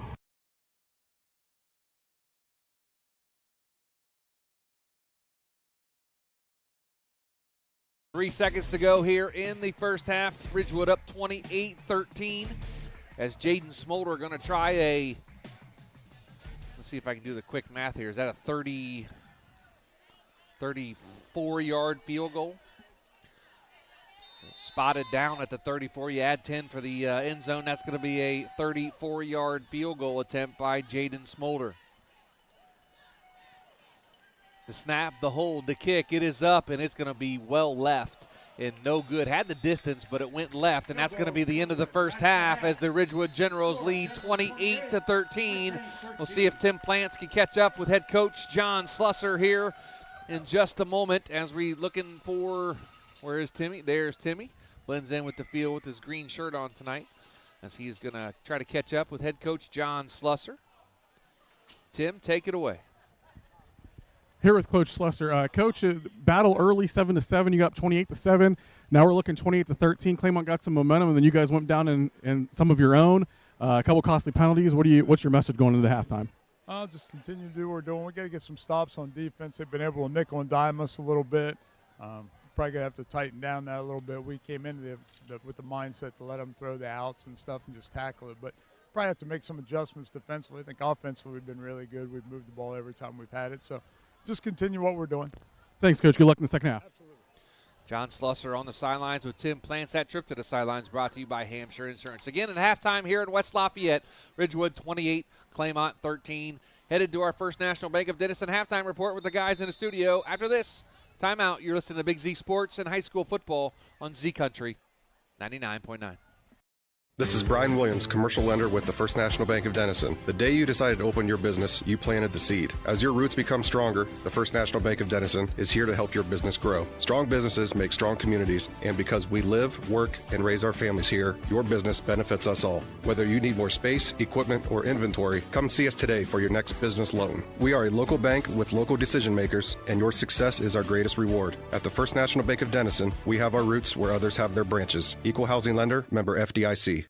3 seconds to go here in the first half. Ridgewood up 28-13 as Jaden Smolder going to try let's see if I can do the quick math here. Is that a 34-yard field goal? Spotted down at the 34. You add 10 for the end zone. That's going to be a 34-yard field goal attempt by Jaden Smolder. The snap, the hold, the kick, it is up, and it's going to be well left and no good. Had the distance, but it went left, and that's going to be the end of the first half as the Ridgewood Generals lead 28-13. We'll see if Tim Plants can catch up with head coach John Slusser here in just a moment as we looking for, where is Timmy? There's Timmy. Blends in with the field with his green shirt on tonight as he's going to try to catch up with head coach John Slusser. Tim, take it away. Here with Coach Slusser. Coach, battle early 7-7. You got 28-7. Now we're looking 28-13. Claymont got some momentum, and then you guys went down in some of your own. A couple costly penalties. What's your message going into the halftime? Just continue to do what we're doing. We got to get some stops on defense. They've been able to nickel and dime us a little bit. Probably gonna have to tighten down that a little bit. We came into with the mindset to let them throw the outs and stuff and just tackle it, but probably have to make some adjustments defensively. I think offensively we've been really good. We've moved the ball every time we've had it, so just continue what we're doing. Thanks, Coach. Good luck in the second half. Absolutely. John Slusser on the sidelines with Tim Plants. That trip to the sidelines brought to you by Hampshire Insurance. Again, at halftime here in West Lafayette, Ridgewood 28, Claymont 13. Headed to our First National Bank of Denison halftime report with the guys in the studio. After this timeout, you're listening to Big Z Sports and high school football on Z Country 99.9. This is Brian Williams, commercial lender with the First National Bank of Denison. The day you decided to open your business, you planted the seed. As your roots become stronger, the First National Bank of Denison is here to help your business grow. Strong businesses make strong communities, and because we live, work, and raise our families here, your business benefits us all. Whether you need more space, equipment, or inventory, come see us today for your next business loan. We are a local bank with local decision makers, and your success is our greatest reward. At the First National Bank of Denison, we have our roots where others have their branches. Equal housing lender, member FDIC.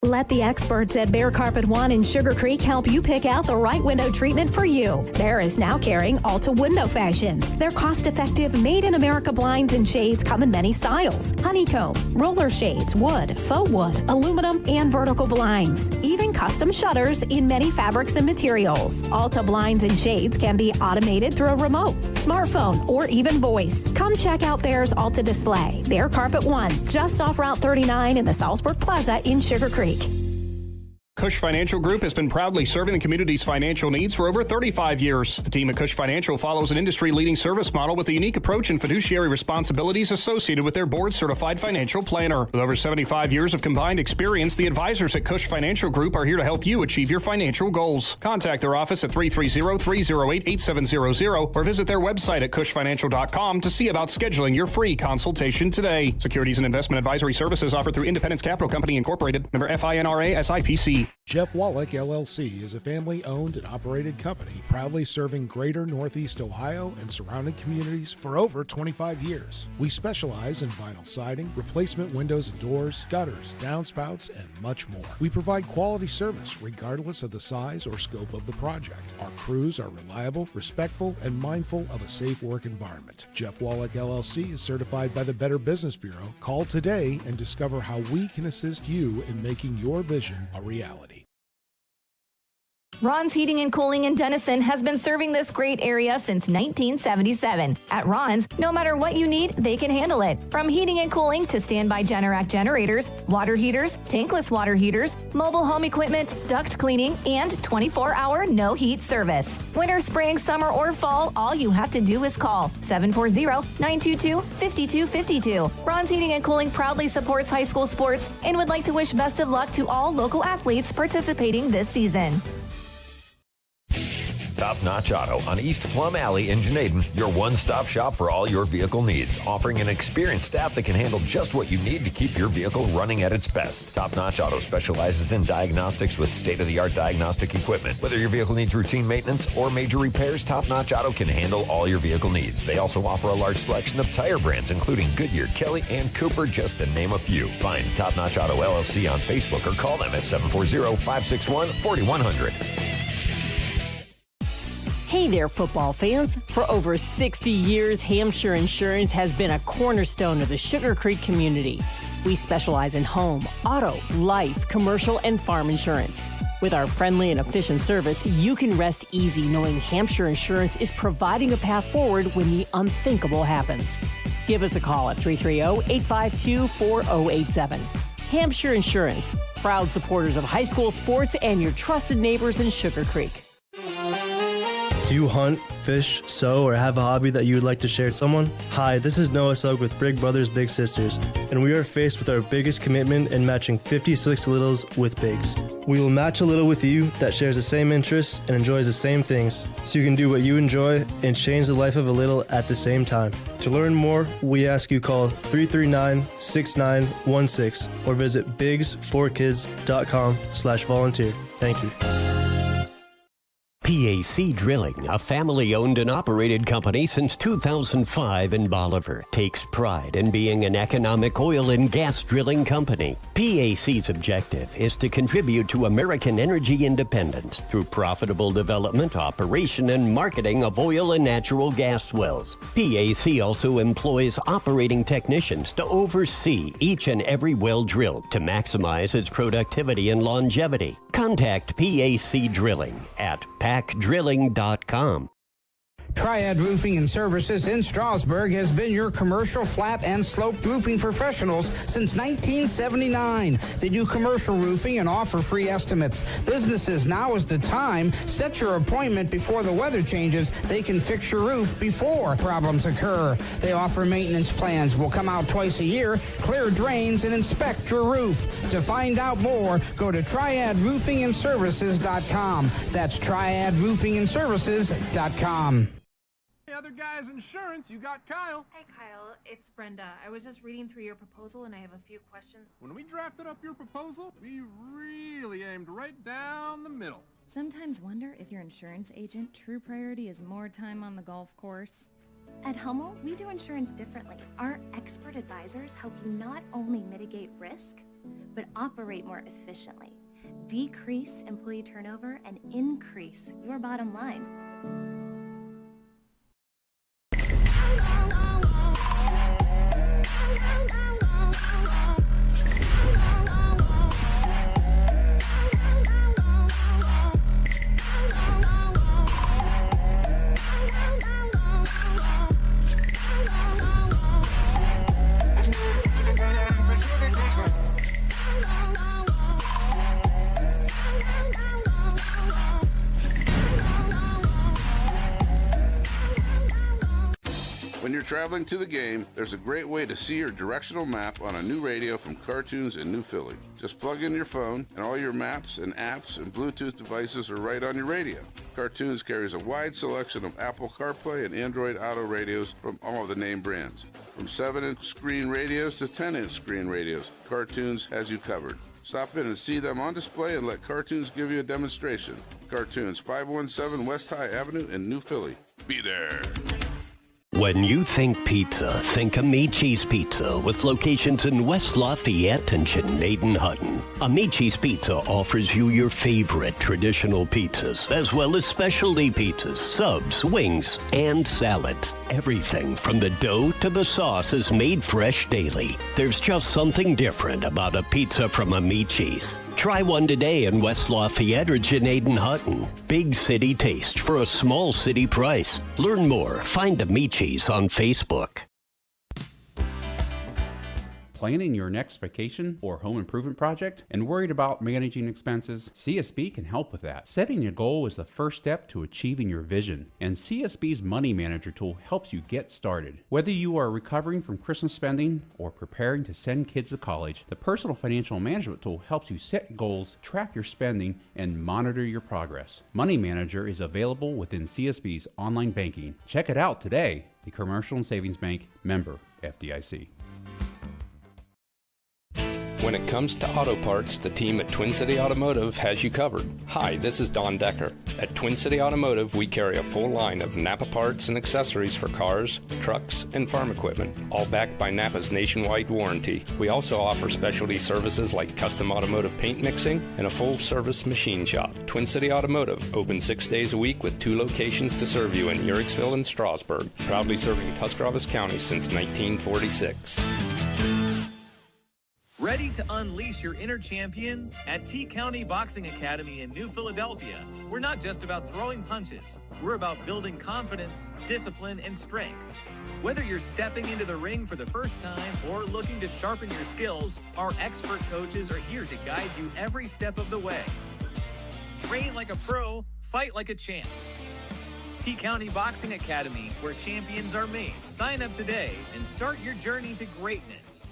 Let the experts at Bear Carpet One in Sugar Creek help you pick out the right window treatment for you. Bear is now carrying Alta Window Fashions. Their cost-effective, made-in-America blinds and shades come in many styles. Honeycomb, roller shades, wood, faux wood, aluminum, and vertical blinds. Even custom shutters in many fabrics and materials. Alta blinds and shades can be automated through a remote, smartphone, or even voice. Come check out Bear's Alta display. Bear Carpet One, just off Route 39 in the Salzburg Plaza in Sugar Creek. Cush Financial Group has been proudly serving the community's financial needs for over 35 years. The team at Cush Financial follows an industry-leading service model with a unique approach and fiduciary responsibilities associated with their board-certified financial planner. With over 75 years of combined experience, the advisors at Cush Financial Group are here to help you achieve your financial goals. Contact their office at 330-308-8700 or visit their website at cushfinancial.com to see about scheduling your free consultation today. Securities and investment advisory services offered through Independence Capital Company Incorporated, member FINRA SIPC. Jeff Wallach LLC is a family-owned and operated company proudly serving greater Northeast Ohio and surrounding communities for over 25 years. We specialize in vinyl siding, replacement windows and doors, gutters, downspouts, and much more. We provide quality service regardless of the size or scope of the project. Our crews are reliable, respectful, and mindful of a safe work environment. Jeff Wallach LLC is certified by the Better Business Bureau. Call today and discover how we can assist you in making your vision a reality. Ron's Heating and Cooling in Denison has been serving this great area since 1977. At Ron's, no matter what you need, they can handle it. From heating and cooling to standby Generac generators, water heaters, tankless water heaters, mobile home equipment, duct cleaning, and 24-hour no-heat service. Winter, spring, summer, or fall, all you have to do is call 740-922-5252. Ron's Heating and Cooling proudly supports high school sports and would like to wish best of luck to all local athletes participating this season. Top Notch Auto on East Plum Alley in Janaden, your one-stop shop for all your vehicle needs, offering an experienced staff that can handle just what you need to keep your vehicle running at its best. Top Notch Auto specializes in diagnostics with state-of-the-art diagnostic equipment. Whether your vehicle needs routine maintenance or major repairs, Top Notch Auto can handle all your vehicle needs. They also offer a large selection of tire brands, including Goodyear, Kelly, and Cooper, just to name a few. Find Top Notch Auto LLC on Facebook or call them at 740-561-4100. Hey there, football fans. For over 60 years, Hampshire Insurance has been a cornerstone of the Sugar Creek community. We specialize in home, auto, life, commercial, and farm insurance. With our friendly and efficient service, you can rest easy knowing Hampshire Insurance is providing a path forward when the unthinkable happens. Give us a call at 330-852-4087. Hampshire Insurance, proud supporters of high school sports and your trusted neighbors in Sugar Creek. Do you hunt, fish, sew, or have a hobby that you would like to share with someone? Hi, this is Noah Sugg with Big Brothers Big Sisters, and we are faced with our biggest commitment in matching 56 littles with bigs. We will match a little with you that shares the same interests and enjoys the same things, so you can do what you enjoy and change the life of a little at the same time. To learn more, we ask you call 339-6916 or visit bigs4kids.com/volunteer. Thank you. PAC Drilling, a family-owned and operated company since 2005 in Bolivar, takes pride in being an economic oil and gas drilling company. PAC's objective is to contribute to American energy independence through profitable development, operation, and marketing of oil and natural gas wells. PAC also employs operating technicians to oversee each and every well drilled to maximize its productivity and longevity. Contact PAC Drilling at PacDrilling.com. Triad Roofing and Services in Strasburg has been your commercial flat and sloped roofing professionals since 1979. They do commercial roofing and offer free estimates. Businesses, now is the time. Set your appointment before the weather changes. They can fix your roof before problems occur. They offer maintenance plans. Will come out twice a year, clear drains, and inspect your roof. To find out more, go to triadroofingandservices.com. That's triadroofingandservices.com. Other guys insurance, you got Kyle. Hey Kyle, it's Brenda. I was just reading through your proposal and I have a few questions. When we drafted up your proposal, we really aimed right down the middle. Sometimes wonder if your insurance agent true priority is more time on the golf course. At Hummel, we do insurance differently. Our expert advisors help you not only mitigate risk, but operate more efficiently, decrease employee turnover, and increase your bottom line. When you're traveling to the game, there's a great way to see your directional map on a new radio from Cartoons in New Philly. Just plug in your phone, and all your maps and apps and Bluetooth devices are right on your radio. Cartoons carries a wide selection of Apple CarPlay and Android Auto radios from all of the name brands. From 7-inch screen radios to 10-inch screen radios, Cartoons has you covered. Stop in and see them on display and let Cartoons give you a demonstration. Cartoons, 517 West High Avenue in New Philly. Be there. When you think pizza, think Amici's Pizza with locations in West Lafayette and Chenaden-Hutton. Amici's Pizza offers you your favorite traditional pizzas, as well as specialty pizzas, subs, wings, and salads. Everything from the dough to the sauce is made fresh daily. There's just something different about a pizza from Amici's. Try one today in West Lafayette or Chenaden-Hutton. Big city taste for a small city price. Learn more. Find Amici's on Facebook. Planning your next vacation or home improvement project and worried about managing expenses? CSB can help with that. Setting a goal is the first step to achieving your vision, and CSB's Money Manager tool helps you get started. Whether you are recovering from Christmas spending or preparing to send kids to college, the Personal Financial Management tool helps you set goals, track your spending, and monitor your progress. Money Manager is available within CSB's online banking. Check it out today. The Commercial and Savings Bank, member FDIC. When it comes to auto parts, the team at Twin City Automotive has you covered. Hi, this is Don Decker. At Twin City Automotive, we carry a full line of Napa parts and accessories for cars, trucks, and farm equipment, all backed by Napa's nationwide warranty. We also offer specialty services like custom automotive paint mixing and a full-service machine shop. Twin City Automotive, open 6 days a week with 2 locations to serve you in Uricksville and Strasburg, proudly serving Tuscarawas County since 1946. Ready to unleash your inner champion? At T County Boxing Academy in New Philadelphia, we're not just about throwing punches. We're about building confidence, discipline, and strength. Whether you're stepping into the ring for the first time or looking to sharpen your skills, our expert coaches are here to guide you every step of the way. Train like a pro, fight like a champ. T County Boxing Academy, where champions are made. Sign up today and start your journey to greatness.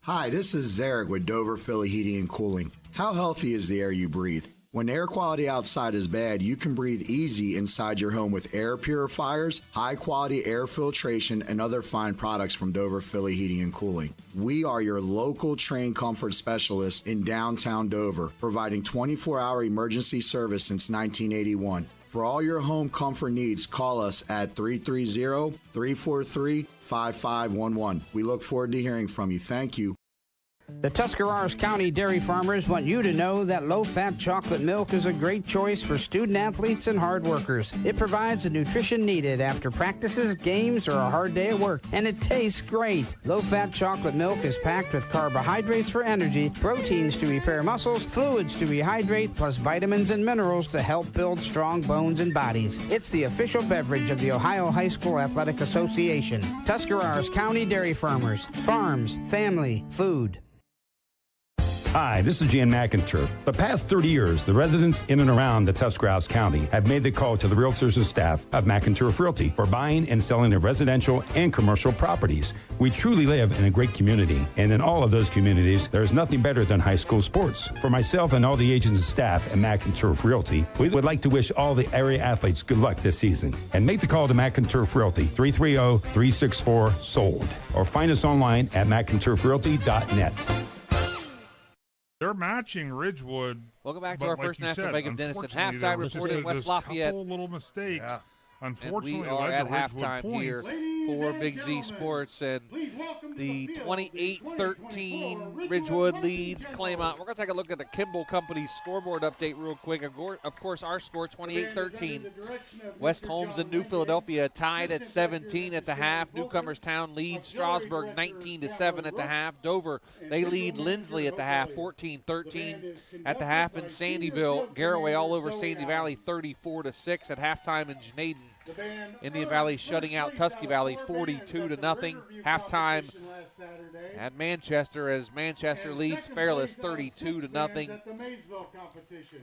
Hi, this is Zarek with Dover Philly Heating and Cooling. How healthy is the air you breathe? When air quality outside is bad, you can breathe easy inside your home with air purifiers, high-quality air filtration, and other fine products from Dover Philly Heating and Cooling. We are your local trained comfort specialists in downtown Dover, providing 24-hour emergency service since 1981. For all your home comfort needs, call us at 330-343-5511. We look forward to hearing from you. Thank you. The Tuscarawas County dairy farmers want you to know that low-fat chocolate milk is a great choice for student-athletes and hard workers. It provides the nutrition needed after practices, games, or a hard day at work, and it tastes great. Low-fat chocolate milk is packed with carbohydrates for energy, proteins to repair muscles, fluids to rehydrate, plus vitamins and minerals to help build strong bones and bodies. It's the official beverage of the Ohio High School Athletic Association. Tuscarawas County Dairy Farmers. Farms, family, food. Hi, this is Jan McInturf. The past 30 years, the residents in and around the Tuscarawas County have made the call to the realtors and staff of McInturf Realty for buying and selling of residential and commercial properties. We truly live in a great community, and in all of those communities, there is nothing better than high school sports. For myself and all the agents and staff at McInturf Realty, we would like to wish all the area athletes good luck this season. And make the call to McInturf Realty, 330-364-SOLD, or find us online at McInturfRealty.net. They're matching Ridgewood. Welcome back to our first National Bank of Denison halftime report in West Lafayette. Couple little mistakes. Yeah. Unfortunately, and we are at halftime here for Big Z Sports, and the 28-13 Ridgewood leads Claymont. We're going to take a look at the Kimball Company scoreboard update real quick. Of course, our score 28-13. West Holmes and New Philadelphia tied at 17 at the half. Newcomers Town leads Strasburg 19-7 at the half. Dover, they lead Lindsley at the half 14-13 at the half. In Sandyville, Garraway all over Sandy Valley 34-6 at halftime in Chenaden. Indian Valley shutting out Tusky Valley 42-0. Halftime at Manchester as Manchester leads Fairless 32-0.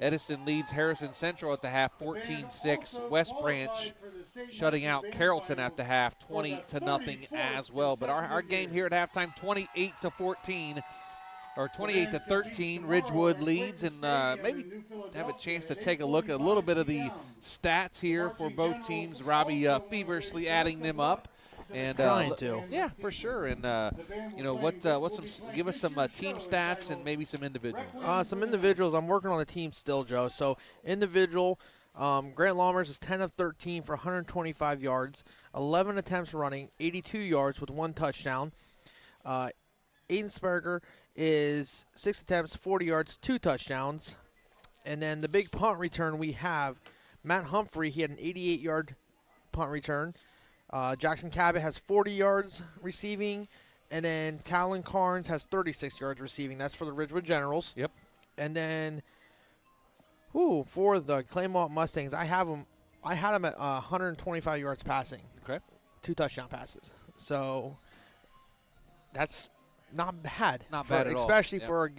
Edison leads Harrison Central at the half 14-6. West Branch shutting out Carrollton at the half 20-0 as well. But our game here at halftime 28-14. Or 28-13, Ridgewood leads, and maybe have a chance to take a look at a little bit of the stats here for both teams. Robbie feverishly adding them up, and trying to. Yeah, for sure. And give us some team stats and maybe some individual. Some individuals. I'm working on the team still, Joe. So individual. Grant Lammers is 10 of 13 for 125 yards, 11 attempts running, 82 yards with 1 touchdown. Aiden Sperger is 6 attempts, 40 yards, 2 touchdowns. And then the big punt return we have, Matt Humphrey, he had an 88-yard punt return. Jackson Cabot has 40 yards receiving. And then Talon Carnes has 36 yards receiving. That's for the Ridgewood Generals. Yep. And then for the Claymont Mustangs, I had them at 125 yards passing. Okay. 2 touchdown passes. So that's not bad. Not bad at all. Especially for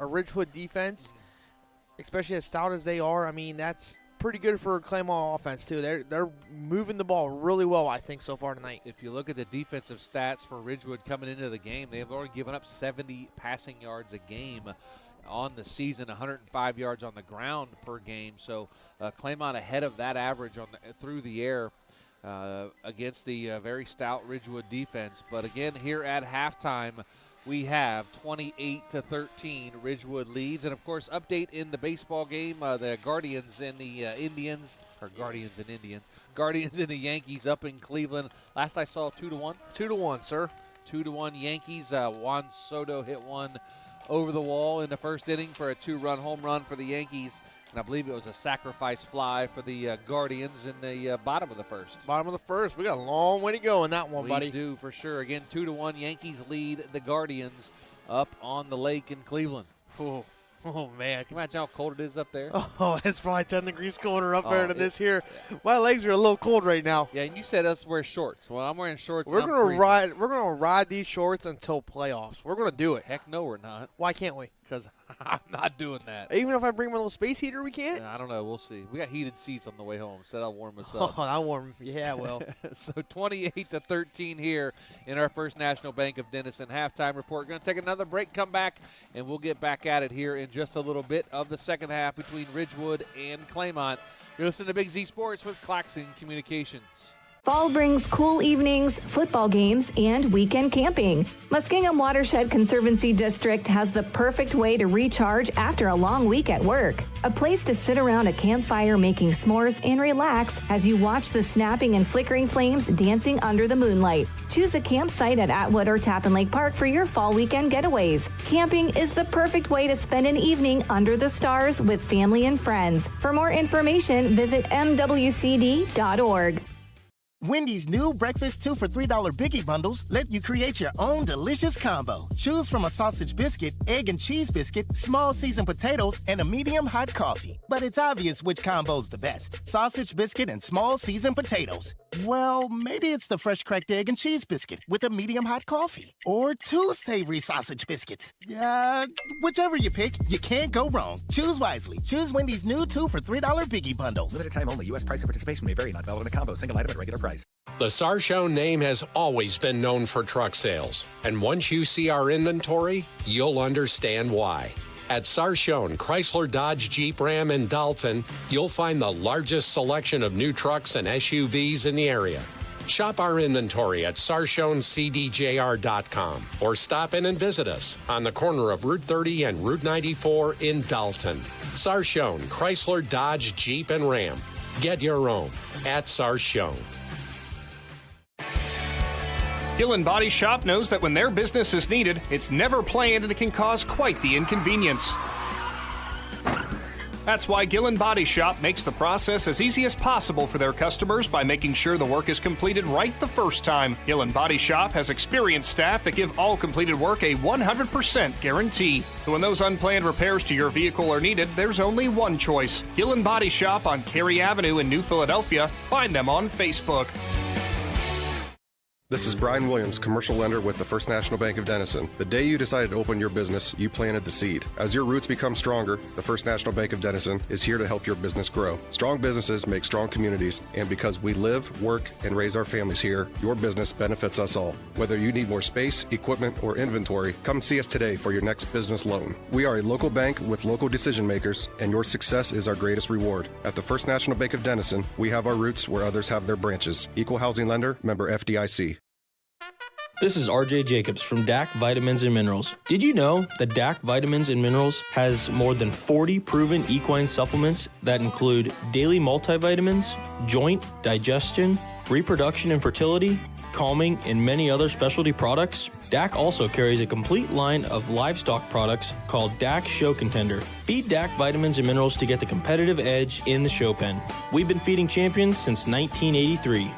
a Ridgewood defense, especially as stout as they are. I mean, that's pretty good for a Claymont offense, too. They're moving the ball really well, I think, so far tonight. If you look at the defensive stats for Ridgewood coming into the game, they've already given up 70 passing yards a game on the season, 105 yards on the ground per game. So Claymont ahead of that average through the air against the very stout Ridgewood defense. But again, here at halftime, we have 28-13 Ridgewood leads. And of course, update in the baseball game, the Guardians and the Guardians and the Yankees up in Cleveland. Last I saw 2-1. 2-1, sir. 2-1 Yankees. Juan Soto hit one over the wall in the first inning for a 2-run home run for the Yankees. And I believe it was a sacrifice fly for the Guardians in the bottom of the first. Bottom of the first. We got a long way to go in that one, buddy. We do, for sure. Again, 2-1. Yankees lead the Guardians up on the lake in Cleveland. Oh, man. Can you imagine how cold it is up there? Oh, it's probably 10 degrees colder up there than this here. My legs are a little cold right now. Yeah, and you said us wear shorts. Well, I'm wearing shorts. We're gonna ride these shorts until playoffs. We're gonna do it. Heck no, we're not. Why can't we? Because I'm not doing that. Even if I bring my little space heater, we can't? I don't know. We'll see. We got heated seats on the way home, so that'll warm us up. Oh, that'll warm. Yeah, well. So 28-13 here in our First National Bank of Denison halftime report. Going to take another break, come back, and we'll get back at it here in just a little bit of the second half between Ridgewood and Claymont. You're listening to Big Z Sports with Claxon Communications. Fall brings cool evenings, football games, and weekend camping. Muskingum Watershed Conservancy District has the perfect way to recharge after a long week at work. A place to sit around a campfire making s'mores and relax as you watch the snapping and flickering flames dancing under the moonlight. Choose a campsite at Atwood or Tappan Lake Park for your fall weekend getaways. Camping is the perfect way to spend an evening under the stars with family and friends. For more information, visit mwcd.org. Wendy's new breakfast 2 for $3 Biggie Bundles let you create your own delicious combo. Choose from a sausage biscuit, egg and cheese biscuit, small seasoned potatoes, and a medium hot coffee. But it's obvious which combo's the best. Sausage biscuit and small seasoned potatoes. Well, maybe it's the fresh cracked egg and cheese biscuit with a medium hot coffee. Or 2 savory sausage biscuits. Whichever you pick, you can't go wrong. Choose wisely. Choose Wendy's new 2 for $3 Biggie Bundles. Limited time only. U.S. price and participation may vary. Not valid in a combo. Single item at regular price. The Sarchone name has always been known for truck sales. And once you see our inventory, you'll understand why. At Sarchone, Chrysler, Dodge, Jeep, Ram, and Dalton, you'll find the largest selection of new trucks and SUVs in the area. Shop our inventory at sarchonecdjr.com or stop in and visit us on the corner of Route 30 and Route 94 in Dalton. Sarchone, Chrysler, Dodge, Jeep, and Ram. Get your own at Sarchone. Hill & Body Shop knows that when their business is needed, it's never planned and it can cause quite the inconvenience. That's why Gillen Body Shop makes the process as easy as possible for their customers by making sure the work is completed right the first time. Gillen Body Shop has experienced staff that give all completed work a 100% guarantee. So when those unplanned repairs to your vehicle are needed, there's only one choice. Gillen Body Shop on Cary Avenue in New Philadelphia. Find them on Facebook. This is Brian Williams, commercial lender with the First National Bank of Denison. The day you decided to open your business, you planted the seed. As your roots become stronger, the First National Bank of Denison is here to help your business grow. Strong businesses make strong communities, and because we live, work, and raise our families here, your business benefits us all. Whether you need more space, equipment, or inventory, come see us today for your next business loan. We are a local bank with local decision makers, and your success is our greatest reward. At the First National Bank of Denison, we have our roots where others have their branches. Equal housing lender, member FDIC. This is RJ Jacobs from DAC Vitamins and Minerals. Did you know that DAC Vitamins and Minerals has more than 40 proven equine supplements that include daily multivitamins, joint, digestion, reproduction and fertility, calming, and many other specialty products? DAC also carries a complete line of livestock products called DAC Show Contender. Feed DAC Vitamins and Minerals to get the competitive edge in the show pen. We've been feeding champions since 1983.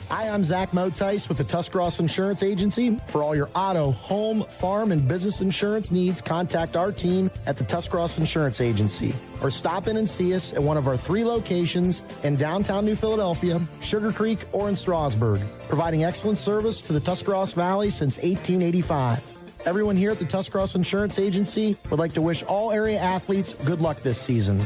Hi, I'm Zach Motice with the Tuscarawas Insurance Agency. For all your auto, home, farm, and business insurance needs, contact our team at the Tuscarawas Insurance Agency. Or stop in and see us at one of our 3 locations in downtown New Philadelphia, Sugar Creek, or in Strasburg, providing excellent service to the Tuscarawas Valley since 1885. Everyone here at the Tuscarawas Insurance Agency would like to wish all area athletes good luck this season.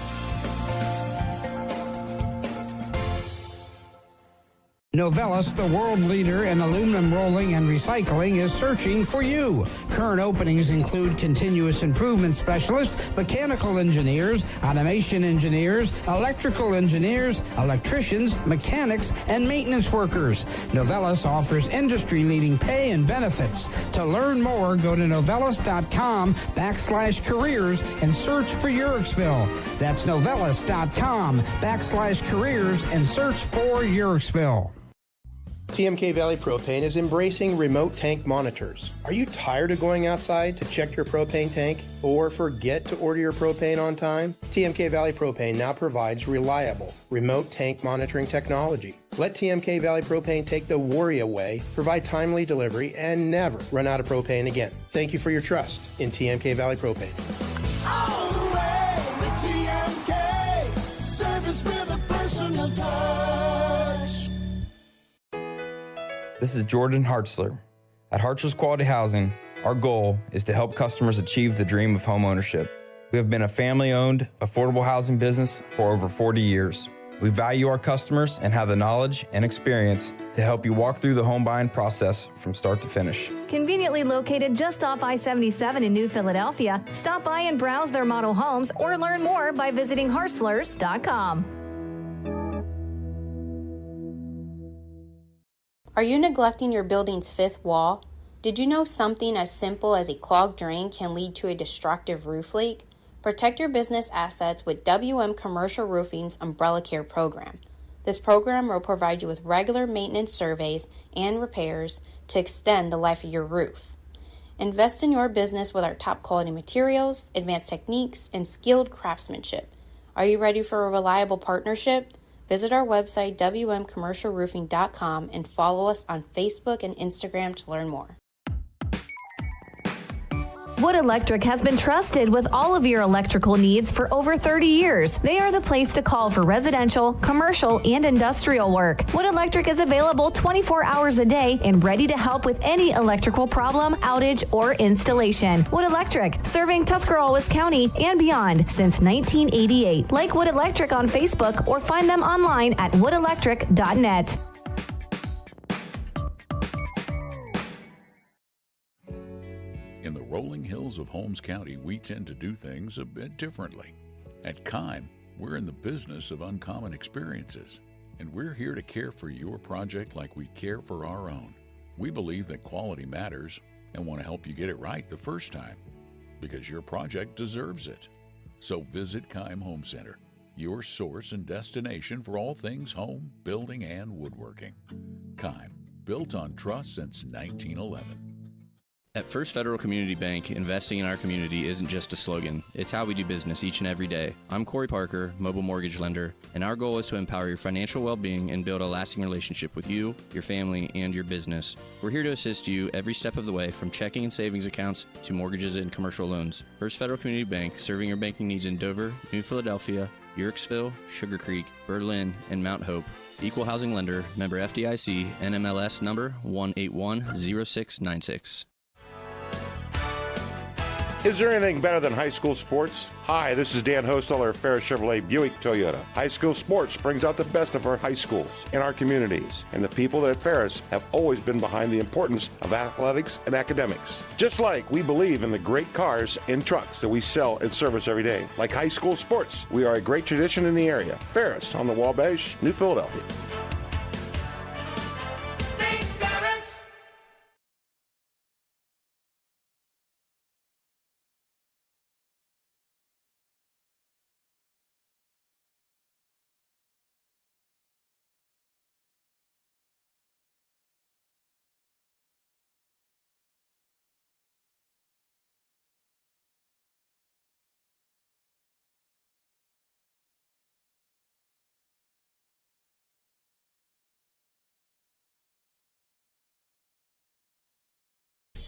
Novelis, the world leader in aluminum rolling and recycling, is searching for you. Current openings include continuous improvement specialists, mechanical engineers, automation engineers, electrical engineers, electricians, mechanics, and maintenance workers. Novelis offers industry-leading pay and benefits. To learn more, go to novelis.com/careers and search for Eurexville. That's novelis.com/careers and search for Eurexville. TMK Valley Propane is embracing remote tank monitors. Are you tired of going outside to check your propane tank or forget to order your propane on time? TMK Valley Propane now provides reliable remote tank monitoring technology. Let TMK Valley Propane take the worry away, provide timely delivery, and never run out of propane again. Thank you for your trust in TMK Valley Propane. All the way with TMK, service with a personal touch. This is Jordan Hartzler. At Hartzler's Quality Housing, our goal is to help customers achieve the dream of home ownership. We have been a family-owned, affordable housing business for over 40 years. We value our customers and have the knowledge and experience to help you walk through the home buying process from start to finish. Conveniently located just off I-77 in New Philadelphia, stop by and browse their model homes or learn more by visiting Hartzlers.com. Are you neglecting your building's 5th wall? Did you know something as simple as a clogged drain can lead to a destructive roof leak? Protect your business assets with WM Commercial Roofing's Umbrella Care program. This program will provide you with regular maintenance surveys and repairs to extend the life of your roof. Invest in your business with our top quality materials, advanced techniques, and skilled craftsmanship. Are you ready for a reliable partnership? Visit our website, wmcommercialroofing.com, and follow us on Facebook and Instagram to learn more. Wood Electric has been trusted with all of your electrical needs for over 30 years. They are the place to call for residential, commercial, and industrial work. Wood Electric is available 24 hours a day and ready to help with any electrical problem, outage, or installation. Wood Electric, serving Tuscarawas County and beyond since 1988. Like Wood Electric on Facebook or find them online at woodelectric.net. In the rolling hills of Holmes County, we tend to do things a bit differently. At Kime, we're in the business of uncommon experiences, and we're here to care for your project like we care for our own. We believe that quality matters and want to help you get it right the first time, because your project deserves it. So visit Kime Home Center, your source and destination for all things home, building, and woodworking. Kime, built on trust since 1911. At First Federal Community Bank, investing in our community isn't just a slogan. It's how we do business each and every day. I'm Corey Parker, mobile mortgage lender, and our goal is to empower your financial well-being and build a lasting relationship with you, your family, and your business. We're here to assist you every step of the way, from checking and savings accounts to mortgages and commercial loans. First Federal Community Bank, serving your banking needs in Dover, New Philadelphia, Yorksville, Sugar Creek, Berlin, and Mount Hope. Equal housing lender, member FDIC, NMLS number 1810696. Is there anything better than high school sports? Hi, this is Dan Hosteller of Ferris Chevrolet Buick Toyota. High school sports brings out the best of our high schools and our communities, and the people at Ferris have always been behind the importance of athletics and academics. Just like we believe in the great cars and trucks that we sell and service every day. Like high school sports, we are a great tradition in the area. Ferris on the Wabash, New Philadelphia.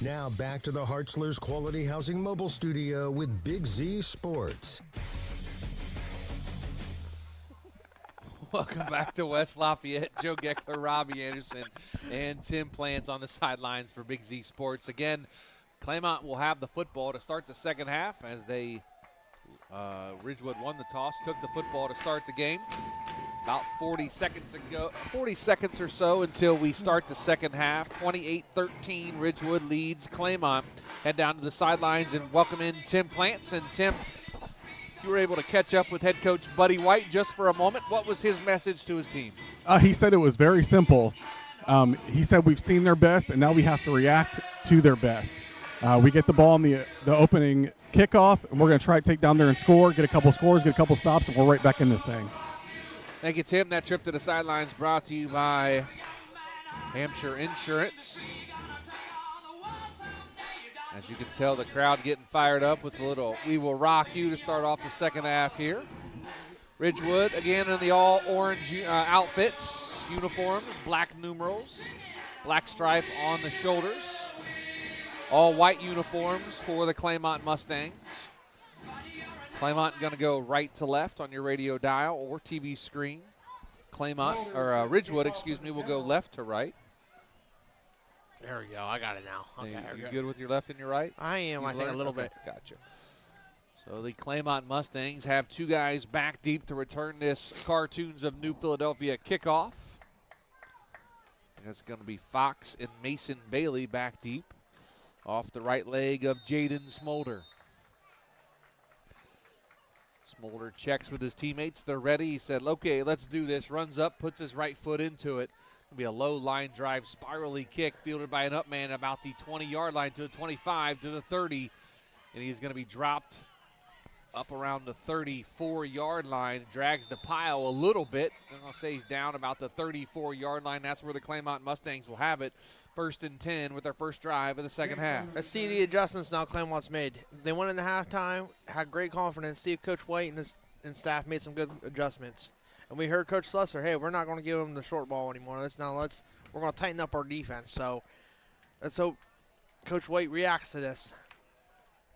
Now back to the Hartzler's Quality Housing Mobile Studio with Big Z Sports. Welcome back to West Lafayette. Joe Geckler, Robbie Anderson, and Tim Plants on the sidelines for Big Z Sports. Again, Claymont will have the football to start the second half as they Ridgewood won the toss, took the football to start the game. About 40 seconds or so until we start the second half. 28-13, Ridgewood leads Claymont. Head down to the sidelines and welcome in Tim Plants. And Tim, you were able to catch up with head coach Buddy White just for a moment. What was his message to his team? He said it was very simple. He said we've seen their best, and now we have to react to their best. We get the ball in the opening kickoff, and we're going to try to take down there and score, get a couple scores, get a couple stops, and we're right back in this thing. Thank you, Tim. That trip to the sidelines brought to you by Hampshire Insurance. As you can tell, the crowd getting fired up with a little "We Will Rock You" to start off the second half here. Ridgewood, again, in the all-orange outfits, uniforms, black numerals, black stripe on the shoulders. All white uniforms for the Claymont Mustangs. Claymont going to go right to left on your radio dial or TV screen. Ridgewood, will go left to right. There we go. I got it now. Okay. You good with your left and your right? I am. I think a little bit. Gotcha. So the Claymont Mustangs have two guys back deep to return this Cartoons of New Philadelphia kickoff. It's going to be Fox and Mason Bailey back deep off the right leg of Jaden Smolder. Smolder checks with his teammates. They're ready. He said, okay, let's do this. Runs up, puts his right foot into it. It'll be a low line drive, spirally kick fielded by an up man about the 20-yard line to the 25 to the 30. And he's going to be dropped up around the 34-yard line. Drags the pile a little bit. I'm going to say he's down about the 34-yard line. That's where the Claymont Mustangs will have it. 1st and 10 with their first drive of the second half. Let's see the adjustments now Claymont's made. They went into halftime, had great confidence. Coach White and staff made some good adjustments. And we heard Coach Slusser, hey, we're not going to give them the short ball anymore. We're going to tighten up our defense. So let's hope Coach White reacts to this.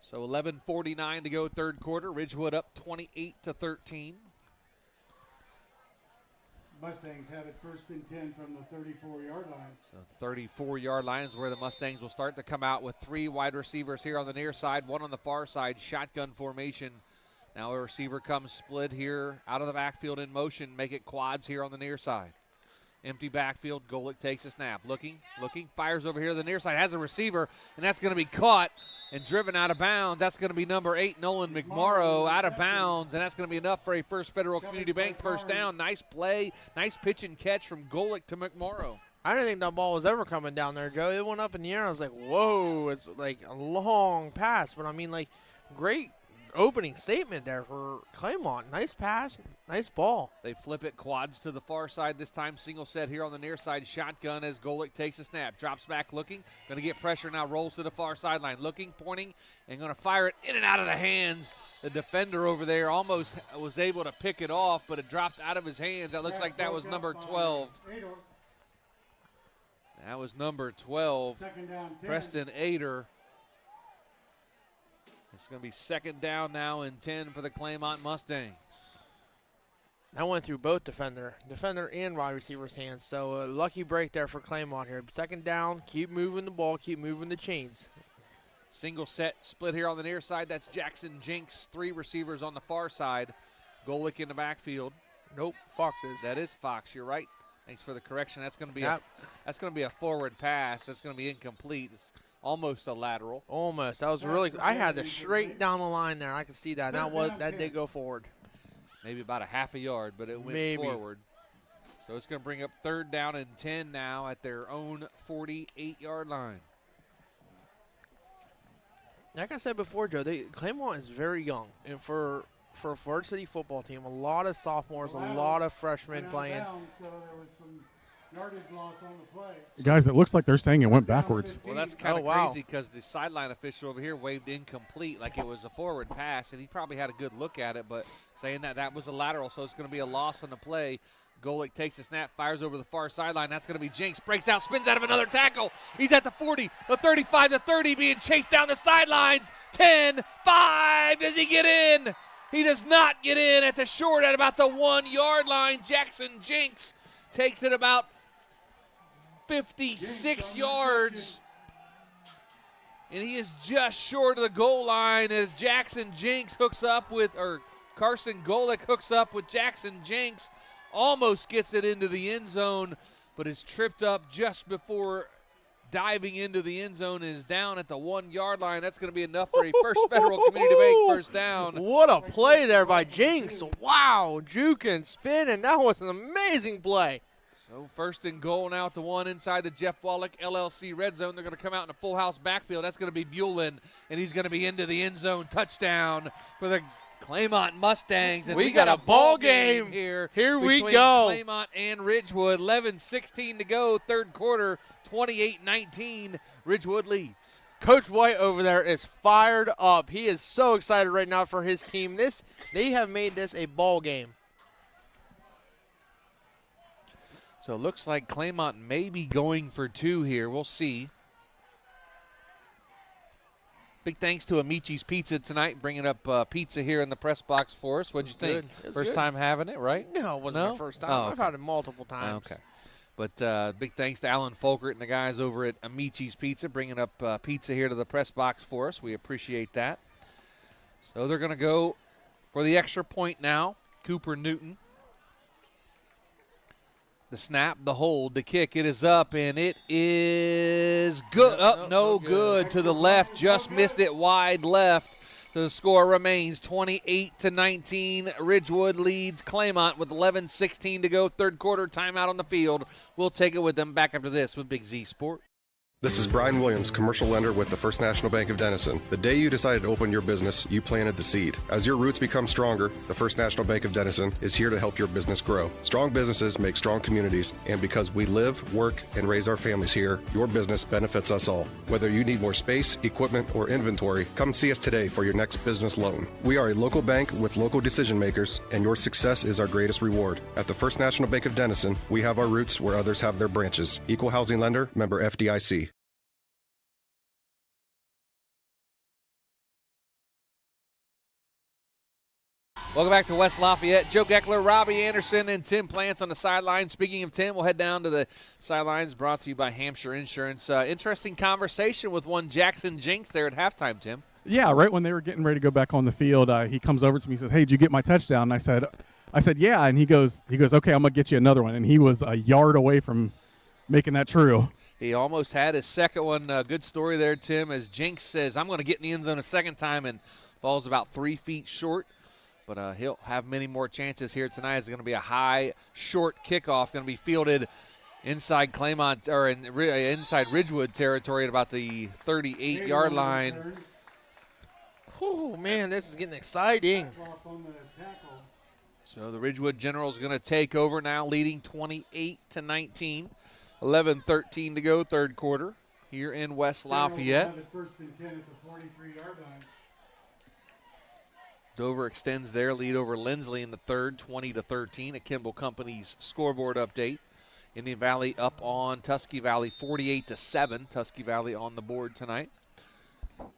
So 11:49 to go third quarter. Ridgewood up 28-13. Mustangs have it 1st and 10 from the 34-yard line. So 34-yard line is where the Mustangs will start to come out with three wide receivers here on the near side, one on the far side, shotgun formation. Now a receiver comes split here out of the backfield in motion, make it quads here on the near side. Empty backfield, Golick takes a snap. Looking, fires over here to the near side, has a receiver, and that's going to be caught and driven out of bounds. That's going to be number 8, Nolan McMorrow, out of bounds, and that's going to be enough for a First Federal Community Bank first down. Nice play, nice pitch and catch from Golick to McMorrow. I didn't think that ball was ever coming down there, Joe. It went up in the air. I was like, whoa, it's like a long pass. But, I mean, like, great opening statement there for Claymont. Nice pass, nice ball. They flip it quads to the far side this time. Single set here on the near side. Shotgun as Golick takes a snap. Drops back looking. Going to get pressure now. Rolls to the far sideline. Looking, pointing, and going to fire it in and out of the hands. The defender over there almost was able to pick it off, but it dropped out of his hands. That looks like that was number 12. That was number 12, Preston Ader. It's going to be second down now and 10 for the Claymont Mustangs. That went through both defender and wide receiver's hands. So a lucky break there for Claymont here. Second down, keep moving the ball, keep moving the chains. Single set split here on the near side. That's Jackson Jinks. 3 receivers on the far side. Golick in the backfield. Nope, Fox is. That is Fox. You're right. Thanks for the correction. That's going to be a forward pass. That's going to be incomplete. It's almost a lateral. Almost. That was really. I had it straight down the line there. I could see that. That did go forward. Maybe about a half a yard, but it went forward. So it's going to bring up third down and 10 now at their own 48-yard line. Like I said before, Joe, Claymont is very young, and for a varsity football team, a lot of sophomores, a lot of freshmen playing. So there was some yardage loss on the play. Guys, it looks like they're saying it went backwards. Well, that's kind of crazy because the sideline official over here waved incomplete like it was a forward pass, and he probably had a good look at it, but saying that was a lateral, so it's going to be a loss on the play. Golick takes a snap, fires over the far sideline. That's going to be Jinks. Breaks out, spins out of another tackle. He's at the 40, the 35, the 30, being chased down the sidelines. 10, 5, does he get in? He does not get in at the short at about the 1 yard line. Jackson Jinks takes it about 56 yards. And he is just short of the goal line as Jackson Jinks Carson Golick hooks up with Jackson Jinks. Almost gets it into the end zone, but is tripped up just before diving into the end zone, is down at the 1 yard line. That's going to be enough for a First Federal Community Bank first down. What a play there by Jinks. Wow, juking, spinning. That was an amazing play. So first and goal now at the 1 inside the Jeff Wallach LLC red zone. They're going to come out in a full house backfield. That's going to be Bulin, and he's going to be into the end zone. Touchdown for the Claymont Mustangs. And we got a ball game here. Here we go. Claymont and Ridgewood. 11:16 to go, third quarter. 28-19, Ridgewood leads. Coach White over there is fired up. He is so excited right now for his team. They have made this a ball game. So it looks like Claymont may be going for 2 here. We'll see. Big thanks to Amici's Pizza tonight, bringing up pizza here in the press box for us. What'd you think? First time having it, right? No, it wasn't my first time. Oh, okay. I've had it multiple times. Okay. But big thanks to Alan Folkert and the guys over at Amici's Pizza, bringing up pizza here to the press box for us. We appreciate that. So they're going to go for the extra point now. Cooper Newton. The snap, the hold, the kick. It is up, and it is good. No good to the left. Just missed it wide left. The score remains 28-19. Ridgewood leads Claymont with 11:16 to go. Third quarter timeout on the field. We'll take it with them back after this with Big Z Sport. This is Brian Williams, commercial lender with the First National Bank of Denison. The day you decided to open your business, you planted the seed. As your roots become stronger, the First National Bank of Denison is here to help your business grow. Strong businesses make strong communities, and because we live, work, and raise our families here, your business benefits us all. Whether you need more space, equipment, or inventory, come see us today for your next business loan. We are a local bank with local decision makers, and your success is our greatest reward. At the First National Bank of Denison, we have our roots where others have their branches. Equal housing lender, member FDIC. Welcome back to West Lafayette. Joe Geckler, Robbie Anderson, and Tim Plants on the sideline. Speaking of Tim, we'll head down to the sidelines, brought to you by Hampshire Insurance. Interesting conversation with one Jackson Jinks there at halftime, Tim. Yeah, right when they were getting ready to go back on the field, he comes over to me and says, "Hey, did you get my touchdown?" And I said, "Yeah." And he goes, "Okay, I'm gonna get you another one." And he was a yard away from making that true. He almost had his second one. Good story there, Tim, as Jinks says, "I'm going to get in the end zone a second time," and falls about 3 feet short. But he'll have many more chances here tonight. It's going to be a high, short kickoff, going to be fielded inside Claymont or inside Ridgewood territory at about the 38-yard line. Oh, man, this is getting exciting. So the Ridgewood Generals going to take over now, leading 28-19. 11-13 to go, third quarter here in West Lafayette. First and 10 at the 43-yard line. Dover extends their lead over Lindsley in the third, 20-13. A Kimball Company's scoreboard update. Indian Valley up on Tusky Valley, 48-7. Tusky Valley on the board tonight.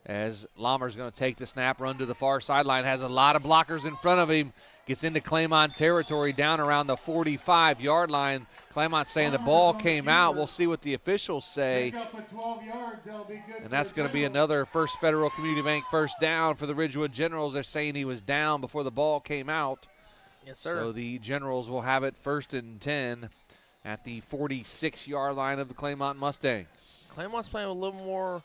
As Lammer's going to take the snap, run to the far sideline, has a lot of blockers in front of him, gets into Claymont territory down around the 45-yard line. Claymont saying the ball came out. We'll see what the officials say. And that's going to be another First Federal Community Bank first down for the Ridgewood Generals. They're saying he was down before the ball came out. Yes, sir. So the Generals will have it first and 10 at the 46-yard line of the Claymont Mustangs. Claymont's playing with a little more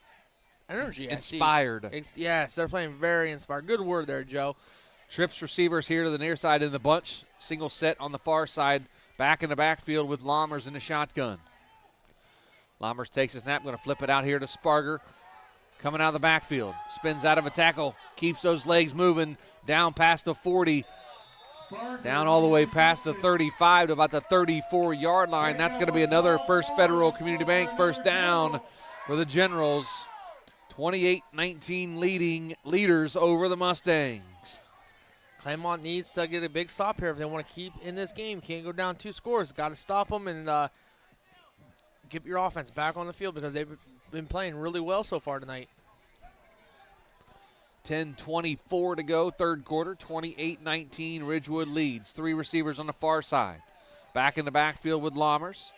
energy. Inspired. Yes, they're playing very inspired. Good word there, Joe. Trips receivers here to the near side in the bunch. Single set on the far side. Back in the backfield with Lammers in the shotgun. Lammers takes a snap. Going to flip it out here to Sparger. Coming out of the backfield. Spins out of a tackle. Keeps those legs moving. Down past the 40. Down all the way past the 35 to about the 34-yard line. That's going to be another First Federal Community Bank first down for the Generals. 28-19 leaders over the Mustangs. Claymont needs to get a big stop here if they want to keep in this game. Can't go down 2 scores. Got to stop them and get your offense back on the field because they've been playing really well so far tonight. 10:24 to go, third quarter. 28-19, Ridgewood leads. 3 receivers on the far side. Back in the backfield with Lammers.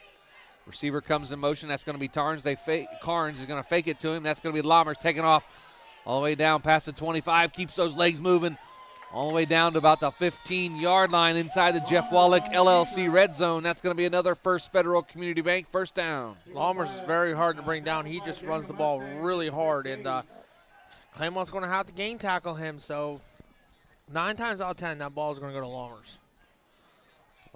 Receiver comes in motion. That's going to be Carnes. Carnes is going to fake it to him. That's going to be Lammers taking off all the way down past the 25. Keeps those legs moving all the way down to about the 15-yard line inside the Jeff Wallach LLC red zone. That's going to be another First Federal Community Bank first down. Lammers is very hard to bring down. He just runs the ball really hard, and Claymont's going to have to game tackle him. So 9 times out of 10, that ball is going to go to Lammers.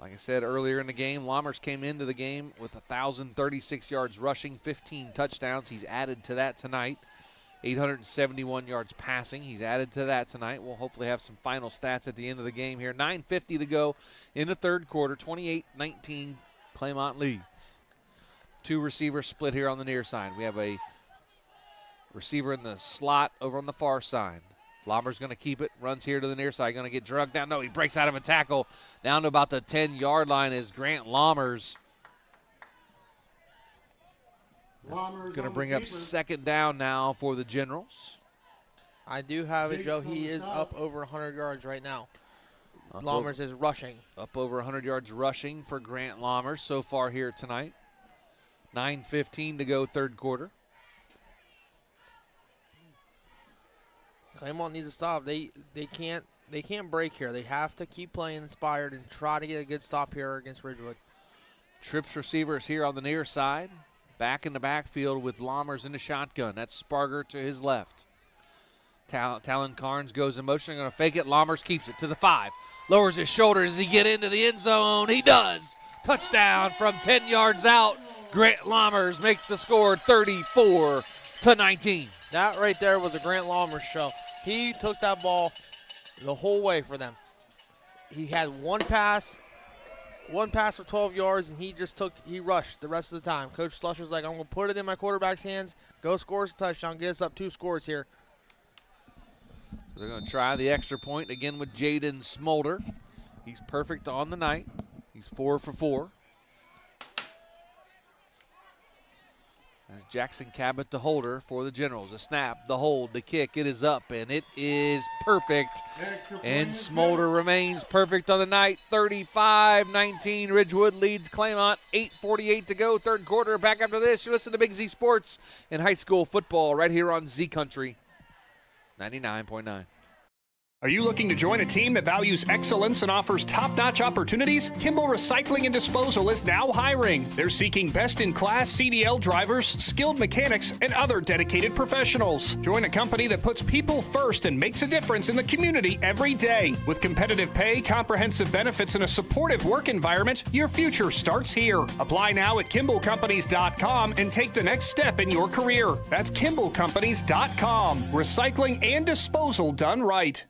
Like I said earlier in the game, Lammers came into the game with 1,036 yards rushing, 15 touchdowns. He's added to that tonight. 871 yards passing. He's added to that tonight. We'll hopefully have some final stats at the end of the game here. 9:50 to go in the third quarter. 28-19, Claymont leads. 2 receivers split here on the near side. We have a receiver in the slot over on the far side. Lammers going to keep it, runs here to the near side, going to get drugged down. No, he breaks out of a tackle down to about the 10-yard line is Grant Lammers. Going to bring up second down now for the Generals. I do have it, Joe. He is up over 100 yards right now. Lammers is rushing. Up over 100 yards rushing for Grant Lammers so far here tonight. 9:15 to go, third quarter. Claymont needs to stop. They can't break here. They have to keep playing inspired and try to get a good stop here against Ridgewood. Trips receivers here on the near side. Back in the backfield with Lammers in the shotgun. That's Sparger to his left. Talon Carnes goes in motion. Going to fake it. Lammers keeps it to the 5. Lowers his shoulder. Does he get into the end zone? He does. Touchdown from 10 yards out. Grant Lammers makes the score 34-19. That right there was a Grant Lammers show. He took that ball the whole way for them. He had one pass for 12 yards, and he rushed the rest of the time. Coach Slusher's like, I'm going to put it in my quarterback's hands, go score us a touchdown, get us up 2 scores here. So they're going to try the extra point again with Jaden Smolder. He's perfect on the night. He's 4 for 4. As Jackson Cabot the holder for the Generals. A snap, the hold, the kick, it is up, and it is perfect. And Smolder remains perfect on the night. 35-19, Ridgewood leads Claymont. 8:48 to go, third quarter. Back after this, you listen to Big Z Sports and high school football right here on Z Country 99.9. Are you looking to join a team that values excellence and offers top-notch opportunities? Kimball Recycling and Disposal is now hiring. They're seeking best-in-class CDL drivers, skilled mechanics, and other dedicated professionals. Join a company that puts people first and makes a difference in the community every day. With competitive pay, comprehensive benefits, and a supportive work environment, your future starts here. Apply now at KimballCompanies.com and take the next step in your career. That's KimballCompanies.com. Recycling and disposal done right.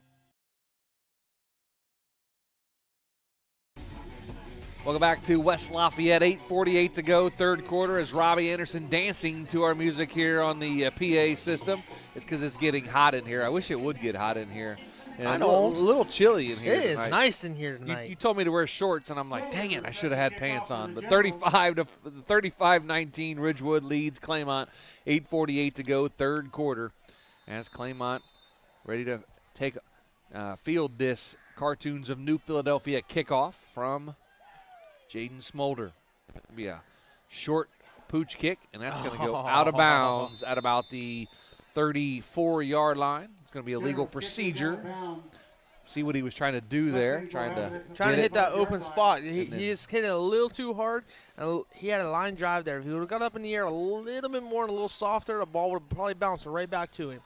Welcome back to West Lafayette. 8:48 to go, third quarter, as Robbie Anderson dancing to our music here on the PA system. It's because it's getting hot in here. I wish it would get hot in here. And I don't. A little chilly in here It is tonight. nice in here tonight. You told me to wear shorts, and I'm like, dang it, I should have had pants on. But 35-19, Ridgewood leads Claymont. 8:48 to go, third quarter, as Claymont ready to take field this Cartoons of New Philadelphia kickoff from Jaden Smolder. It'll be a short pooch kick, and that's going to go out of bounds at about the 34-yard line. It's going to be a legal procedure. See what he was trying to do there. Trying to hit that open spot. He just hit it a little too hard, and he had a line drive there. If he would have got up in the air a little bit more and a little softer, the ball would have probably bounced right back to him.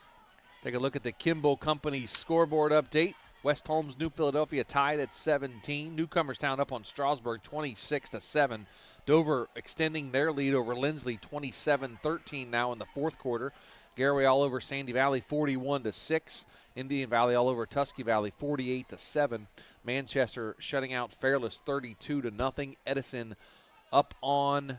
Take a look at the Kimball Company scoreboard update. West Holmes, New Philadelphia tied at 17. Newcomerstown up on Strasburg 26-7. Dover extending their lead over Lindsley 27-13 now in the fourth quarter. Garaway all over Sandy Valley 41-6. Indian Valley all over Tusky Valley 48-7. Manchester shutting out Fairless 32-0. Edison up on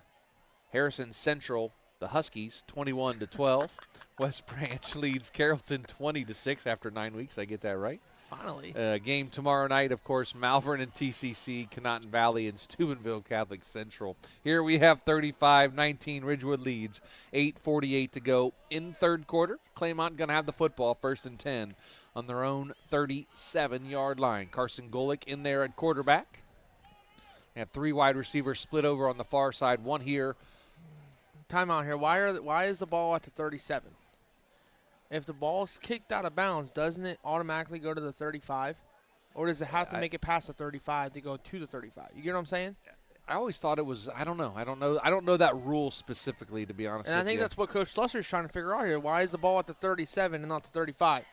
Harrison Central, the Huskies 21-12. West Branch leads Carrollton 20-6 after 9 weeks. I get that right? Finally. Game tomorrow night, of course, Malvern and TCC, Conotton Valley and Steubenville Catholic Central. Here we have 35-19 Ridgewood leads. 8:48 to go in third quarter. Claymont going to have the football, 1st and 10 on their own 37-yard line. Carson Golick in there at quarterback. They have 3 wide receivers split over on the far side. One here. Timeout here. Why is the ball at the 37? If the ball's kicked out of bounds, doesn't it automatically go to the 35? Or does it have to make it past the 35 to go to the 35? You get what I'm saying? I always thought it was, I don't know that rule specifically, to be honest with you. And I think that's what Coach Slusser's trying to figure out here. Why is the ball at the 37 and not the 35?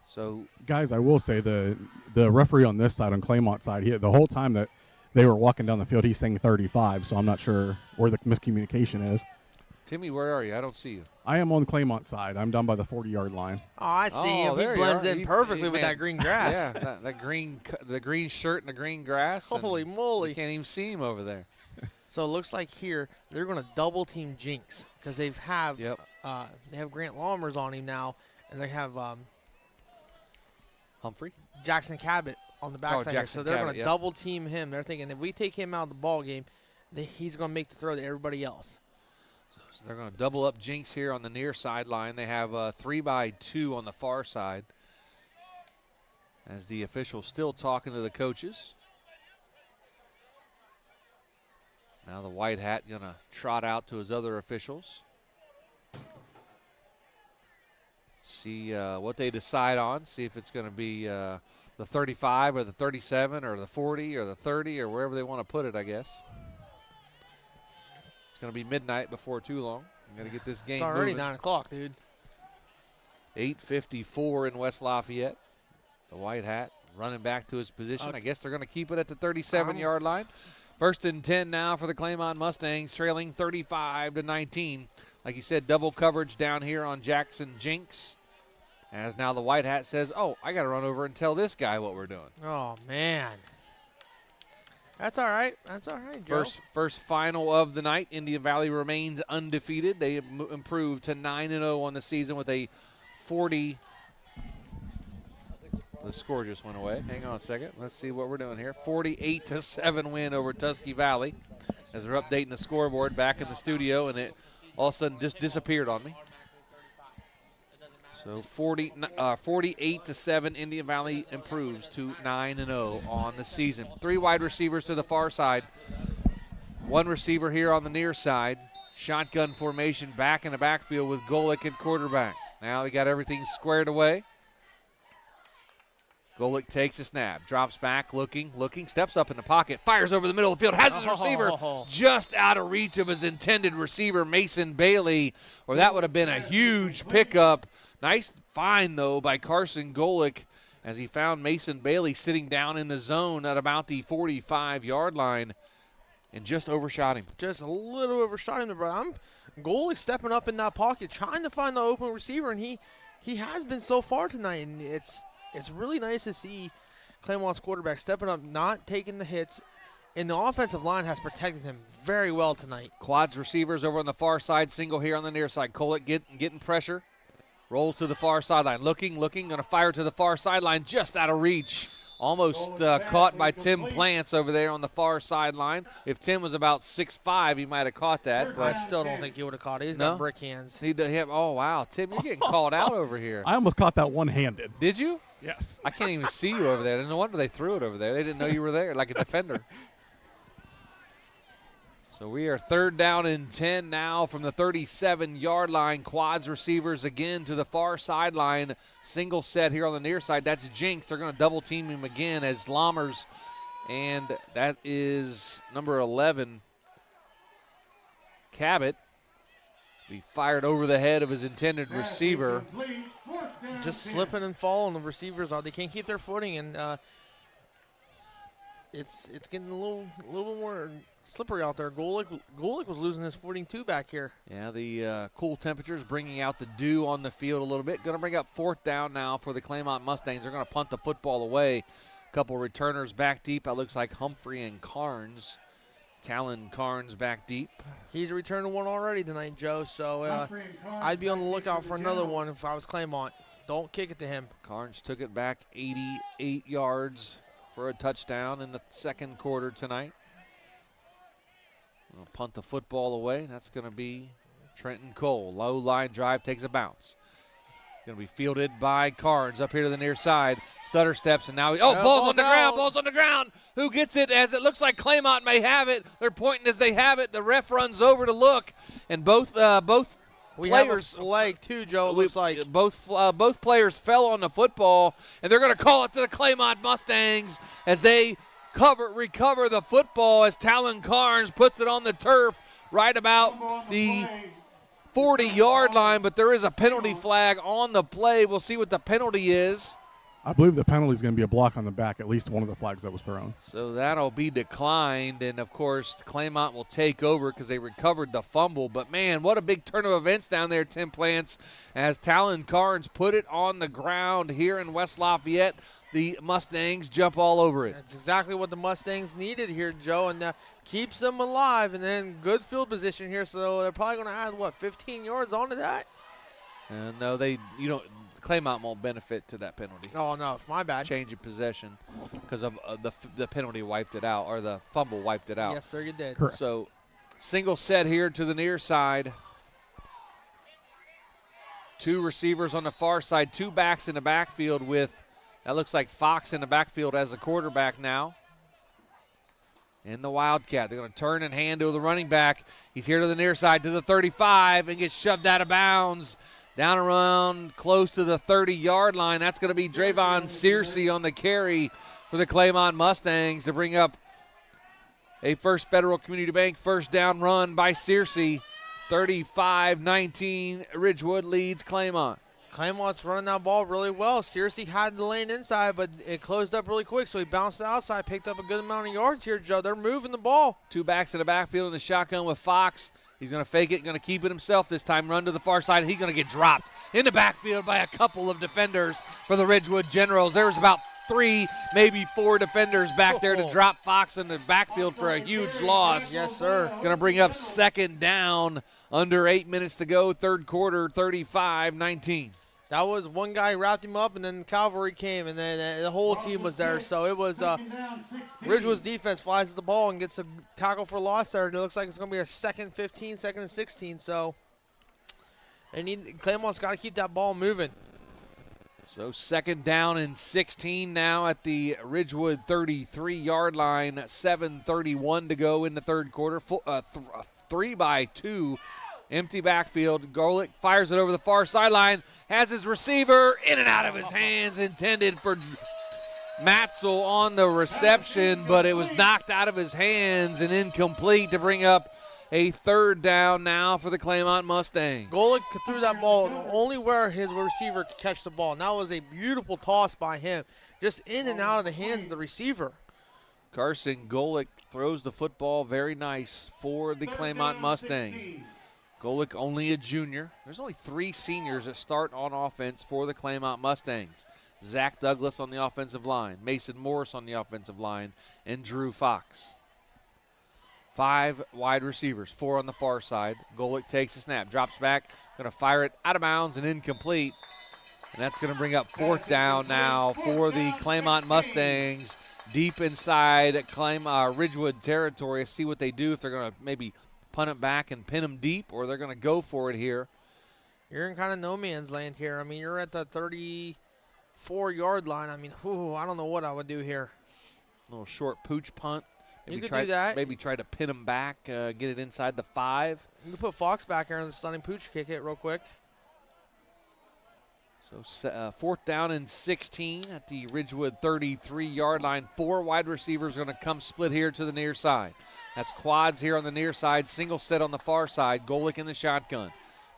So, guys, I will say the referee on this side, on Claymont side, the whole time that they were walking down the field, he's saying 35, so I'm not sure where the miscommunication is. Timmy, where are you? I don't see you. I am on the Claymont side. I'm down by the 40-yard line. Oh, I see him. He blends in perfectly with that green grass. Yeah, the green shirt and the green grass. Holy moly. You can't even see him over there. So it looks like here they're going to double team Jinx because they have Grant Lammers on him now, and they have Humphrey? Jackson Cabot on the backside here. So they're going to double team him. They're thinking if we take him out of the ball game, he's going to make the throw to everybody else. So they're going to double up Jinx here on the near sideline. They have 3-by-2 on the far side. As the official still talking to the coaches. Now the white hat going to trot out to his other officials. See what they decide on. See if it's going to be the 35 or the 37 or the 40 or the 30 or wherever they want to put it, I guess. It's going to be midnight before too long. I'm going to get this game It's already moving. 9 o'clock, dude. 8:54 in West Lafayette. The white hat running back to his position. Okay. I guess they're going to keep it at the 37-yard line. 1st and 10 now for the Claymont Mustangs, trailing 35-19. Like you said, double coverage down here on Jackson Jinx. As now the white hat says, oh, I got to run over and tell this guy what we're doing. Oh, man. That's all right. That's all right, Joe. First final of the night. Indian Valley remains undefeated. They improved to 9-0 on the season with a 40. The score just went away. Hang on a second. Let's see what we're doing here. 48-7 win over Tusky Valley. As they're updating the scoreboard back in the studio, and it all of a sudden just disappeared on me. So 48-7, Indian Valley improves to 9-0 on the season. 3 wide receivers to the far side. 1 receiver here on the near side. Shotgun formation back in the backfield with Golick at quarterback. Now we got everything squared away. Golick takes a snap, drops back, looking, steps up in the pocket, fires over the middle of the field, has his receiver just out of reach of his intended receiver, Mason Bailey, or that would have been a huge pickup. Nice find, though, by Carson Golick as he found Mason Bailey sitting down in the zone at about the 45-yard line and just overshot him. Just a little overshot him, bro. Golick stepping up in that pocket, trying to find the open receiver, and he has been so far tonight, and it's really nice to see Claymont's quarterback stepping up, not taking the hits, and the offensive line has protected him very well tonight. Quads receivers over on the far side, single here on the near side. Golick getting pressure, rolls to the far sideline, looking, going to fire to the far sideline, just out of reach. Almost caught by Tim Plants over there on the far sideline. If Tim was about 6'5", he might have caught that. But I still don't think he would have caught it. He's got brick hands. Oh, wow. Tim, you're getting called out over here. I almost caught that one-handed. Did you? Yes. I can't even see you over there. No wonder they threw it over there. They didn't know you were there, like a defender. So we are 3rd down and 10 now from the 37-yard line. Quads receivers again to the far sideline. Single set here on the near side. That's Jinx. They're going to double team him again as Lammers. And that is number 11, Cabot. He fired over the head of his intended receiver. Just slipping and falling. The receivers they can't keep their footing, and it's getting a little bit more slippery out there. Golick was losing his footing too back here. Yeah, the cool temperatures bringing out the dew on the field a little bit. Going to bring up 4th down now for the Claymont Mustangs. They're going to punt the football away. A couple returners back deep. It looks like Humphrey and Carnes. Talon Carnes back deep. He's returned one already tonight, Joe, so I'd be on the lookout for another one if I was Claymont. Don't kick it to him. Carnes took it back 88 yards for a touchdown in the 2nd quarter tonight. We'll punt the football away. That's going to be Trenton Cole. Low line drive, takes a bounce. Going to be fielded by Carnes up here to the near side. Stutter steps, and now ball's on the ground. Ball's on the ground. Who gets it? As it looks like Claymont may have it. They're pointing as they have it. The ref runs over to look, and both we players have a flag too, Joe. It looks like both players fell on the football, and they're going to call it to the Claymont Mustangs as they recover the football as Talon Carnes puts it on the turf right about the 40-yard line, but there is a penalty flag on the play. We'll see what the penalty is. I believe the penalty is going to be a block on the back, at least one of the flags that was thrown. So that'll be declined, and, of course, Claymont will take over because they recovered the fumble. But, man, what a big turn of events down there, Tim Plants, as Talon Carnes put it on the ground here in West Lafayette. The Mustangs jump all over it. That's exactly what the Mustangs needed here, Joe, and keeps them alive. And then good field position here, so they're probably going to add, 15 yards onto that? No, Claymont won't benefit to that penalty. Oh, no, my bad. Change of possession because of the penalty wiped it out, or the fumble wiped it out. Yes, sir, you did. Correct. So single set here to the near side. 2 receivers on the far side, 2 backs in the backfield with, that looks like Fox in the backfield as a quarterback now. In the Wildcat. They're going to turn and hand to the running back. He's here to the near side to the 35 and gets shoved out of bounds. Down around close to the 30-yard line. That's going to be Drayvon Searcy on the carry for the Claymont Mustangs to bring up a First Federal Community Bank first down run by Searcy. 35-19, Ridgewood leads Claymont. Claymont's running that ball really well. Searcy had the lane inside, but it closed up really quick, so he bounced outside, picked up a good amount of yards here, Joe. They're moving the ball. 2 backs in the backfield in the shotgun with Fox. He's going to fake it, going to keep it himself this time, run to the far side. He's going to get dropped in the backfield by a couple of defenders for the Ridgewood Generals. There was about 3, maybe 4 defenders back there to drop Fox in the backfield for a huge loss. Yes, sir. Going to bring up 2nd down, under 8 minutes to go, 3rd quarter, 35-19. That was one guy wrapped him up, and then Cavalry came, and then the whole team was there. So it was Ridgewood's defense flies at the ball and gets a tackle for loss there. It looks like it's going to be a 2nd 15, 2nd and 16. So Claymont's got to keep that ball moving. So 2nd down and 16 now at the Ridgewood 33-yard line. 7:31 to go in the 3rd quarter. 3-2. Empty backfield. Golick fires it over the far sideline. Has his receiver in and out of his hands. Intended for Matzel on the reception, but it was knocked out of his hands and incomplete to bring up a third down now for the Claymont Mustangs. Golick threw that ball only where his receiver could catch the ball. And that was a beautiful toss by him, just in and out of the hands of the receiver. Carson Golick throws the football very nice for the Claymont Mustangs. Golick only a junior. There's only 3 seniors that start on offense for the Claymont Mustangs. Zach Douglas on the offensive line, Mason Morris on the offensive line, and Drew Fox. 5 wide receivers, 4 on the far side. Golick takes a snap, drops back, going to fire it out of bounds and incomplete. And that's going to bring up 4th down now for the Claymont Mustangs deep inside Ridgewood territory. See what they do, if they're going to maybe punt it back and pin them deep, or they're going to go for it here. You're in kind of no man's land here. I mean, you're at the 34-yard line. I mean, I don't know what I would do here. A little short pooch punt. Maybe you could do that. Maybe try to pin them back, get it inside the 5. You can put Fox back here and the stunning pooch kick it real quick. So 4th down and 16 at the Ridgewood 33-yard line. 4 wide receivers going to come split here to the near side. That's quads here on the near side, single set on the far side. Golick in the shotgun.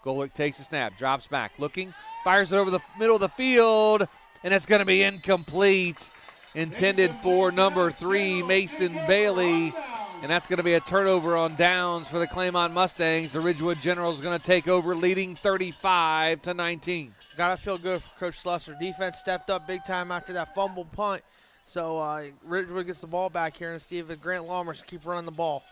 Golick takes a snap, drops back, looking, fires it over the middle of the field, and it's going to be incomplete. Intended for number 3, Mason Bailey. And that's going to be a turnover on downs for the Claymont Mustangs. The Ridgewood Generals going to take over, leading 35-19. Got to feel good for Coach Slusser. Defense stepped up big time after that fumble punt. So Ridgewood gets the ball back here and see if Grant Lammers can keep running the ball.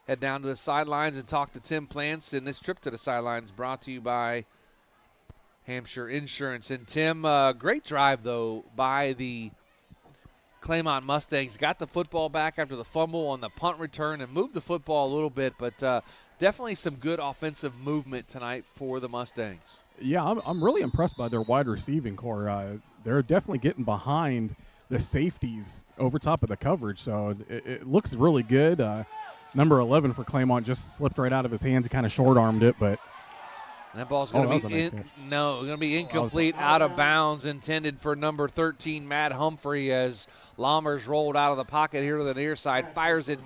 Head down to the sidelines and talk to Tim Plants. And this trip to the sidelines brought to you by Hampshire Insurance. And Tim, great drive, though, by the Claymont Mustangs. Got the football back after the fumble on the punt return and moved the football a little bit, but definitely some good offensive movement tonight for the Mustangs. Yeah, I'm really impressed by their wide receiving core. They're definitely getting behind the safeties over top of the coverage, so it looks really good. Number 11 for Claymont just slipped right out of his hands. He kind of short-armed it, but that ball's going to be incomplete, out of bounds, intended for number 13, Matt Humphrey, as Lammers rolled out of the pocket here to the near side, fires it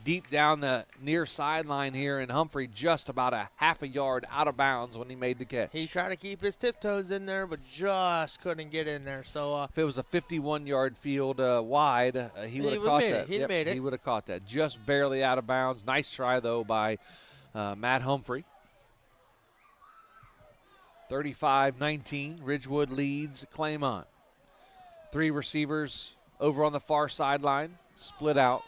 deep down the near sideline here, and Humphrey just about a half a yard out of bounds when he made the catch. He tried to keep his tiptoes in there, but just couldn't get in there. So if it was a 51-yard field wide, he would have caught that. He made it. He would have caught that. Just barely out of bounds. Nice try, though, by Matt Humphrey. 35-19, Ridgewood leads Claymont. 3 receivers over on the far sideline, split out.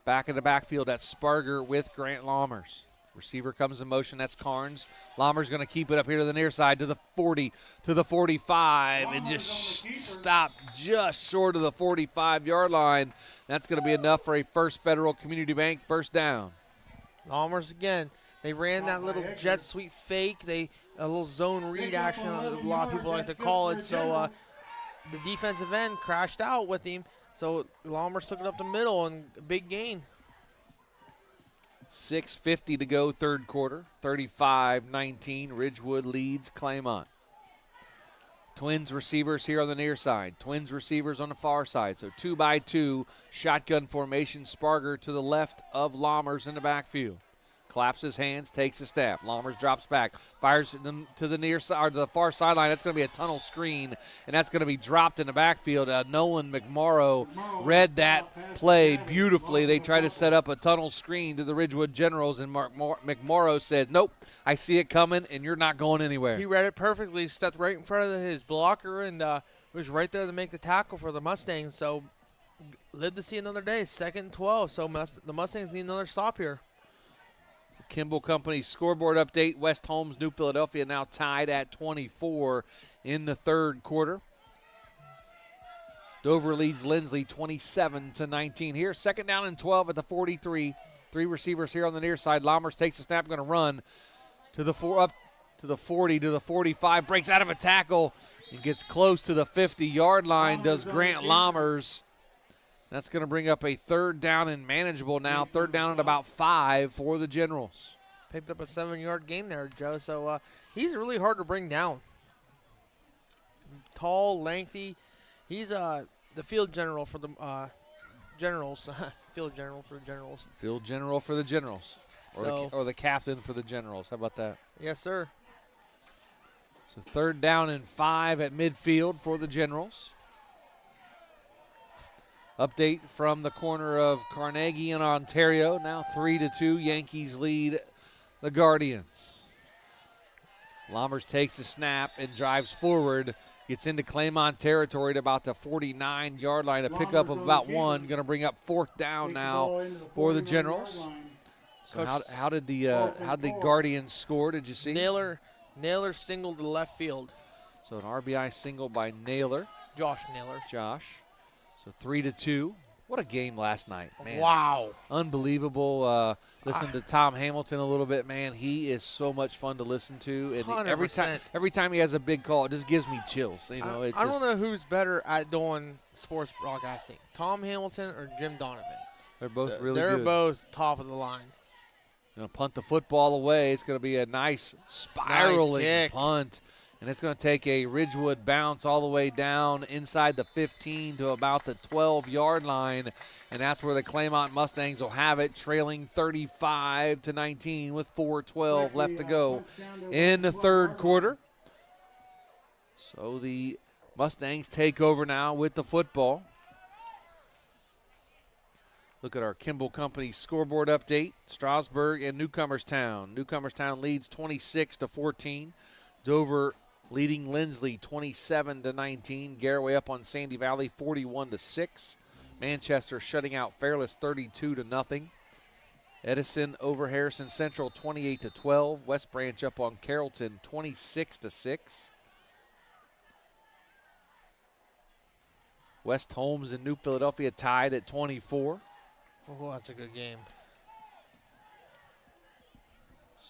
Back in the backfield, that's Sparger with Grant Lammers. Receiver comes in motion, that's Carnes. Lammers going to keep it up here to the near side, to the 40, to the 45, and just stopped just short of the 45-yard line. That's going to be enough for a First Federal Community Bank first down. Lammers again. They ran that little jet sweep fake. A little zone read action, a lot of people like to call it. So the defensive end crashed out with him. So Lammers took it up the middle and a big gain. 6:50 to go, third quarter. 35-19, Ridgewood leads Claymont. Twins receivers here on the near side. Twins receivers on the far side. So 2-by-2, shotgun formation. Sparger to the left of Lammers in the backfield. Claps his hands, takes a snap. Lammers drops back, fires them to the near side, or to the far sideline. That's going to be a tunnel screen, and that's going to be dropped in the backfield. Nolan McMorrow read that play beautifully. They tried to set up a tunnel screen to the Ridgewood Generals, and McMorrow said, "Nope, I see it coming, and you're not going anywhere." He read it perfectly, stepped right in front of his blocker, and was right there to make the tackle for the Mustangs. So live to see another day. 2nd and 12. So the Mustangs need another stop here. Kimball Company scoreboard update. West Holmes, New Philadelphia now tied at 24 in the third quarter. Dover leads Lindsley 27-19 here. 2nd down and 12 at the 43. 3 receivers here on the near side. Lammers takes a snap, going to run to the 40, to the 45, breaks out of a tackle and gets close to the 50-yard line, does Grant Lammers. That's going to bring up a 3rd down and manageable now. 3rd down and about 5 for the Generals. Picked up a 7-yard gain there, Joe. So he's really hard to bring down. Tall, lengthy. He's the field general for the Generals. Field general for the Generals. Field general for the Generals. Or the captain for the Generals. How about that? Yes, sir. So 3rd down and 5 at midfield for the Generals. Update from the corner of Carnegie and Ontario. Now 3-2. Yankees lead the Guardians. Lammers takes the snap and drives forward. Gets into Claymont territory at about the 49-yard line. A pickup of about 1. Going to bring up 4th down now for the Generals. So how did the Guardians score? Did you see? Naylor singled to left field. So an RBI single by Naylor. Josh Naylor. So 3-2. What a game last night, man. Wow. Unbelievable. Listen to Tom Hamilton a little bit, man. He is so much fun to listen to. And 100%. every time he has a big call, it just gives me chills. You know, I don't know who's better at doing sports broadcasting, Tom Hamilton or Jim Donovan. They're both really good. They're both top of the line. Going to punt the football away. It's going to be a nice spiraling punt. And it's going to take a Ridgewood bounce all the way down inside the 15 to about the 12-yard line. And that's where the Claymont Mustangs will have it, trailing 35-19 with 4:12 left to go in the 3rd quarter. So the Mustangs take over now with the football. Look at our Kimball Company scoreboard update. Strasburg and Newcomerstown. Newcomerstown leads 26-14. Dover leading Lindsley 27-19. Garraway up on Sandy Valley 41-6. Manchester shutting out Fairless 32-0. Edison over Harrison Central 28-12. West Branch up on Carrollton 26-6. West Holmes and New Philadelphia tied at 24. Oh, that's a good game.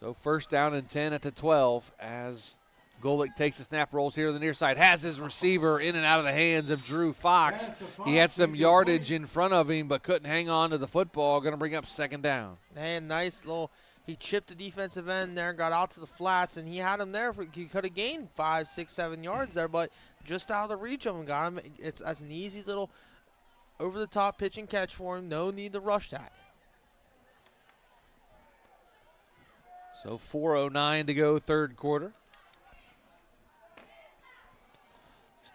So 1st down and 10 at the 12 as Golick takes the snap, rolls here to the near side, has his receiver in and out of the hands of Drew Fox. He had some yardage in front of him, but couldn't hang on to the football. Going to bring up 2nd down. And nice little, he chipped the defensive end there, got out to the flats, and he had him there. He could have gained 5, 6, 7 yards there, but just out of the reach of him, got him. That's an easy little over-the-top pitch and catch for him. No need to rush that. So 4:09 to go, 3rd quarter.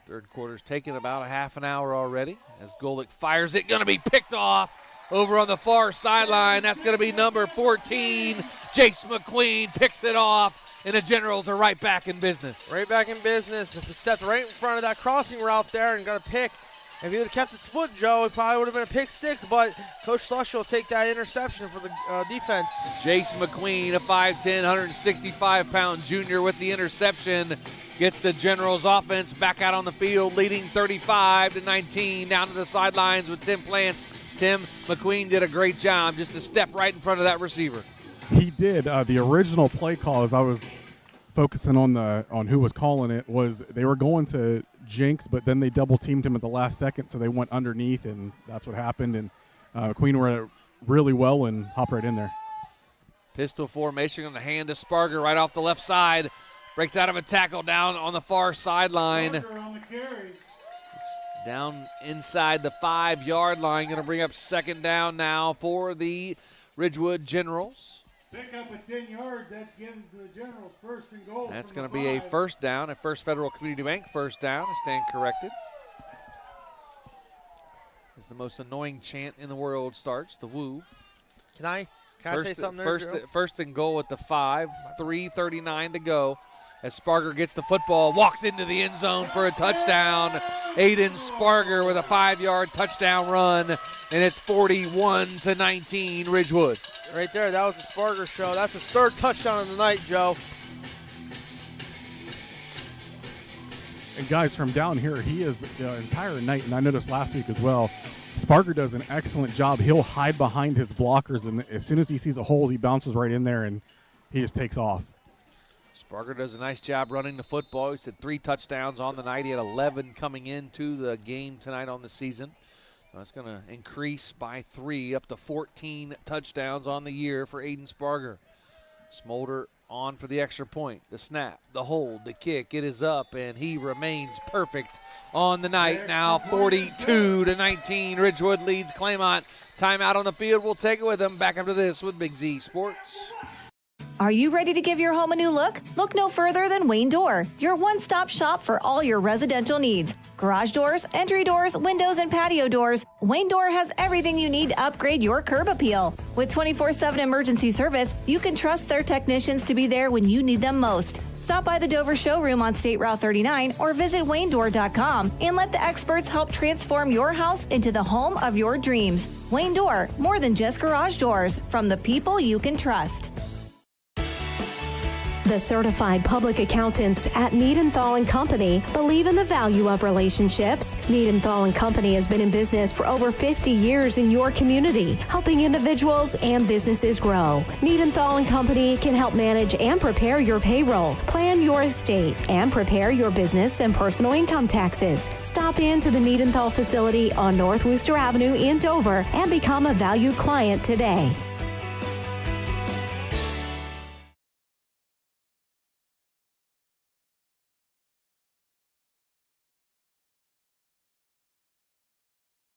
3rd quarter's taken about a half an hour already as Golick fires it. Going to be picked off over on the far sideline. That's going to be number 14. Jace McQueen picks it off, and the Generals are right back in business. Right back in business. If he stepped right in front of that crossing route there and got a pick, if he would have kept his foot, Joe, it probably would have been a pick 6, but Coach Slush will take that interception for the defense. Jace McQueen, a 5'10", 165-pound junior with the interception. Gets the Generals offense back out on the field, leading 35-19 down to the sidelines with Tim Plants. Tim, McQueen did a great job just to step right in front of that receiver. He did. The original play call, as I was focusing on who was calling it, was they were going to Jinx, but then they double teamed him at the last second, so they went underneath, and that's what happened. And McQueen read it really well and hopped right in there. Pistol formation on the hand to Sparger right off the left side. Breaks out of a tackle down on the far sideline. It's down inside the 5-yard line. Going to bring up 2nd down now for the Ridgewood Generals. Pick up at 10 yards. That gives the Generals 1st and goal. That's going to be a 1st down, a First Federal Community Bank 1st down. I stand corrected. As the most annoying chant in the world starts, the woo. Can I say something there, Joe? 1st and goal at the 5, 3:39 to go. As Sparger gets the football, walks into the end zone for a touchdown. Aiden Sparger with a 5-yard touchdown run, and it's 41-19 Ridgewood. Right there, that was the Sparger show. That's his 3rd touchdown of the night, Joe. And guys, from down here, he is the entire night, and I noticed last week as well, Sparger does an excellent job. He'll hide behind his blockers, and as soon as he sees a hole, he bounces right in there, and he just takes off. Sparger does a nice job running the football. He's had 3 touchdowns on the night. He had 11 coming into the game tonight on the season. So it's going to increase by 3 up to 14 touchdowns on the year for Aiden Sparger. Smolder on for the extra point. The snap, the hold, the kick. It is up, and he remains perfect on the night. Now 42-19. Ridgewood leads Claymont. Timeout on the field. We'll take it with them. Back after this with Big Z Sports. Are you ready to give your home a new look? Look no further than Wayne Door, your one-stop shop for all your residential needs. Garage doors, entry doors, windows, and patio doors. Wayne Door has everything you need to upgrade your curb appeal. With 24/7 emergency service, you can trust their technicians to be there when you need them most. Stop by the Dover showroom on State Route 39 or visit WayneDoor.com and let the experts help transform your house into the home of your dreams. Wayne Door, more than just garage doors, from the people you can trust. The certified public accountants at Niedenthal & Company believe in the value of relationships. Niedenthal & Company has been in business for over 50 years in your community, helping individuals and businesses grow. Niedenthal & Company can help manage and prepare your payroll, plan your estate, and prepare your business and personal income taxes. Stop in to the Niedenthal facility on North Wooster Avenue in Dover and become a valued client today.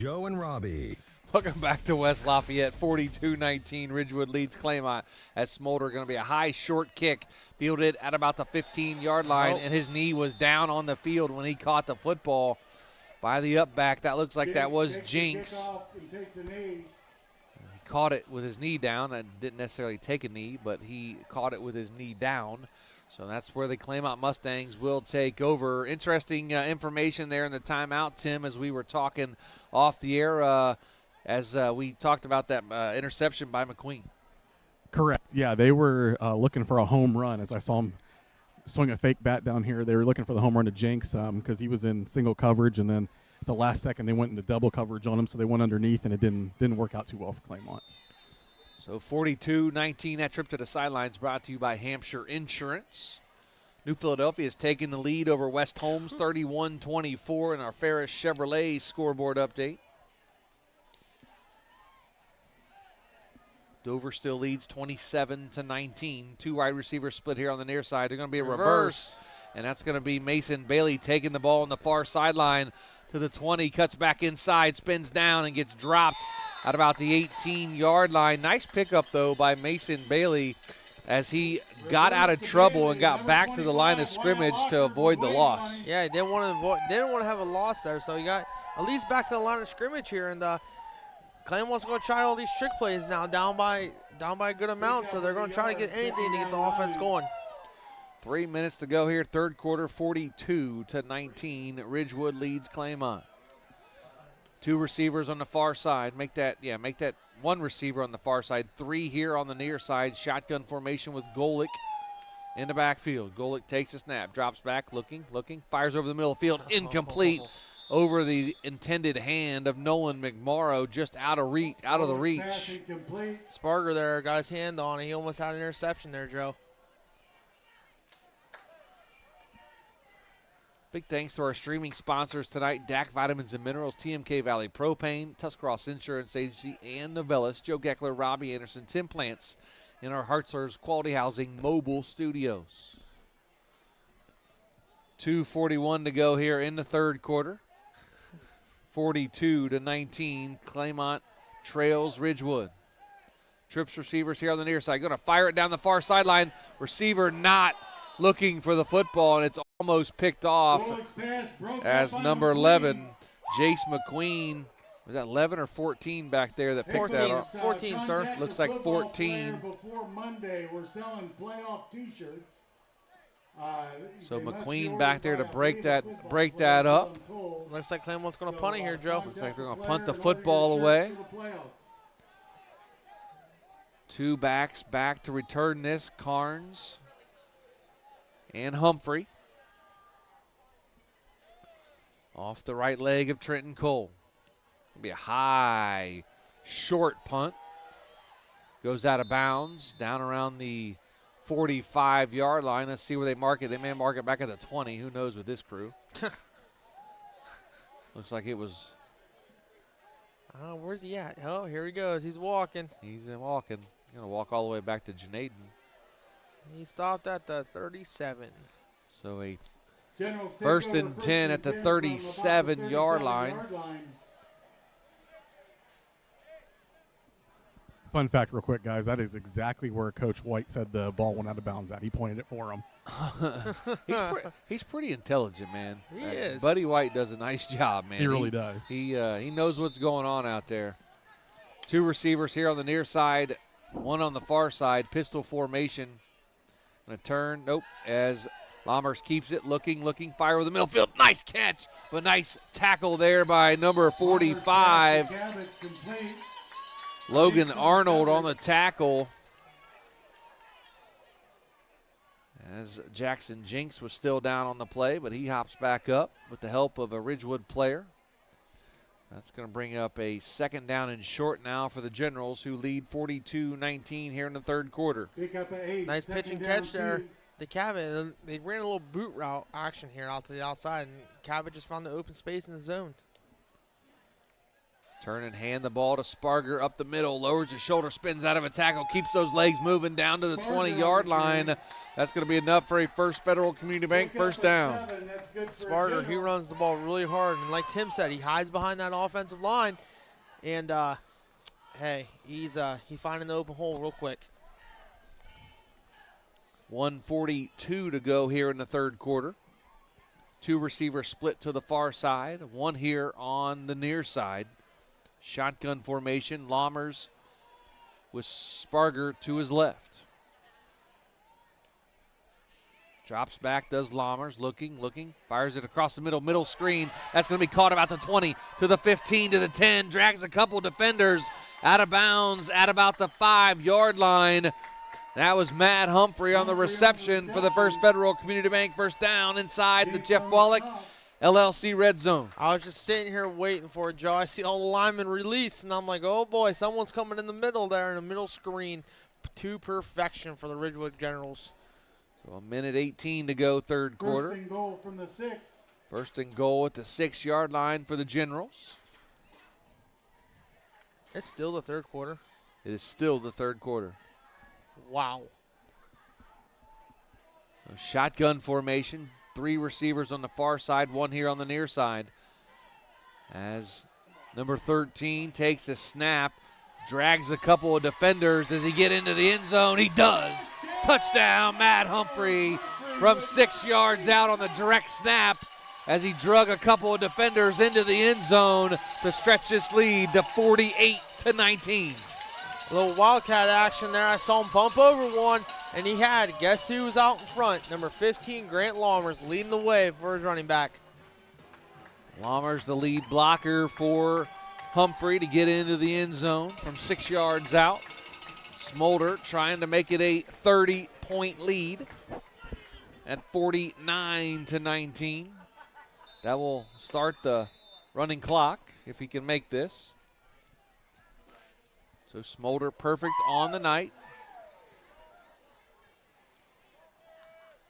Joe and Robbie. Welcome back to West Lafayette. 42-19. Ridgewood leads Claymont. At Smolder, going to be a high, short kick. Fielded at about the 15-yard line, and his knee was down on the field when he caught the football by the up back. That looks like that was Jinx. He caught it with his knee down. I didn't necessarily take a knee, but he caught it with his knee down. So that's where the Claymont Mustangs will take over. Interesting information there in the timeout, Tim, as we were talking off the air, as we talked about that interception by McQueen. Correct. Yeah, they were looking for a home run. As I saw him swing a fake bat down here, they were looking for the home run to Jinx because he was in single coverage, and then at the last second they went into double coverage on him, so they went underneath, and it didn't work out too well for Claymont. So 42-19, that trip to the sidelines brought to you by Hampshire Insurance. New Philadelphia is taking the lead over West Holmes 31-24 in our Ferris Chevrolet scoreboard update. Dover still leads 27-19. Two wide receivers split here on the near side. They're going to be a reverse, and that's going to be Mason Bailey taking the ball on the far sideline to the 20, cuts back inside, spins down, and gets dropped at about the 18-yard line. Nice pickup, though, by Mason Bailey as he got out of trouble and got back to the line of scrimmage to avoid the loss. Yeah, they didn't want to have a loss there, so he got at least back to the line of scrimmage here, and Claymont's going to try all these trick plays now, down by a good amount, so they're going to try to get anything to get the offense going. 3 minutes to go here, third quarter, 42-19. Ridgewood leads Claymont. Two receivers on the far side. Make that one receiver on the far side. Three here on the near side. Shotgun formation with Golick in the backfield. Golick takes a snap, drops back, looking, fires over the middle of the field. Incomplete over the intended hand of Nolan McMorrow, just out of the reach. Sparger there got his hand on it. He almost had an interception there, Joe. Big thanks to our streaming sponsors tonight, DAC Vitamins and Minerals, TMK Valley Propane, Tuscarawas Insurance Agency, and Novellis. Joe Geckler, Robbie Anderson, Tim Plants in our Hartzler's Quality Housing Mobile Studios. 2:41 to go here in the third quarter. 42-19, Claymont trails Ridgewood. Trips receivers here on the near side. Going to fire it down the far sideline. Receiver not looking for the football, and it's almost picked off as number 11, Jace McQueen. Was that 11 or 14 back there that picked that up? 14, sir. Looks like 14. Before Monday, we're selling playoff T-shirts. So McQueen back there to break that up. Looks like Claymont's going to punt it here, Joe. Looks like they're going to punt the football away. Two backs back to return this, Carnes and Humphrey. Off the right leg of Trenton Cole. It'll be a high, short punt. Goes out of bounds, down around the 45-yard line. Let's see where they mark it. They may mark it back at the 20. Who knows with this crew? Looks like it was. Oh, where's he at? Oh, here he goes. He's walking. He's walking. He's going to walk all the way back to Janaden. He stopped at the 37. So a Generals take first over and 10 at the 37-yard line. Fun fact real quick, guys, that is exactly where Coach White said the ball went out of bounds at. He pointed it for him. He's pretty intelligent, man. He is. Buddy White does a nice job, man. He really does. He knows what's going on out there. Two receivers here on the near side, one on the far side, pistol formation. Gonna turn, nope, as Lammers keeps it, looking, fire with the middle field. Nice catch, but nice tackle there by number 45. Logan Arnold on the tackle. As Jackson Jinks was still down on the play, but he hops back up with the help of a Ridgewood player. That's going to bring up a second down and short now for the Generals, who lead 42-19 here in the third quarter. Nice pitch and catch there. The Cabot, they ran a little boot route action here out to the outside, and Cabot just found the open space in the zone. Turn and hand the ball to Sparger up the middle, lowers his shoulder, spins out of a tackle, keeps those legs moving down to the 20-yard line. That's going to be enough for a First Federal Community Bank first down. Sparger, he runs the ball really hard, and like Tim said, he hides behind that offensive line, and hey, he's finding the open hole real quick. 1:42 to go here in the third quarter. Two receivers split to the far side, one here on the near side. Shotgun formation, Lammers with Sparger to his left. Drops back, does Lammers, looking, fires it across the middle screen. That's going to be caught about the 20, to the 15, to the 10, drags a couple defenders out of bounds at about the 5-yard line. That was Matt Humphrey on the reception for the First Federal Community Bank first down inside the Jeff Wallach LLC red zone. I was just sitting here waiting for it, Joe. I see all the linemen release, and I'm like, oh boy, someone's coming in the middle there in the middle screen to perfection for the Ridgewood Generals. So a minute 18 to go, third quarter. First and goal from the 6. First and goal at the 6-yard line for the Generals. It's still the third quarter. It is still the third quarter. Wow. So shotgun formation. Three receivers on the far side, one here on the near side. As number 13 takes a snap, drags a couple of defenders. Does he get into the end zone? He does. Touchdown, Matt Humphrey from 6 yards out on the direct snap as he drug a couple of defenders into the end zone to stretch this lead to 48-19. A little Wildcat action there. I saw him bump over one, and he had, guess who was out in front? Number 15, Grant Lammers, leading the way for his running back. Lammers the lead blocker for Humphrey to get into the end zone from 6 yards out. Smolder trying to make it a 30-point lead at 49-19. That will start the running clock if he can make this. So Smolder perfect on the night.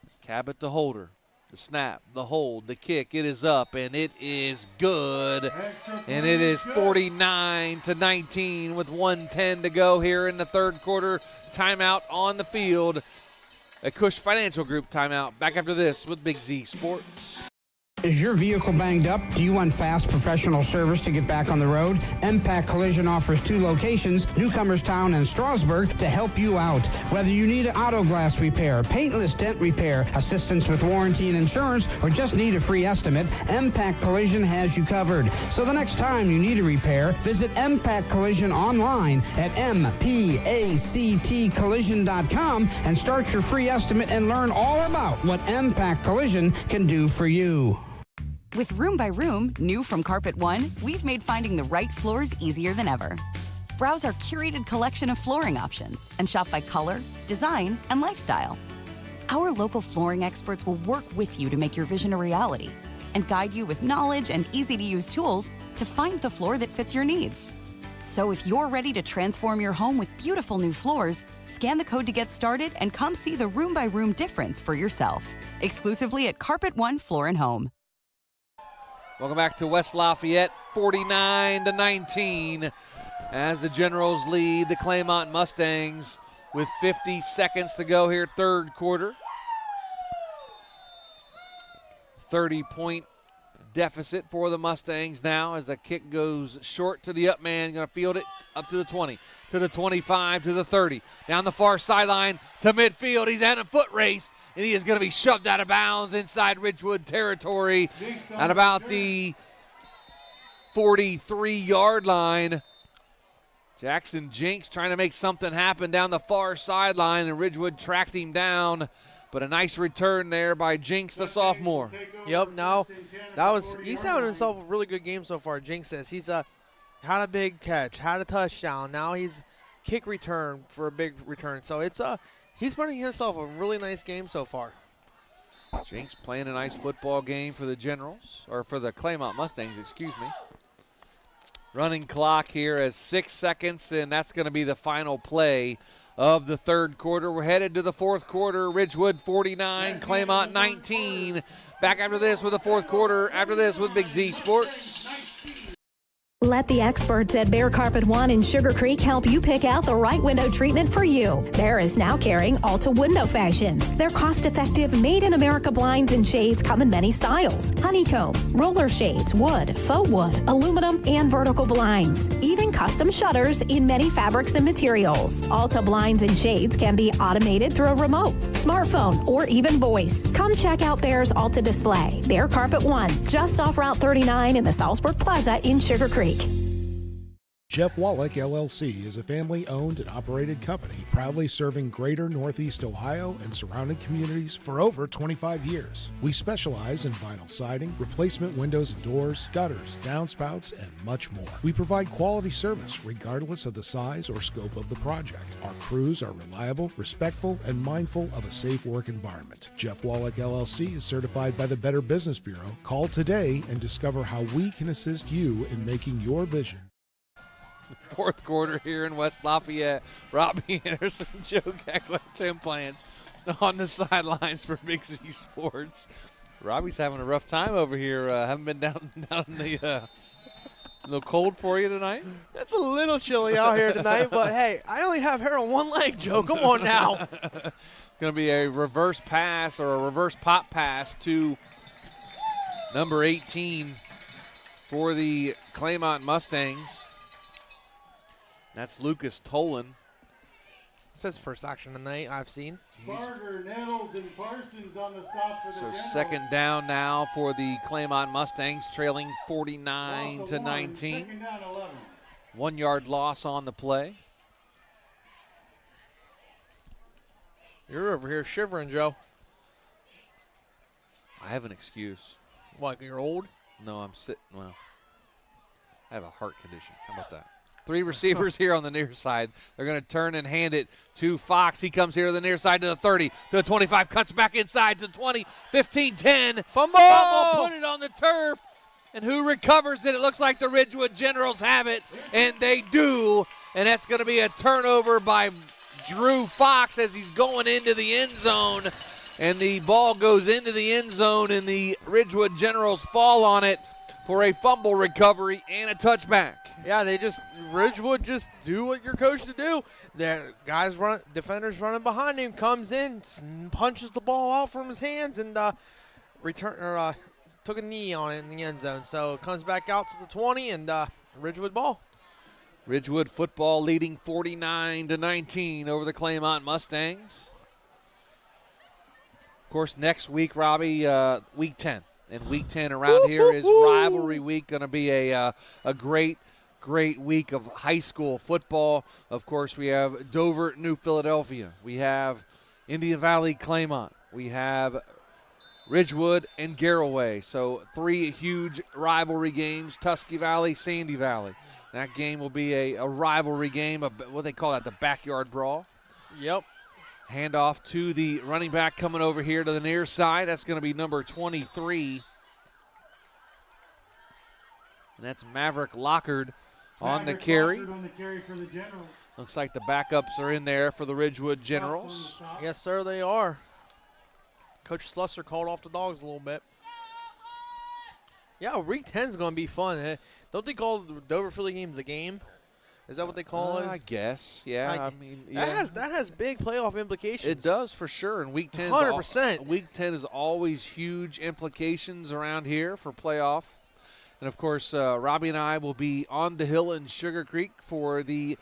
It's Cabot to Holder. The snap, the hold, the kick, it is up, and it is good. And it is 49-19 with 1:10 to go here in the third quarter. Timeout on the field. A Cush Financial Group timeout. Back after this with Big Z Sports. Is your vehicle banged up? Do you want fast professional service to get back on the road? Impact Collision offers 2 locations, Newcomerstown and Strasburg, to help you out. Whether you need auto glass repair, paintless dent repair, assistance with warranty and insurance, or just need a free estimate, Impact Collision has you covered. So the next time you need a repair, visit Impact Collision online at mpactcollision.com and start your free estimate and learn all about what Impact Collision can do for you. With Room by Room, new from Carpet One, we've made finding the right floors easier than ever. Browse our curated collection of flooring options and shop by color, design, and lifestyle. Our local flooring experts will work with you to make your vision a reality and guide you with knowledge and easy-to-use tools to find the floor that fits your needs. So if you're ready to transform your home with beautiful new floors, scan the code to get started and come see the Room by Room difference for yourself. Exclusively at Carpet One Floor and Home. Welcome back to West Lafayette, 49-19, as the Generals lead the Claymont Mustangs with 50 seconds to go here, third quarter. 30-point deficit for the Mustangs now as the kick goes short to the up man. Going to field it up to the 20, to the 25, to the 30. Down the far sideline to midfield. He's had a foot race, and he is going to be shoved out of bounds inside Ridgewood territory at about the 43-yard line. Jackson Jinks trying to make something happen down the far sideline, and Ridgewood tracked him down. But a nice return there by Jinks, the sophomore. Yep, he's having himself a really good game so far, Jinks says. He's had a big catch, had a touchdown. Now he's kick return for a big return. So he's putting himself a really nice game so far. Jinks playing a nice football game for the Generals, or for the Claymont Mustangs, excuse me. Running clock here as 6 seconds, and that's going to be the final play of the third quarter. We're headed to the fourth quarter. Ridgewood 49, Claymont 19. Back after this with the fourth quarter. After this with Big Z Sports. Let the experts at Bear Carpet One in Sugar Creek help you pick out the right window treatment for you. Bear is now carrying Alta Window Fashions. Their cost-effective, made-in-America blinds and shades come in many styles. Honeycomb, roller shades, wood, faux wood, aluminum, and vertical blinds. Even custom shutters in many fabrics and materials. Alta blinds and shades can be automated through a remote, smartphone, or even voice. Come check out Bear's Alta display. Bear Carpet One, just off Route 39 in the Salzburg Plaza in Sugar Creek. Jeff Wallach LLC is a family-owned and operated company proudly serving greater Northeast Ohio and surrounding communities for over 25 years. We specialize in vinyl siding, replacement windows and doors, gutters, downspouts, and much more. We provide quality service regardless of the size or scope of the project. Our crews are reliable, respectful, and mindful of a safe work environment. Jeff Wallach LLC is certified by the Better Business Bureau. Call today and discover how we can assist you in making your vision. Fourth quarter here in West Lafayette. Robbie Anderson, Joe Geckler, Tim Plants on the sidelines for Big Z Sports. Robbie's having a rough time over here. Haven't been down in the a little cold for you tonight? It's a little chilly out here tonight, but hey, I only have hair on one leg, Joe. Come on now. It's going to be a reverse pass or a reverse pop pass to number 18 for the Claymont Mustangs. That's Lucas Tolan. It's his first action tonight I've seen. Barger, Nettles, and Parsons on the stop for the Generals. Second down now for the Claymont Mustangs, trailing 49 to 19. Second down, 11. 1 yard loss on the play. You're over here shivering, Joe. I have an excuse. What, you're old? No, I'm sitting. Well, I have a heart condition. How about that? Three receivers here on the near side. They're going to turn and hand it to Fox. He comes here to the near side to the 30, to the 25, cuts back inside to the 20, 15, 10. Fumble! Put it on the turf. And who recovers it? It looks like the Ridgewood Generals have it, and they do. And that's going to be a turnover by Drew Fox as he's going into the end zone. And the ball goes into the end zone, and the Ridgewood Generals fall on it for a fumble recovery and a touchback. Yeah, Ridgewood just do what you're coached to do. The defenders running behind him, comes in, punches the ball out from his hands, and took a knee on it in the end zone. So it comes back out to the 20, and Ridgewood ball. Ridgewood football leading 49 to 19 over the Claymont Mustangs. Of course, next week, Robbie, week 10. And week 10 around here is rivalry week. Going to be a great week of high school football. Of course, we have Dover, New Philadelphia. We have Indian Valley, Claymont. We have Ridgewood and Garraway. So 3 huge rivalry games, Tusky Valley, Sandy Valley. That game will be a rivalry game, what they call that, the backyard brawl. Yep. Handoff to the running back coming over here to the near side. That's going to be number 23. And that's Maverick Lockard on the carry. On the carry for the Generals. Looks like the backups are in there for the Ridgewood Generals. Yes, sir, they are. Coach Slusser called off the dogs a little bit. Yeah, week 10 is going to be fun. Don't they call the Dover Philly game the game? Is that what they call it? I guess, yeah. That has big playoff implications. It does for sure. And Week 10 100%. Week 10 is always huge implications around here for playoff. And, of course, Robbie and I will be on the hill in Sugar Creek for the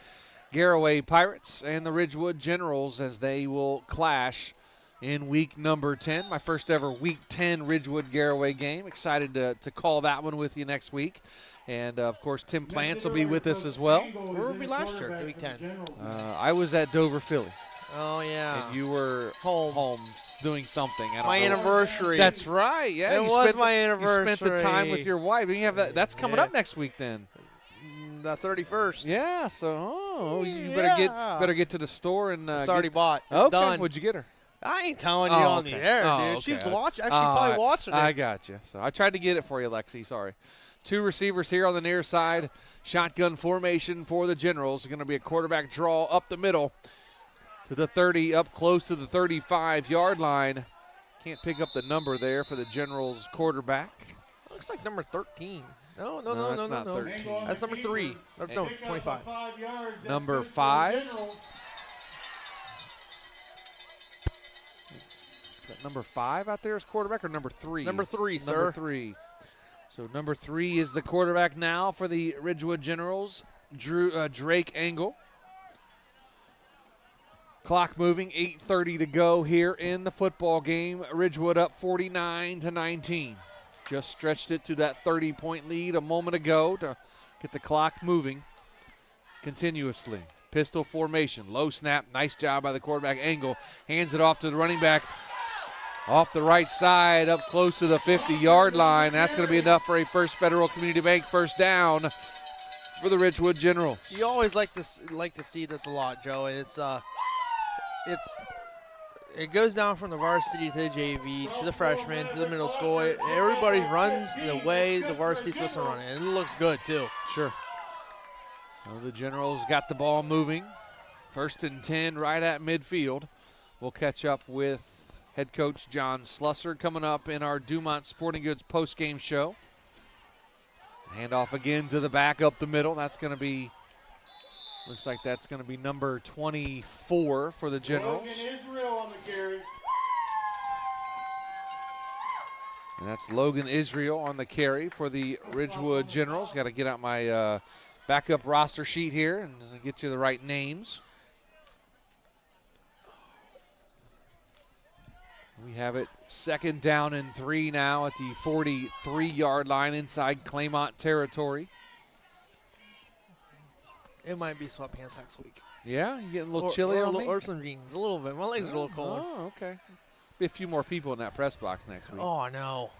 Garraway Pirates and the Ridgewood Generals as they will clash in week number 10. My first ever Week 10 Ridgewood Garraway game. Excited to call that one with you next week. And, of course, Tim Plants will be with us as well. Where were we last year, Week 10? I was at Dover, Philly. Oh, yeah. And you were home doing something. My anniversary. That's right, yeah. It was my anniversary. You spent the time with your wife. You have that's coming up next week then. The 31st. Yeah, so you better get to the store and it's already bought. It's okay. done. What'd you get her? I ain't telling you on the air, dude. Okay. She's probably watching it. I got you. So I tried to get it for you, Lexi. Sorry. 2 receivers here on the near side. Shotgun formation for the Generals. Going to be a quarterback draw up the middle to the 30, up close to the 35-yard line. Can't pick up the number there for the Generals quarterback. Looks like number 13. No. That's not 13. That's number 3. No, 25. Number 5. Got number 5 out there as quarterback or number 3? Number 3, sir. Number 3. So number 3 is the quarterback now for the Ridgewood Generals, Drake Engel. Clock moving, 8:30 to go here in the football game. Ridgewood up 49-19. Just stretched it to that 30-point lead a moment ago to get the clock moving continuously. Pistol formation, low snap, nice job by the quarterback. Engel hands it off to the running back. Off the right side, up close to the 50-yard line. That's going to be enough for a First Federal Community Bank first down for the Ridgewood Generals. You always like to see this a lot, Joe. It goes down from the varsity to the JV to the freshman to the middle school. Everybody runs the way the varsity's supposed to run it, and it looks good too. Sure. So the Generals got the ball moving. 1st and 10 right at midfield. We'll catch up with head coach John Slusser coming up in our Dumont Sporting Goods postgame show. Handoff again to the back up the middle. That's going to be, looks like that's going to be number 24 for the Generals. Logan Israel on the carry. And that's Logan Israel on the carry for the Ridgewood Generals. Got to get out my backup roster sheet here and get you the right names. We have it 2nd down and 3 now at the 43-yard line inside Claymont territory. It might be sweatpants next week. Yeah, you getting a little chilly on me? Or some jeans, a little bit. My legs are a little cold. Oh, okay. Be a few more people in that press box next week. Oh, I know.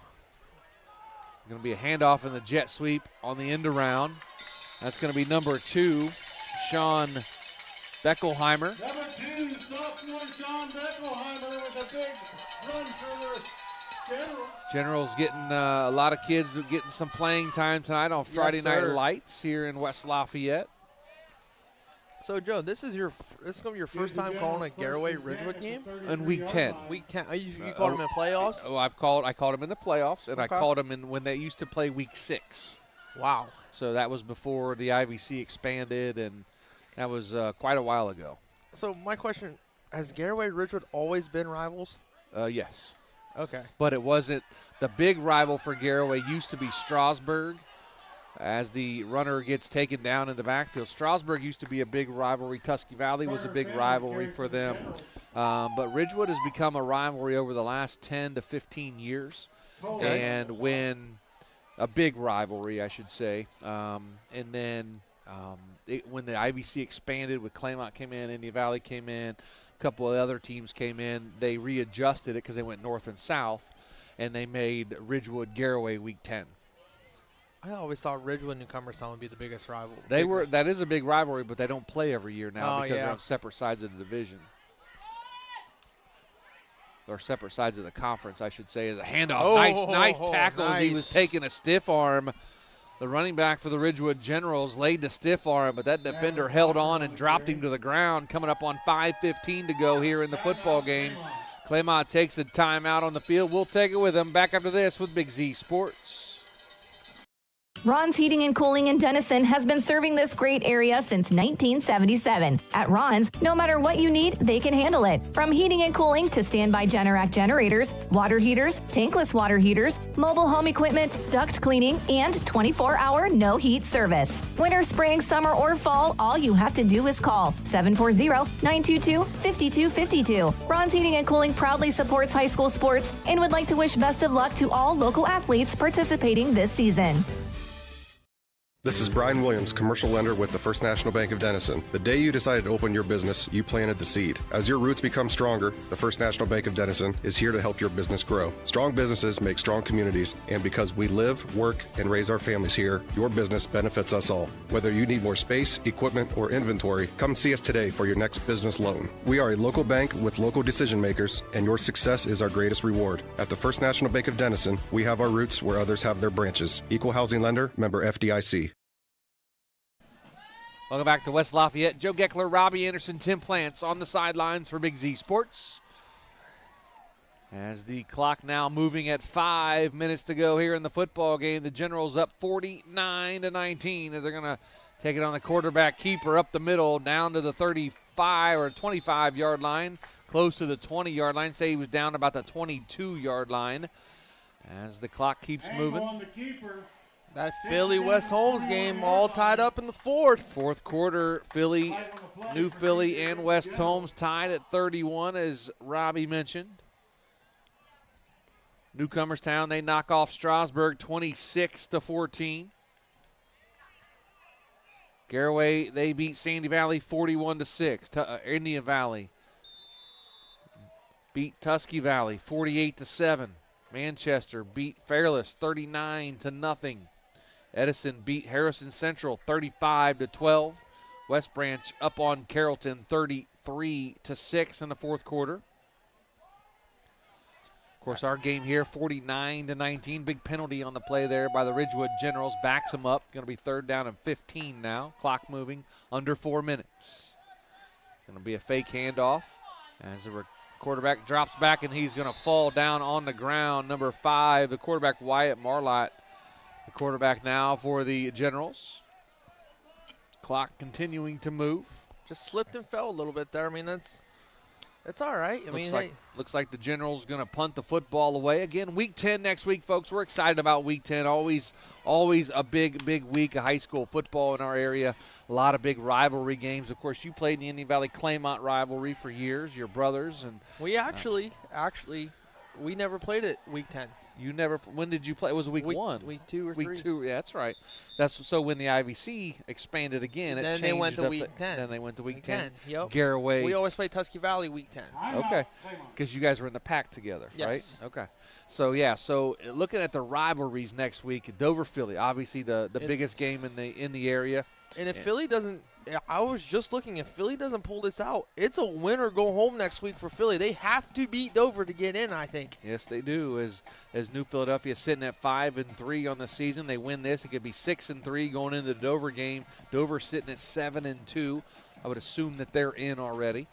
Going to be a handoff in the jet sweep on the end around. That's going to be number 2, Sean Beckelheimer. Number 2, sophomore Sean Beckelheimer with a big run for the Generals. Generals getting a lot of kids getting some playing time tonight on Friday Night Lights here in West Lafayette. So, Joe, this is going to be your first time calling a Garraway Ridgewood game? In Week 10. Week 10. You called them in playoffs? Oh, I called them in the playoffs, and I called them in when they used to play Week 6. Wow. So that was before the IVC expanded, and that was quite a while ago. So my question, has Garraway Ridgewood always been rivals? Yes. Okay. But it wasn't. The big rival for Garraway used to be Strasburg. As the runner gets taken down in the backfield, Strasburg used to be a big rivalry. Tusky Valley was a big rivalry for them. But Ridgewood has become a rivalry over the last 10 to 15 years. Okay. And when a big rivalry, I should say. And then when the IVC expanded with Claymont came in, Indian Valley came in, a couple of other teams came in, they readjusted it because they went north and south, and they made Ridgewood Garraway Week 10. I always thought Ridgewood and Newcomerstown would be the biggest rival. That is a big rivalry, but they don't play every year now because they're on separate sides of the division. Or separate sides of the conference, I should say, as a handoff. Nice tackle as he was taking a stiff arm. The running back for the Ridgewood Generals laid the stiff arm, but that defender held on and dropped him to the ground, coming up on 5:15 to go here in the football game. Claymont takes a timeout on the field. We'll take it with them back after this with Big Z Sports. Ron's Heating and Cooling in Denison has been serving this great area since 1977. At Ron's, no matter what you need, they can handle it. From heating and cooling to standby Generac generators, water heaters, tankless water heaters, mobile home equipment, duct cleaning, and 24-hour no-heat service. Winter, spring, summer, or fall, all you have to do is call 740-922-5252. Ron's Heating and Cooling proudly supports high school sports and would like to wish best of luck to all local athletes participating this season. This is Brian Williams, commercial lender with the First National Bank of Denison. The day you decided to open your business, you planted the seed. As your roots become stronger, the First National Bank of Denison is here to help your business grow. Strong businesses make strong communities, and because we live, work, and raise our families here, your business benefits us all. Whether you need more space, equipment, or inventory, come see us today for your next business loan. We are a local bank with local decision makers, and your success is our greatest reward. At the First National Bank of Denison, we have our roots where others have their branches. Equal housing lender, member FDIC. Welcome back to West Lafayette. Joe Geckler, Robbie Anderson, Tim Plants on the sidelines for Big Z Sports. As the clock now moving at 5 minutes to go here in the football game, the Generals up 49-19 as they're going to take it on the quarterback keeper up the middle down to the 35 or 25-yard line, close to the 20-yard line. Say he was down about the 22-yard line as the clock keeps moving. On the keeper. That Philly-West Holmes game all tied up in the fourth. Fourth quarter, Philly, New Philly and West Holmes tied at 31, as Robbie mentioned. Newcomerstown, they knock off Strasburg 26-14. Garaway, they beat Sandy Valley 41-6. Indian Valley beat Tusky Valley 48-7. Manchester beat Fairless 39-0. Edison beat Harrison Central 35-12. West Branch up on Carrollton 33-6 in the fourth quarter. Of course, our game here 49-19. Big penalty on the play there by the Ridgewood Generals. Backs them up. Going to be third down and 15 now. Clock moving under 4 minutes. Going to be a fake handoff as the quarterback drops back and he's going to fall down on the ground. Number 5, the quarterback Wyatt Marlott. The quarterback now for the Generals. Clock continuing to move. Just slipped and fell a little bit there. I mean, that's all right. Looks like the Generals going to punt the football away. Again, Week 10 next week, folks. We're excited about Week 10. Always a big week of high school football in our area. A lot of big rivalry games. Of course, you played in the Indian Valley Claymont rivalry for years, your brothers. And we actually, we never played it Week 10. You never. When did you play? It was week 1. Week 2 or 3. Week 2. Yeah, that's right. That's so when the IVC expanded again. Then they went to Week 10. Then they went to Week 10. Yep. Garaway. We always played Tusky Valley Week 10. Okay. Because you guys were in the pack together, yes. Right? Okay. So yeah. So looking at the rivalries next week, Dover Philly, obviously the biggest game in the area. And if Philly doesn't, I was just looking, if Philly doesn't pull this out, it's a win or go home next week for Philly. They have to beat Dover to get in, I think. Yes, they do. As New Philadelphia sitting at 5-3 on the season, they win this, it could be 6-3 going into the Dover game. Dover sitting at 7-2. I would assume that they're in already.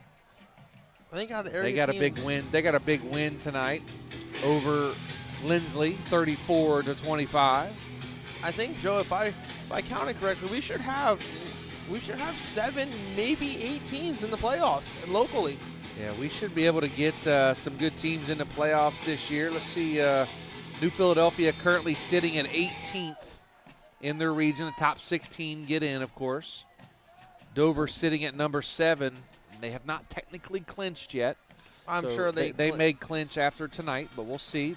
They got a big win. They got a big win tonight over Lindsley, 34-25. I think, Joe, if I counted correctly, we should have 7, maybe 8 teams in the playoffs and locally. Yeah, we should be able to get some good teams in the playoffs this year. Let's see, New Philadelphia currently sitting at 18th in their region. The top 16 get in, of course. Dover sitting at number 7. They have not technically clinched yet. I'm sure they may clinch after tonight, but we'll see.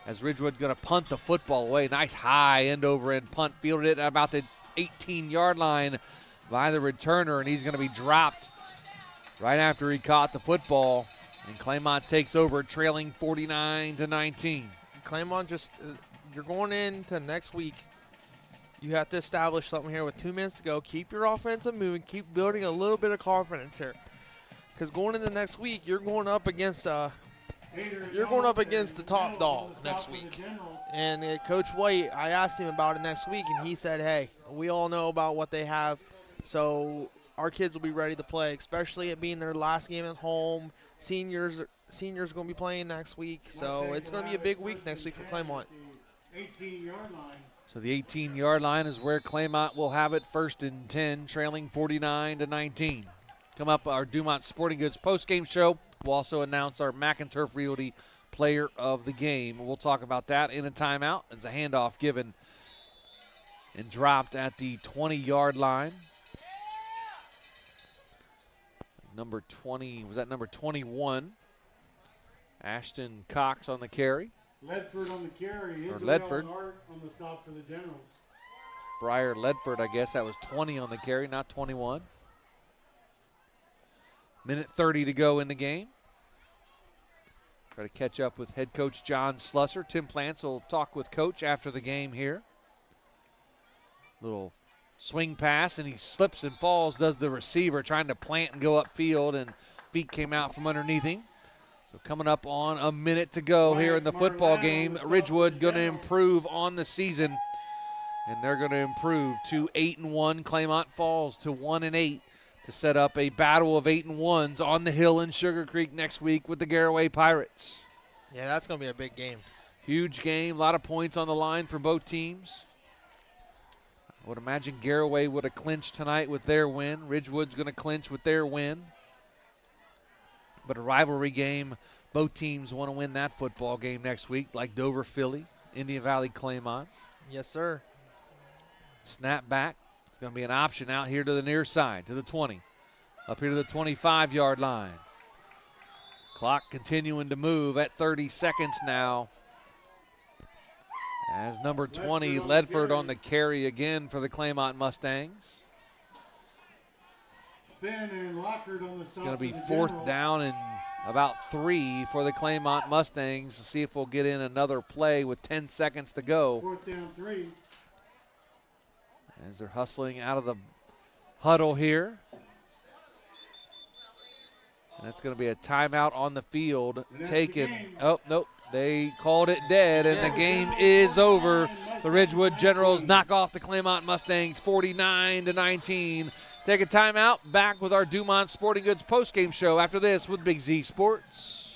As Ridgewood going to punt the football away. Nice high end-over-end punt. Fielded it at about the 18-yard line by the returner, and he's going to be dropped right after he caught the football. And Claymont takes over, trailing 49-19. Claymont just, you're going into next week. You have to establish something here with 2 minutes to go. Keep your offensive moving. Keep building a little bit of confidence here. Because going into next week, you're going up against the top dog next week. And Coach White, I asked him about it next week, and he said, hey, we all know about what they have, so our kids will be ready to play, especially it being their last game at home. Seniors going to be playing next week, so it's going to be a big week next week for Claymont. 18-yard line. So the 18-yard line is where Claymont will have it, 1st and 10, trailing 49-19. Come up, our Dumont Sporting Goods postgame show. We'll also announce our Mac and Turf Realty player of the game. We'll talk about that in a timeout as a handoff given and dropped at the 20-yard line. Number 20, was that number 21? Ashton Cox on the carry. Ledford on the carry. Ledford. Hart on the stop for the Generals. Briar Ledford, I guess that was 20 on the carry, not 21. Minute 30 to go in the game. Try to catch up with head coach John Slusser. Tim Plants will talk with coach after the game here. Little swing pass, and he slips and falls, does the receiver, trying to plant and go upfield, and feet came out from underneath him. So coming up on a minute to go here in the football game. Ridgewood going to improve on the season, and they're going to improve to 8-1. Claymont falls to 1-8 to set up a battle of 8-1s on the hill in Sugar Creek next week with the Garraway Pirates. Yeah, that's going to be a big game. Huge game, a lot of points on the line for both teams. I would imagine Garraway would have clinched tonight with their win. Ridgewood's going to clinch with their win. But a rivalry game, both teams want to win that football game next week, like Dover, Philly, Indian Valley, Claymont. Yes, sir. Snap back. It's going to be an option out here to the near side, to the 20. Up here to the 25-yard line. Clock continuing to move at 30 seconds now. As number 20, Ledford on the carry again for the Claymont Mustangs. Finn and Lockhart on the stop. It's going to be 4th down and about 3 for the Claymont Mustangs. See if we'll get in another play with 10 seconds to go. 4th down 3. As they're hustling out of the huddle here. And it's going to be a timeout on the field taken. Oh, nope. They called it dead, and the game is over. The Ridgewood Generals knock off the Claymont Mustangs 49-19. Take a timeout. Back with our Dumont Sporting Goods postgame show after this with Big Z Sports.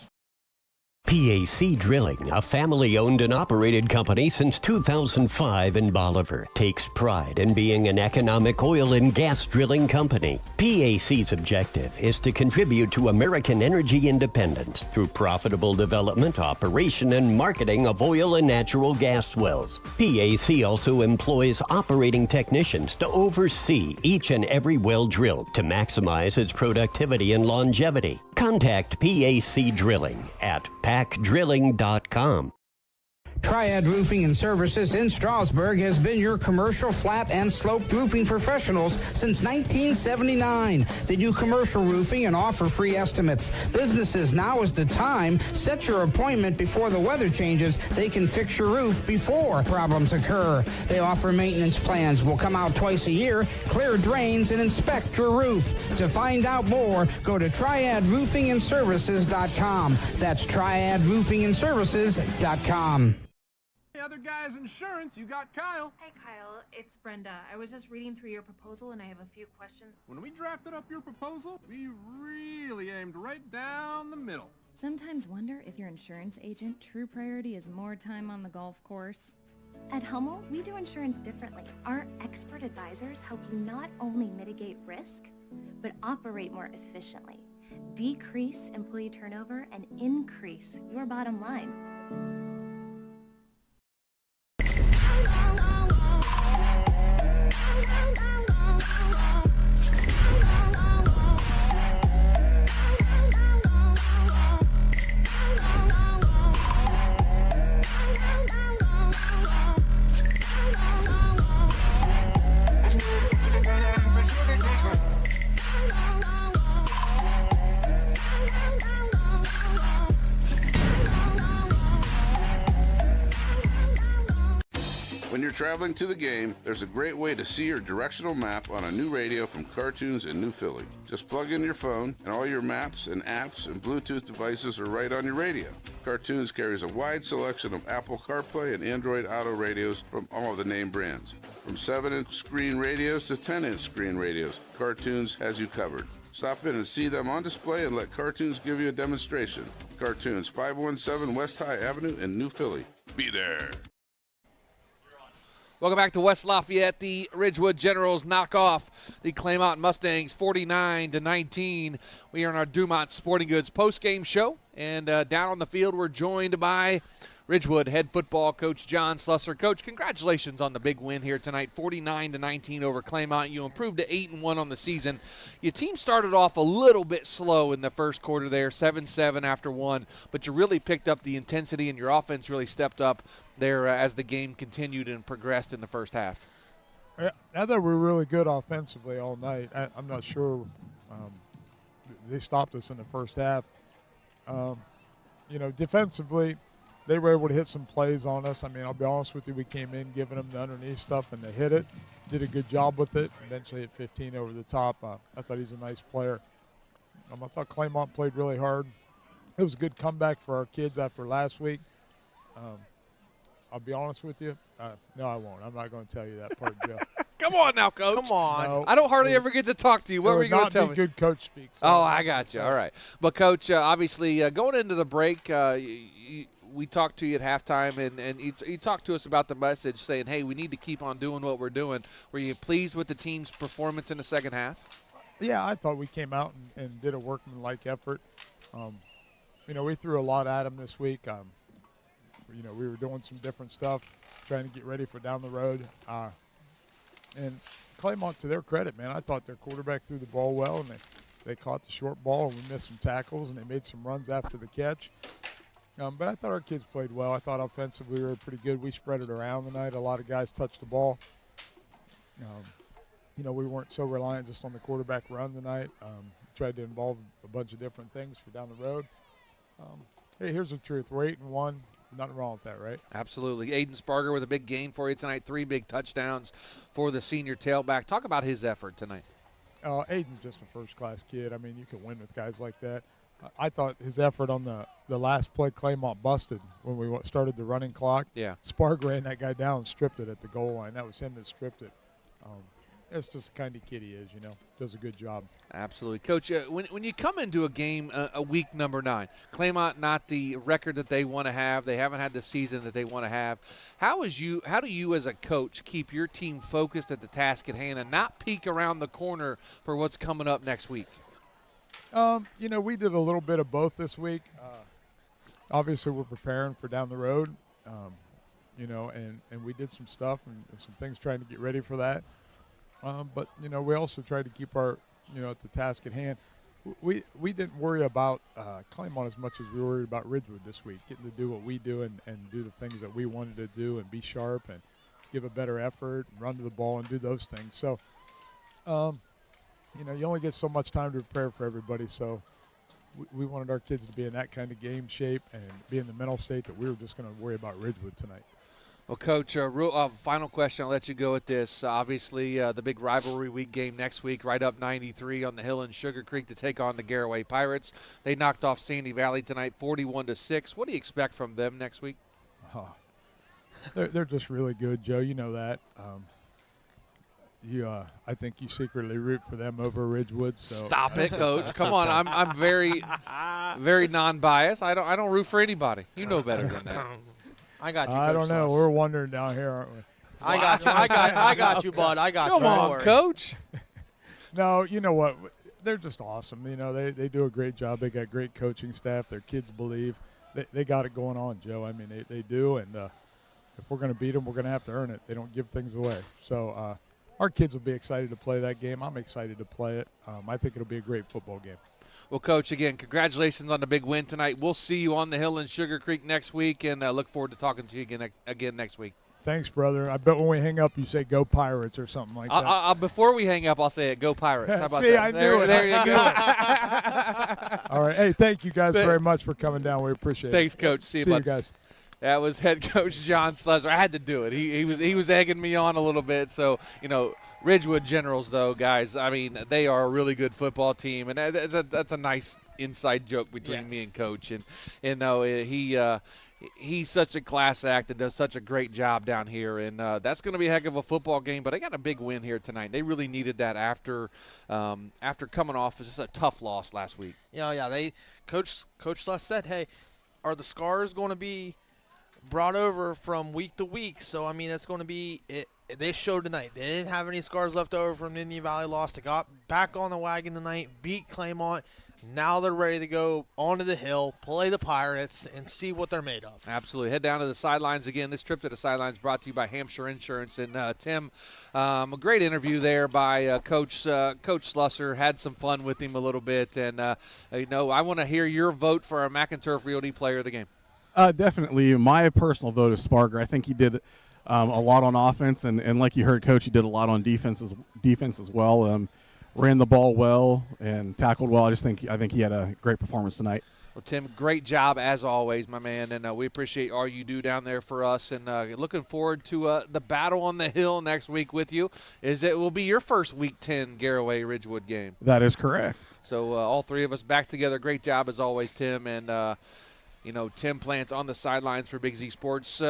PAC Drilling, a family-owned and operated company since 2005 in Bolivar, takes pride in being an economic oil and gas drilling company. PAC's objective is to contribute to American energy independence through profitable development, operation, and marketing of oil and natural gas wells. PAC also employs operating technicians to oversee each and every well drilled to maximize its productivity and longevity. Contact PAC Drilling at pacdrilling.com. Triad Roofing and Services in Strasburg has been your commercial flat and sloped roofing professionals since 1979. They do commercial roofing and offer free estimates. Businesses, now is the time. Set your appointment before the weather changes. They can fix your roof before problems occur. They offer maintenance plans. Will come out twice a year, clear drains, and inspect your roof. To find out more, go to triadroofingandservices.com. That's triadroofingandservices.com. Other guy's insurance, you got Kyle. Hey Kyle, it's Brenda. I was just reading through your proposal and I have a few questions. When we drafted up your proposal, we really aimed right down the middle. Sometimes wonder if your insurance agent true priority is more time on the golf course. At Hummel, we do insurance differently. Our expert advisors help you not only mitigate risk, but operate more efficiently, decrease employee turnover, and increase your bottom line. When you're traveling to the game, there's a great way to see your directional map on a new radio from Cartoons in New Philly. Just plug in your phone, and all your maps and apps and Bluetooth devices are right on your radio. Cartoons carries a wide selection of Apple CarPlay and Android Auto radios from all of the name brands. From 7-inch screen radios to 10-inch screen radios, Cartoons has you covered. Stop in and see them on display and let Cartoons give you a demonstration. Cartoons, 517 West High Avenue in New Philly. Be there. Welcome back to West Lafayette. The Ridgewood Generals knock off the Claymont Mustangs 49-19. We are in our Dumont Sporting Goods postgame show, and down on the field we're joined by Ridgewood head football coach John Slusser. Coach, congratulations on the big win here tonight, 49-19 over Claymont. You improved to 8-1 on the season. Your team started off a little bit slow in the first quarter there, 7-7 after one, but you really picked up the intensity and your offense really stepped up there as the game continued and progressed in the first half. Yeah, I thought we were really good offensively all night. I'm not sure they stopped us in the first half. Defensively, they were able to hit some plays on us. I mean, I'll be honest with you, we came in giving them the underneath stuff, and they hit it. Did a good job with it. Eventually hit 15 over the top. I thought he's a nice player. I thought Claymont played really hard. It was a good comeback for our kids after last week. I'll be honest with you. No, I won't. I'm not going to tell you that part, Joe. Come on now, Coach. Come on. No, I don't hardly ever get to talk to you. What were you going to tell me? Good coach speak. So Oh, I got you. All right. But, Coach, obviously going into the break, we talked to you at halftime, and you talked to us about the message saying, hey, we need to keep on doing what we're doing. Were you pleased with the team's performance in the second half? Yeah, I thought we came out and did a workmanlike effort. We threw a lot at them this week. We were doing some different stuff, trying to get ready for down the road. And Claymont, to their credit, man, I thought their quarterback threw the ball well, and they caught the short ball, and we missed some tackles, and they made some runs after the catch. But I thought our kids played well. I thought offensively we were pretty good. We spread it around tonight. A lot of guys touched the ball. We weren't so reliant just on the quarterback run tonight. Tried to involve a bunch of different things for down the road. Hey, here's the truth. We're 8-1. Nothing wrong with that, right? Absolutely. Aiden Sparger with a big game for you tonight. 3 big touchdowns for the senior tailback. Talk about his effort tonight. Aiden's just a first-class kid. I mean, you can win with guys like that. I thought his effort on the last play, Claymont busted when we started the running clock. Yeah. Sparg ran that guy down and stripped it at the goal line. That was him that stripped it. That's just the kind of kid he is, does a good job. Absolutely. Coach, when you come into a game a week number 9, Claymont not the record that they want to have. They haven't had the season that they want to have. How do you as a coach keep your team focused at the task at hand and not peek around the corner for what's coming up next week? We did a little bit of both this week. Obviously, we're preparing for down the road, and we did some stuff and some things trying to get ready for that. But we also tried to keep our, at the task at hand. We didn't worry about Claymont as much as we worried about Ridgewood this week, getting to do what we do and do the things that we wanted to do and be sharp and give a better effort and run to the ball and do those things. So, you only get so much time to prepare for everybody. So we wanted our kids to be in that kind of game shape and be in the mental state that we were just going to worry about Ridgewood tonight. Well, Coach, final question. I'll let you go with this. Obviously, the big rivalry week game next week, right up 93 on the hill in Sugar Creek to take on the Garraway Pirates. They knocked off Sandy Valley tonight 41-6. What do you expect from them next week? They're just really good, Joe. You know that. I think you secretly root for them over Ridgewood. So stop it, Coach. Come on, I'm very, very non-biased. I don't root for anybody. You know better than that. I got you. I don't know. We're wondering down here, aren't we? I got you. I got you, bud. I got you. Come on, Coach. No, you know what? They're just awesome. They do a great job. They got great coaching staff. Their kids believe. They got it going on, Joe. I mean, they do. And if we're going to beat them, we're going to have to earn it. They don't give things away. So our kids will be excited to play that game. I'm excited to play it. I think it'll be a great football game. Well, Coach, again, congratulations on the big win tonight. We'll see you on the hill in Sugar Creek next week, and look forward to talking to you again next week. Thanks, brother. I bet when we hang up, you say "Go Pirates" or something like that. Before we hang up, I'll say it. Go Pirates. How about See, that? I knew it. There you go. All right. Hey, thank you guys very much for coming down. We appreciate it. Thanks, Coach. See you guys. That was head coach John Slusser. I had to do it. He was egging me on a little bit. So, Ridgewood Generals, though, guys, I mean, they are a really good football team, and that's a nice inside joke between me and Coach. And he's such a class act and does such a great job down here, and that's going to be a heck of a football game. But I got a big win here tonight. They really needed that after coming off just a tough loss last week. Yeah. Coach Sluss said, "Hey, are the scars going to be brought over from week to week. So, I mean, that's going to be it. They showed tonight. They didn't have any scars left over from the Indian Valley loss. They got back on the wagon tonight, beat Claymont. Now they're ready to go onto the hill, play the Pirates, and see what they're made of. Absolutely. Head down to the sidelines again. This trip to the sidelines brought to you by Hampshire Insurance. And, Tim, a great interview there by Coach Slusser. Had some fun with him a little bit. And, I want to hear your vote for our McInturf Realty Player of the Game. Definitely. My personal vote is Sparger. I think he did a lot on offense, and like you heard, Coach, he did a lot on defense as well. Ran the ball well and tackled well. I think he had a great performance tonight. Well, Tim, great job as always, my man, and we appreciate all you do down there for us. And looking forward to the battle on the hill next week with you. It will be your first Week 10 Garraway Ridgewood game. That is correct. So all three of us back together. Great job as always, Tim, and. Tim Plant's on the sidelines for Big Z Sports.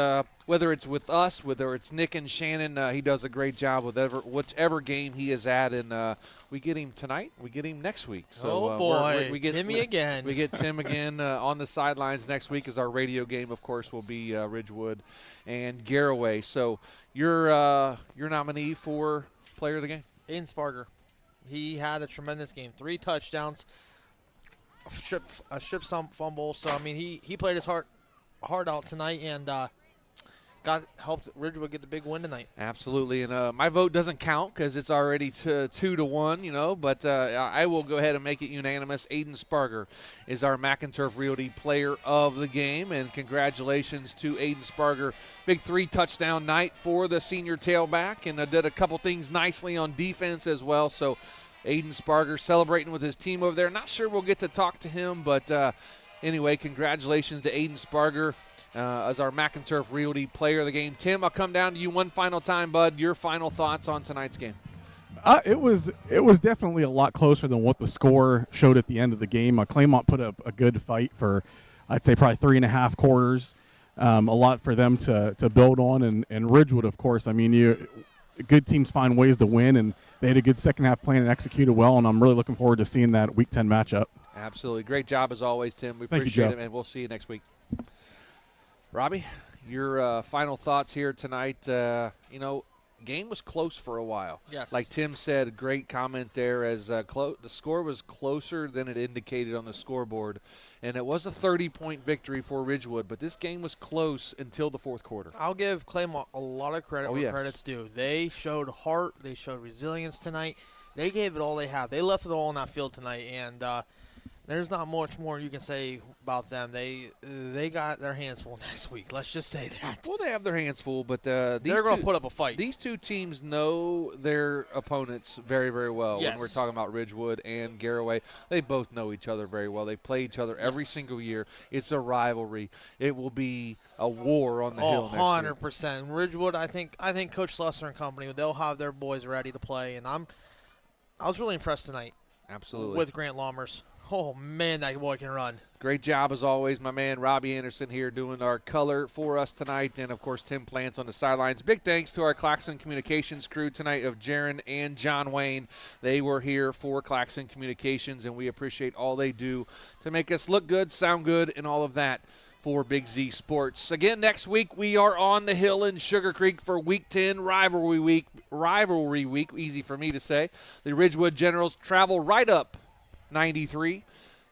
Whether it's with us, whether it's Nick and Shannon, he does a great job with whichever game he is at. And we get him tonight. We get him next week. So, boy, we get Timmy again. We get Tim again on the sidelines next week. As our radio game, of course, will be Ridgewood and Garraway. So your nominee for Player of the Game? Aiden Sparger. He had a tremendous game. 3 touchdowns. A strip fumble. So, I mean, he played his heart out tonight and helped Ridgewood get the big win tonight. Absolutely. And my vote doesn't count because it's already 2-1, but I will go ahead and make it unanimous. Aiden Sparger is our McInturf Realty Player of the Game. And congratulations to Aiden Sparger. Big 3-touchdown night for the senior tailback, and did a couple things nicely on defense as well. So, Aiden Sparger celebrating with his team over there. Not sure we'll get to talk to him, but anyway, congratulations to Aiden Sparger as our McInturf Realty Player of the Game. Tim, I'll come down to you one final time, bud. Your final thoughts on tonight's game? It was definitely a lot closer than what the score showed at the end of the game. Claymont put up a good fight for, I'd say, probably 3.5 quarters. A lot for them to build on, and Ridgewood, of course. I mean, good teams find ways to win, and they had a good second-half plan and executed well, and I'm really looking forward to seeing that Week 10 matchup. Absolutely. Great job as always, Tim. We appreciate it, and we'll see you next week. Robbie, your final thoughts here tonight. Game was close for a while. Yes. Like Tim said, great comment there as the score was closer than it indicated on the scoreboard. And it was a 30-point victory for Ridgewood, but this game was close until the fourth quarter. I'll give Claymont a lot of credit where credit's due. They showed heart. They showed resilience tonight. They gave it all they have. They left it all on that field tonight, and there's not much more you can say about them. They got their hands full next week. Let's just say that. Well, they have their hands full, but they're going to put up a fight. These two teams know their opponents very, very well. Yes. When we're talking about Ridgewood and Garraway, they both know each other very well. They play each other every single year. It's a rivalry. It will be a war on the hill next week. 100%. Ridgewood, I think Coach Slusser and company, they'll have their boys ready to play, and I was really impressed tonight. Absolutely. With Grant Lammers. Oh, man, that boy can run. Great job, as always, my man Robbie Anderson here doing our color for us tonight. And, of course, Tim Plants on the sidelines. Big thanks to our Claxon Communications crew tonight of Jaron and John Wayne. They were here for Claxon Communications, and we appreciate all they do to make us look good, sound good, and all of that for Big Z Sports. Again, next week we are on the hill in Sugar Creek for Week 10 Rivalry Week, easy for me to say. The Ridgewood Generals travel right up 93,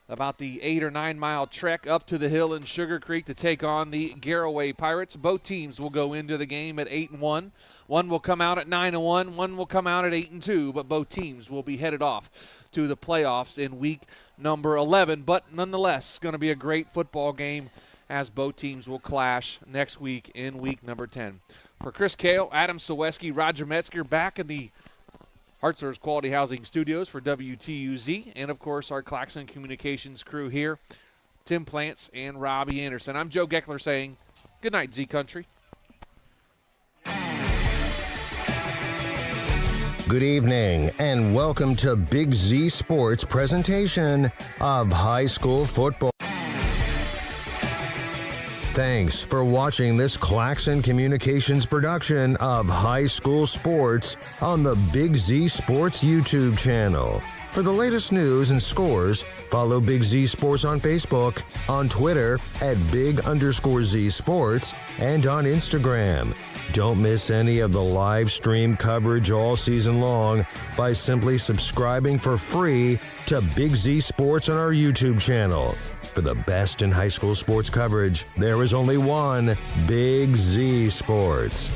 about the 8 or 9 mile trek up to the hill in Sugar Creek to take on the Garraway Pirates. Both teams will go into the game at 8-1. One will come out at 9-1. One will come out at 8-2. But both teams will be headed off to the playoffs in week number 11. But nonetheless, going to be a great football game as both teams will clash next week in week number 10. For Chris Kale, Adam Saweski, Roger Metzger back in the Hartzler's Quality Housing Studios for WTUZ, and, of course, our Claxon Communications crew here, Tim Plants and Robbie Anderson. I'm Joe Geckler saying good night, Z Country. Good evening, and welcome to Big Z Sports presentation of high school football. Thanks for watching this Claxon Communications production of high school sports on the Big Z Sports YouTube channel. For the latest news and scores, follow Big Z Sports on Facebook, on Twitter at @Big_Z Sports, and on Instagram. Don't miss any of the live stream coverage all season long by simply subscribing for free to Big Z Sports on our YouTube channel. For the best in high school sports coverage, there is only one Big Z Sports.